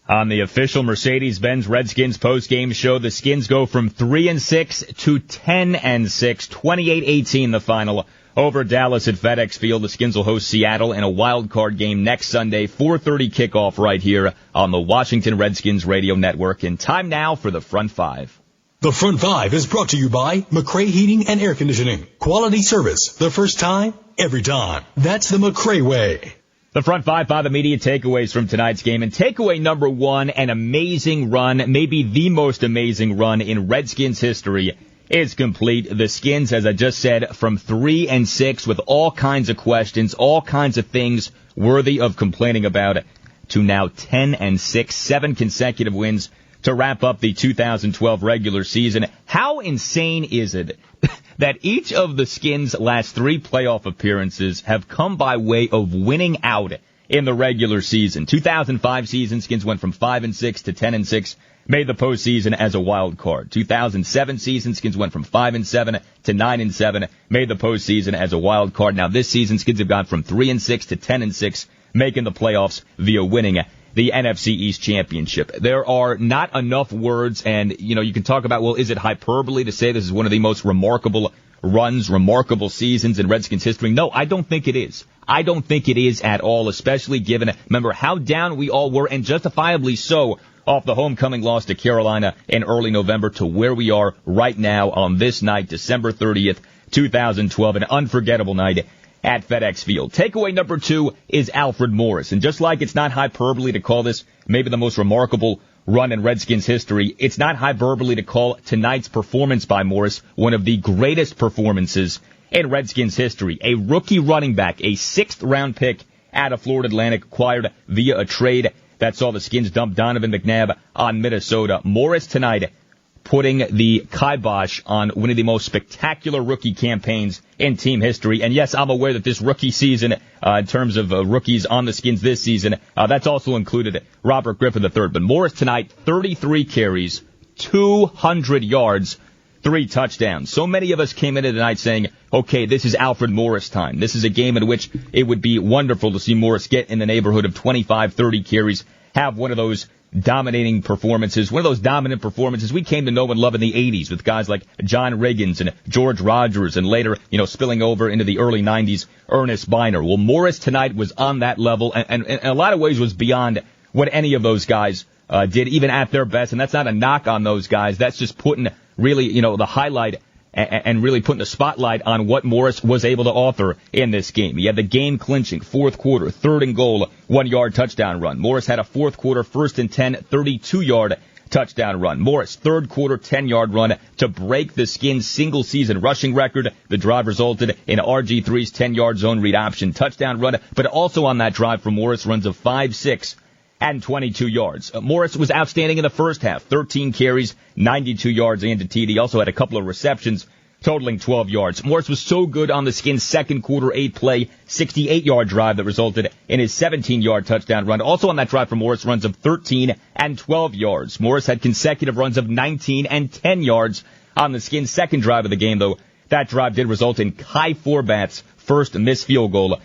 on the official Mercedes-Benz Redskins post-game show. The Skins go from 3-6 to 10-6, 28-18 the final over Dallas at FedEx Field. The Skins will host Seattle in a wild card game next Sunday, 4:30 kickoff right here on the Washington Redskins radio network. And time now for the front five. The front five is brought to you by McCrae Heating and Air Conditioning. Quality service, the first time, every time. That's the McCrae way. The front five, 5 immediate takeaways from tonight's game. And takeaway number 1, an amazing run, maybe the most amazing run in Redskins history, is complete. The Skins, as I just said, from 3-6 with all kinds of questions, all kinds of things worthy of complaining about, to now 10-6, 7 consecutive wins to wrap up the 2012 regular season. How insane is it that each of the Skins' last 3 playoff appearances have come by way of winning out in the regular season? 2005 season, Skins went from 5-6 to 10-6. Made the postseason as a wild card. 2007 season, Skins went from 5-7 to 9-7, made the postseason as a wild card. Now this season, Skins have gone from 3-6 to 10-6, making the playoffs via winning the NFC East Championship. There are not enough words, and you can talk about, well, is it hyperbole to say this is one of the most remarkable runs, remarkable seasons in Redskins history? No, I don't think it is. I don't think it is at all, especially given, remember, how down we all were, and justifiably so, off the homecoming loss to Carolina in early November to where we are right now on this night, December 30th, 2012, an unforgettable night at FedEx Field. Takeaway number 2 is Alfred Morris. And just like it's not hyperbole to call this maybe the most remarkable run in Redskins history, it's not hyperbole to call tonight's performance by Morris one of the greatest performances in Redskins history. A rookie running back, a 6th-round pick out of Florida Atlantic, acquired via a trade that saw the Skins dump Donovan McNabb on Minnesota. Morris tonight putting the kibosh on one of the most spectacular rookie campaigns in team history. And yes, I'm aware that this rookie season, in terms of rookies on the Skins this season, that's also included Robert Griffin III. But Morris tonight, 33 carries, 200 yards, 3 touchdowns. So many of us came into tonight saying, okay, this is Alfred Morris time. This is a game in which it would be wonderful to see Morris get in the neighborhood of 25, 30 carries, have one of those dominating performances, one of those dominant performances we came to know and love in the 80s with guys like John Riggins and George Rogers, and later, spilling over into the early 90s, Ernest Biner. Well, Morris tonight was on that level, and in a lot of ways was beyond what any of those guys did, even at their best. And that's not a knock on those guys. That's just putting really, the highlight and really putting the spotlight on what Morris was able to offer in this game. He had the game-clinching 4th quarter, 3rd and goal, 1-yard touchdown run. Morris had a 4th quarter, 1st and 10, 32-yard touchdown run. Morris, 3rd quarter, 10-yard run to break the Skins' single-season rushing record. The drive resulted in RG3's 10-yard zone read option touchdown run, but also on that drive from Morris, runs of 5-6. And 22 yards. Morris was outstanding in the first half. 13 carries, 92 yards and a TD. Also had a couple of receptions totaling 12 yards. Morris was so good on the Skins' second quarter 8-play, 68-yard drive that resulted in his 17-yard touchdown run. Also on that drive for Morris, runs of 13 and 12 yards. Morris had consecutive runs of 19 and 10 yards on the Skins' second drive of the game, though. That drive did result in Kai Forbath's first missed field goal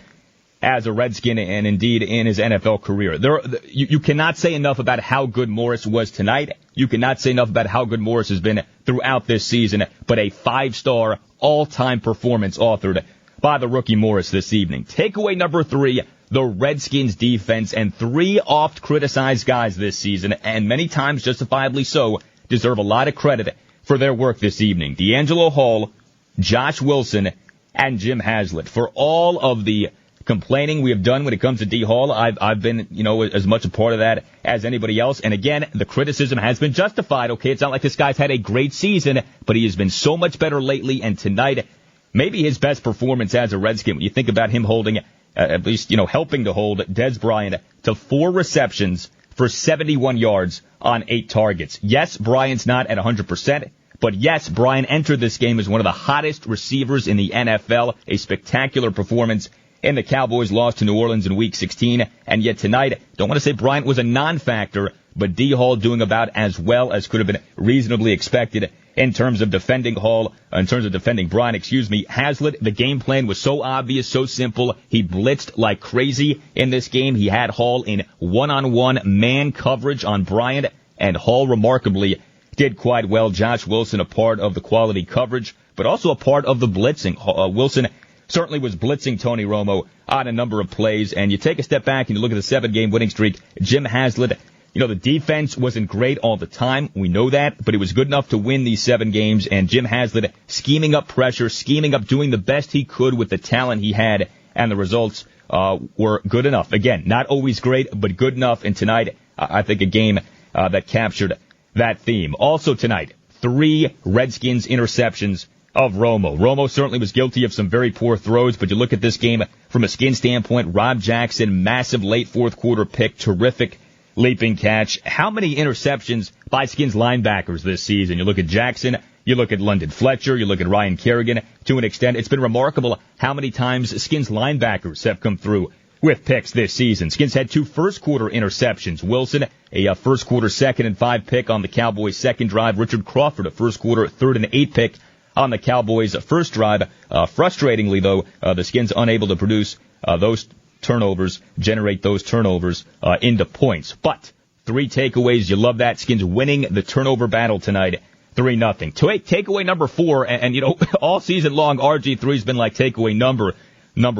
as a Redskin and indeed in his NFL career. You cannot say enough about how good Morris was tonight. You cannot say enough about how good Morris has been throughout this season, but a 5-star all-time performance authored by the rookie Morris this evening. Takeaway number 3, the Redskins defense and 3 oft-criticized guys this season, and many times justifiably so, deserve a lot of credit for their work this evening. D'Angelo Hall, Josh Wilson, and Jim Haslett. For all of the complaining we have done when it comes to D. Hall, I've been, as much a part of that as anybody else. And again, the criticism has been justified. Okay, it's not like this guy's had a great season, but he has been so much better lately. And tonight, maybe his best performance as a Redskin. When you think about him holding, at least, helping to hold Dez Bryant to 4 receptions for 71 yards on 8 targets. Yes, Bryant's not at 100%. But yes, Bryant entered this game as one of the hottest receivers in the NFL. A spectacular performance in the Cowboys' loss to New Orleans in Week 16. And yet tonight, don't want to say Bryant was a non-factor, but D. Hall doing about as well as could have been reasonably expected in terms of defending Bryant, Haslett, the game plan was so obvious, so simple. He blitzed like crazy in this game. He had Hall in one-on-one man coverage on Bryant, and Hall remarkably did quite well. Josh Wilson, a part of the quality coverage, but also a part of the blitzing. Wilson certainly was blitzing Tony Romo on a number of plays. And you take a step back and you look at the 7-game winning streak. Jim Haslett, the defense wasn't great all the time. We know that, but it was good enough to win these 7 games. And Jim Haslett scheming up pressure, doing the best he could with the talent he had. And the results were good enough. Again, not always great, but good enough. And tonight, I think a game that captured that theme. Also tonight, 3 Redskins interceptions of Romo. Romo certainly was guilty of some very poor throws, but you look at this game from a Skin standpoint, Rob Jackson, massive late fourth quarter pick, terrific leaping catch. How many interceptions by Skins linebackers this season? You look at Jackson, you look at London Fletcher, you look at Ryan Kerrigan. To an extent, it's been remarkable how many times Skins linebackers have come through with picks this season. Skins had 2 first-quarter interceptions. Wilson, a first-quarter 2nd and 5 pick on the Cowboys' second drive. Richard Crawford, a first-quarter 3rd and 8 pick on the Cowboys' first drive. Frustratingly, though, the Skins unable to produce those turnovers, generate those turnovers into points. But 3 takeaways. You love that. Skins winning the turnover battle tonight, 3-0. Takeaway number 4, and all season long, RG3's been like takeaway number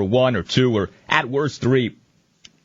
1 or 2 or at worst 3.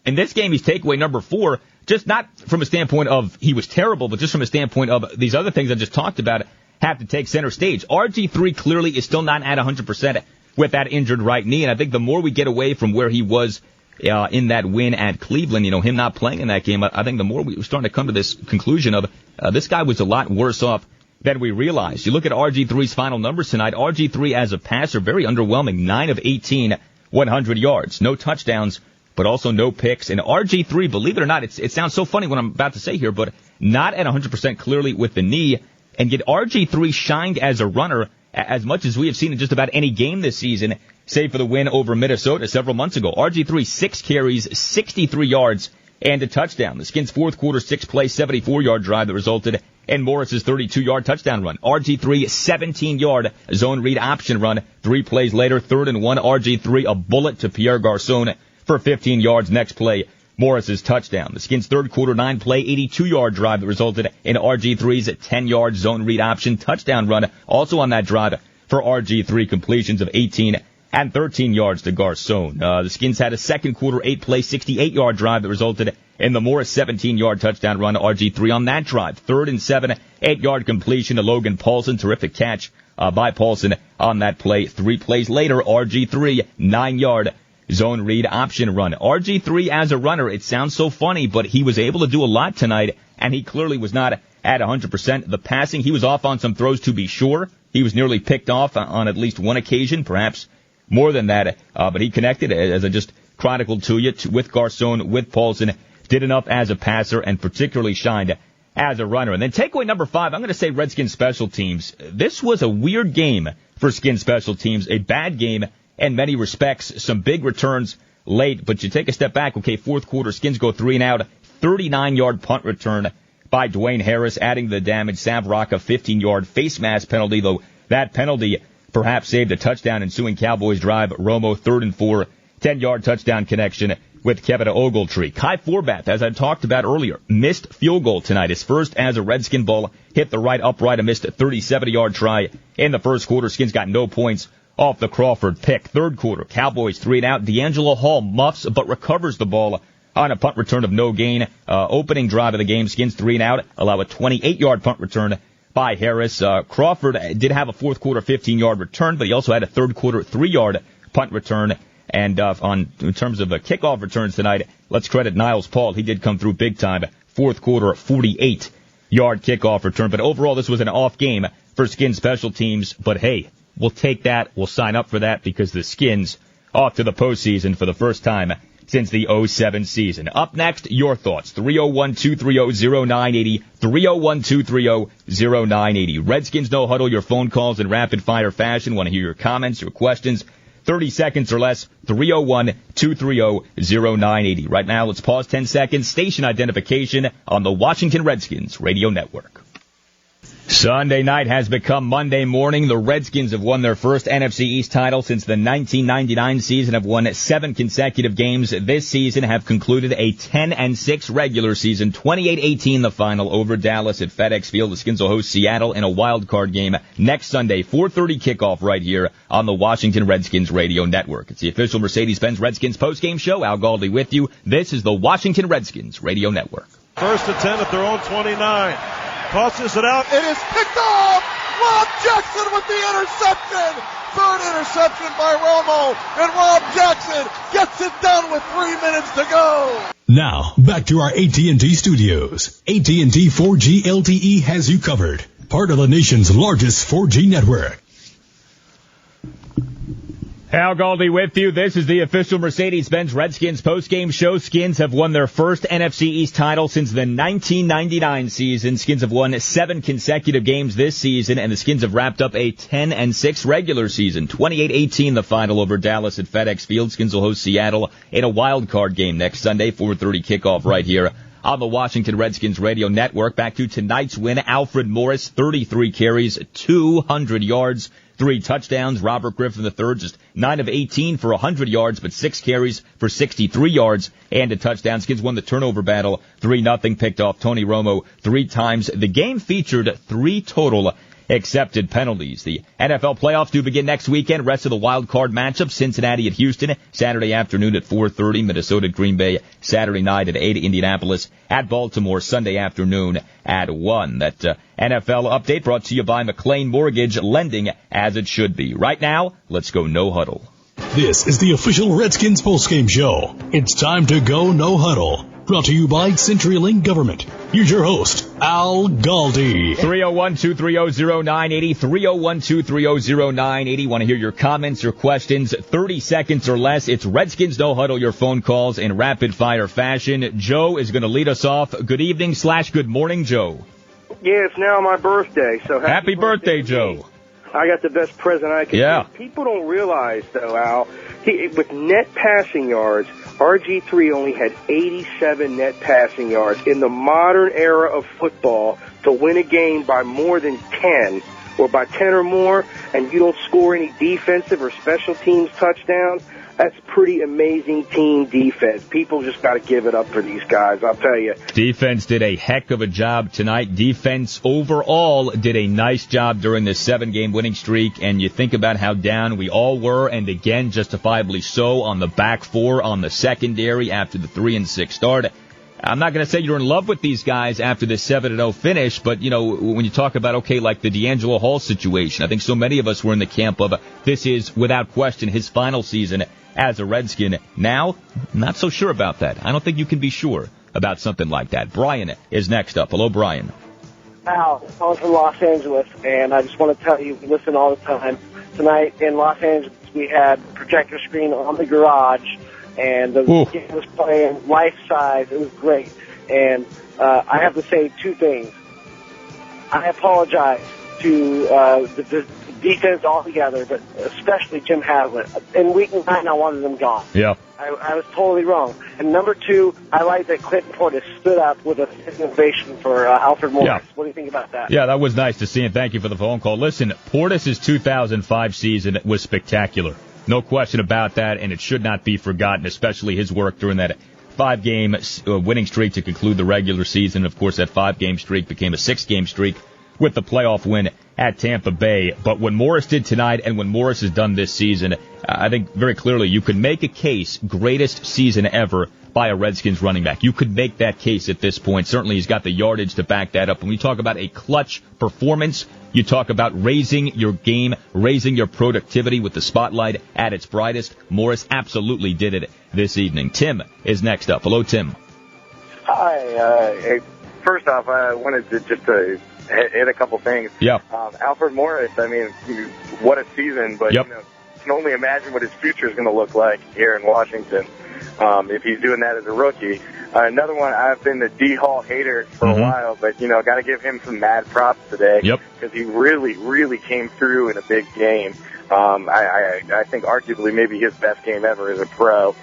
In this game, he's takeaway number 4, just not from a standpoint of he was terrible, but just from a standpoint of these other things I just talked about have to take center stage. RG3 clearly is still not at 100% with that injured right knee, and I think the more we get away from where he was in that win at Cleveland, him not playing in that game, I think the more we're starting to come to this conclusion of this guy was a lot worse off than we realized. You look at RG3's final numbers tonight. RG3 as a passer, very underwhelming, 9 of 18, 100 yards, no touchdowns, but also no picks. And RG3, believe it or not, it sounds so funny what I'm about to say here, but not at 100% clearly with the knee. And yet RG3 shined as a runner as much as we have seen in just about any game this season, save for the win over Minnesota several months ago. RG3, 6 carries, 63 yards, and a touchdown. The Skins' fourth quarter 6-play, 74-yard drive that resulted in Morris's 32-yard touchdown run. RG3, 17-yard zone read option run. 3 plays later, 3rd and 1. RG3, a bullet to Pierre Garçon for 15 yards. Next play, Morris's touchdown. The Skins' third quarter 9-play, 82-yard drive that resulted in RG3's 10-yard zone read option touchdown run. Also on that drive for RG3, completions of 18 and 13 yards to Garçon. The Skins had a second quarter 8-play, 68-yard drive that resulted in the Morris 17-yard touchdown run. RG3 on that drive. 3rd and 7, 8-yard completion to Logan Paulson. Terrific catch by Paulson on that play. 3 plays later, RG3, 9-yard zone read option run. RG3 as a runner, it sounds so funny, but he was able to do a lot tonight, and he clearly was not at 100%. The passing, he was off on some throws to be sure. He was nearly picked off on at least one occasion, perhaps more than that, but he connected, as I just chronicled to you, with Garçon, with Paulson, did enough as a passer, and particularly shined as a runner. And then takeaway number 5, I'm going to say Redskins special teams. This was a weird game for Skins special teams. A bad game in many respects. Some big returns late, but you take a step back. Okay, fourth quarter, Skins go 3 and out. 39-yard punt return by Dwayne Harris, adding the damage. Sav Rocca, 15-yard face mask penalty, though that penalty perhaps saved a touchdown ensuing Cowboys drive. Romo, 3rd and 4, 10-yard touchdown connection with Kevin Ogletree. Kai Forbath, as I talked about earlier, missed field goal tonight. His first as a Redskin. Ball hit the right upright and missed a 37-yard try in the first quarter. Skins got no points off the Crawford pick. Third quarter, Cowboys 3 and out. D'Angelo Hall muffs but recovers the ball on a punt return of no gain. Opening drive of the game, Skins 3 and out, allow a 28-yard punt return by Harris. Crawford did have a fourth quarter 15-yard return, but he also had a third quarter 3-yard punt return. And in terms of kickoff returns tonight, let's credit Niles Paul. He did come through big time. Fourth quarter 48-yard kickoff return. But overall, this was an off game for Skins special teams. But hey, we'll take that. We'll sign up for that because the Skins off to the postseason for the first time since the 07 season. Up next, your thoughts. 301-230-0980. 301-230-0980. Redskins No Huddle, your phone calls in rapid-fire fashion. Want to hear your comments, your questions. 30 seconds or less. 301-230-0980. Right now, let's pause 10 seconds. Station identification on the Washington Redskins radio network. Sunday night has become Monday morning. The Redskins have won their first NFC East title since the 1999 season, have won 7 consecutive games this season, have concluded a 10-6 regular season, 28-18 the final over Dallas at FedEx Field. The Skins will host Seattle in a wild card game next Sunday, 4:30 kickoff right here on the Washington Redskins radio network. It's the official Mercedes-Benz Redskins postgame show. Al Galdi with you. This is the Washington Redskins radio network. First and 10 at their own 29. Tosses it out. It is picked off. Rob Jackson with the interception. Third interception by Romo. And Rob Jackson gets it done with 3 minutes to go. Now, back to our AT&T studios. AT&T 4G LTE has you covered. Part of the nation's largest 4G network. Al Galdi with you. This is the official Mercedes-Benz Redskins postgame show. Skins have won their first NFC East title since the 1999 season. Skins have won 7 consecutive games this season, and the Skins have wrapped up a 10-6 regular season. 28-18 the final over Dallas at FedEx Field. Skins will host Seattle in a wild card game next Sunday, 4:30 kickoff right here on the Washington Redskins radio network. Back to tonight's win. Alfred Morris, 33 carries, 200 yards. 3 touchdowns. Robert Griffin III, just 9 of 18 for 100 yards, but 6 carries for 63 yards and a touchdown. Skins won the turnover battle 3-0, picked off Tony Romo 3 times. The game featured 3 total accepted penalties. The NFL playoffs do begin next weekend. Rest of the wild card matchup, Cincinnati at Houston, Saturday afternoon at 4:30. Minnesota at Green Bay, Saturday night at 8. Indianapolis at Baltimore, Sunday afternoon at 1. That NFL update brought to you by McLean Mortgage, lending as it should be. Right now, let's go No Huddle. This is the official Redskins postgame show. It's time to go No Huddle. Brought to you by CenturyLink Government. Here's your host, Al Galdi. 301-230-0980, 301-230-0980. Want to hear your comments, your questions, 30 seconds or less. It's Redskins No Huddle, your phone calls in rapid-fire fashion. Joe is going to lead us off. Good evening / good morning, Joe. Yeah, it's now my birthday, so happy birthday, Joe. I got the best present I could give. People don't realize, though, Al, with net passing yards, RG3 only had 87 net passing yards. In the modern era of football, to win a game by more than 10 or by 10 or more, and you don't score any defensive or special teams touchdowns, that's pretty amazing team defense. People just got to give it up for these guys, I'll tell you. Defense did a heck of a job tonight. Defense overall did a nice job during this 7-game winning streak, and you think about how down we all were, and again, justifiably so, on the back four, on the secondary after the 3-6 start. I'm not going to say you're in love with these guys after this 7-0 finish, but, you know, when you talk about, okay, like the D'Angelo Hall situation, I think so many of us were in the camp of this is, without question, his final season as a Redskin. Now, not so sure about that. I don't think you can be sure about something like that. Brian is next up. Hello, Brian. Al, I'm from Los Angeles, and I just want to tell you, we listen all the time. Tonight in Los Angeles, we had projector screen on the garage, and the game was playing life-size. It was great. And I have to say 2 things. I apologize to the defense altogether, but especially Jim Haslett. In week 9, I wanted him gone. Yeah. I was totally wrong. And number 2, I like that Clinton Portis stood up with a innovation for Alfred Morris. Yeah. What do you think about that? Yeah, that was nice to see, and thank you for the phone call. Listen, Portis' 2005 season was spectacular. No question about that, and it should not be forgotten, especially his work during that 5-game winning streak to conclude the regular season. Of course, that 5-game streak became a 6-game streak with the playoff win at Tampa Bay. But what Morris did tonight and what Morris has done this season, I think very clearly you could make a case, greatest season ever by a Redskins running back. You could make that case at this point. Certainly he's got the yardage to back that up. When we talk about a clutch performance, you talk about raising your game, raising your productivity with the spotlight at its brightest. Morris absolutely did it this evening. Tim is next up. Hello, Tim. Hi. First off, I wanted to just hit a couple things. Yeah. Alfred Morris, I mean, what a season, but yep. You can only imagine what his future is going to look like here in Washington if he's doing that as a rookie. Another one, I've been the D. Hall hater for a while, but, got to give him some mad props today because he really, really came through in a big game. I think arguably maybe his best game ever as a pro,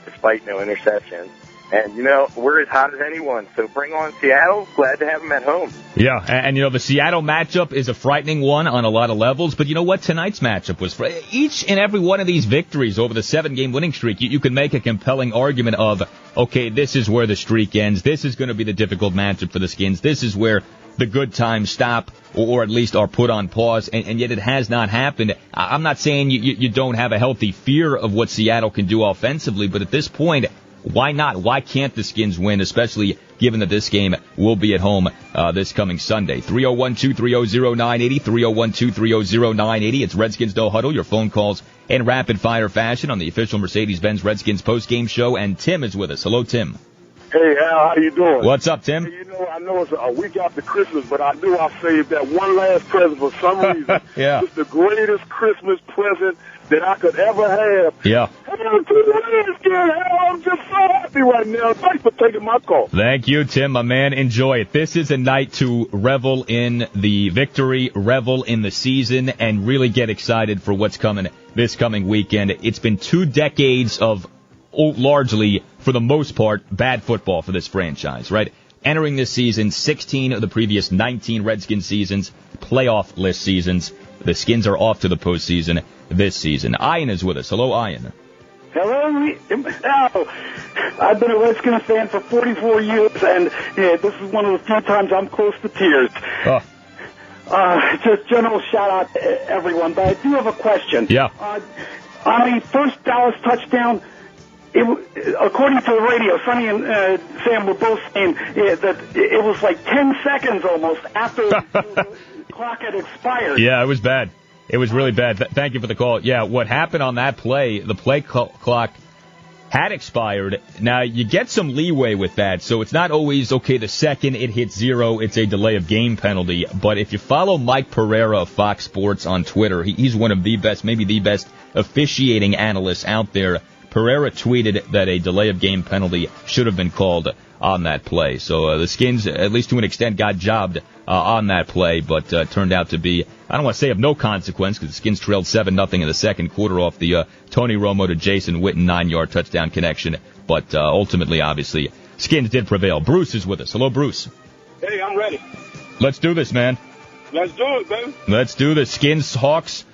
despite no interceptions. And, we're as hot as anyone, so bring on Seattle. Glad to have them at home. Yeah, and the Seattle matchup is a frightening one on a lot of levels, but you know what? Tonight's matchup was each and every one of these victories over the 7-game winning streak, you can make a compelling argument of, okay, this is where the streak ends. This is going to be the difficult matchup for the Skins. This is where the good times stop or at least are put on pause, and yet it has not happened. I'm not saying you don't have a healthy fear of what Seattle can do offensively, but at this point, why not? Why can't the Skins win, especially given that this game will be at home this coming Sunday? 301-230-0980, 301-230-0980. It's Redskins No Huddle, your phone calls in rapid-fire fashion on the official Mercedes-Benz Redskins post-game show, and Tim is with us. Hello, Tim. Hey, Al, how you doing? What's up, Tim? Hey, I know it's a week after Christmas, but I knew I saved that one last present for some reason. Yeah. It's the greatest Christmas present that I could ever have. Yeah. I'm just so happy right now. Thanks for taking my call. Thank you, Tim, my man. Enjoy it. This is a night to revel in the victory, revel in the season, and really get excited for what's coming this coming weekend. It's been 2 decades of largely, for the most part, bad football for this franchise, right? Entering this season, 16 of the previous 19 Redskins seasons, playoff-less seasons. The Skins are off to the postseason this season. Ian is with us. Hello, Ian. Hello. I've been a Redskins fan for 44 years, and this is one of the few times I'm close to tears. Just general shout-out to everyone, but I do have a question. Yeah. On the first Dallas touchdown, according to the radio, Sonny and Sam were both saying that it was like 10 seconds almost after the clock had expired. Yeah, it was bad. It was really bad. Thank you for the call. Yeah, what happened on that play, the play clock had expired. Now, you get some leeway with that, so it's not always, okay, the second it hits 0, it's a delay of game penalty. But if you follow Mike Pereira of Fox Sports on Twitter, he's one of the best, maybe the best officiating analysts out there. Pereira tweeted that a delay of game penalty should have been called on that play. So the Skins, at least to an extent, got jobbed on that play, but turned out to be, I don't want to say of no consequence, because the Skins trailed 7-0 in the second quarter off the Tony Romo to Jason Witten 9-yard touchdown connection. But ultimately, obviously, Skins did prevail. Bruce is with us. Hello, Bruce. Hey, I'm ready. Let's do this, man. Let's do it, baby. Let's do this. Skins, Hawks.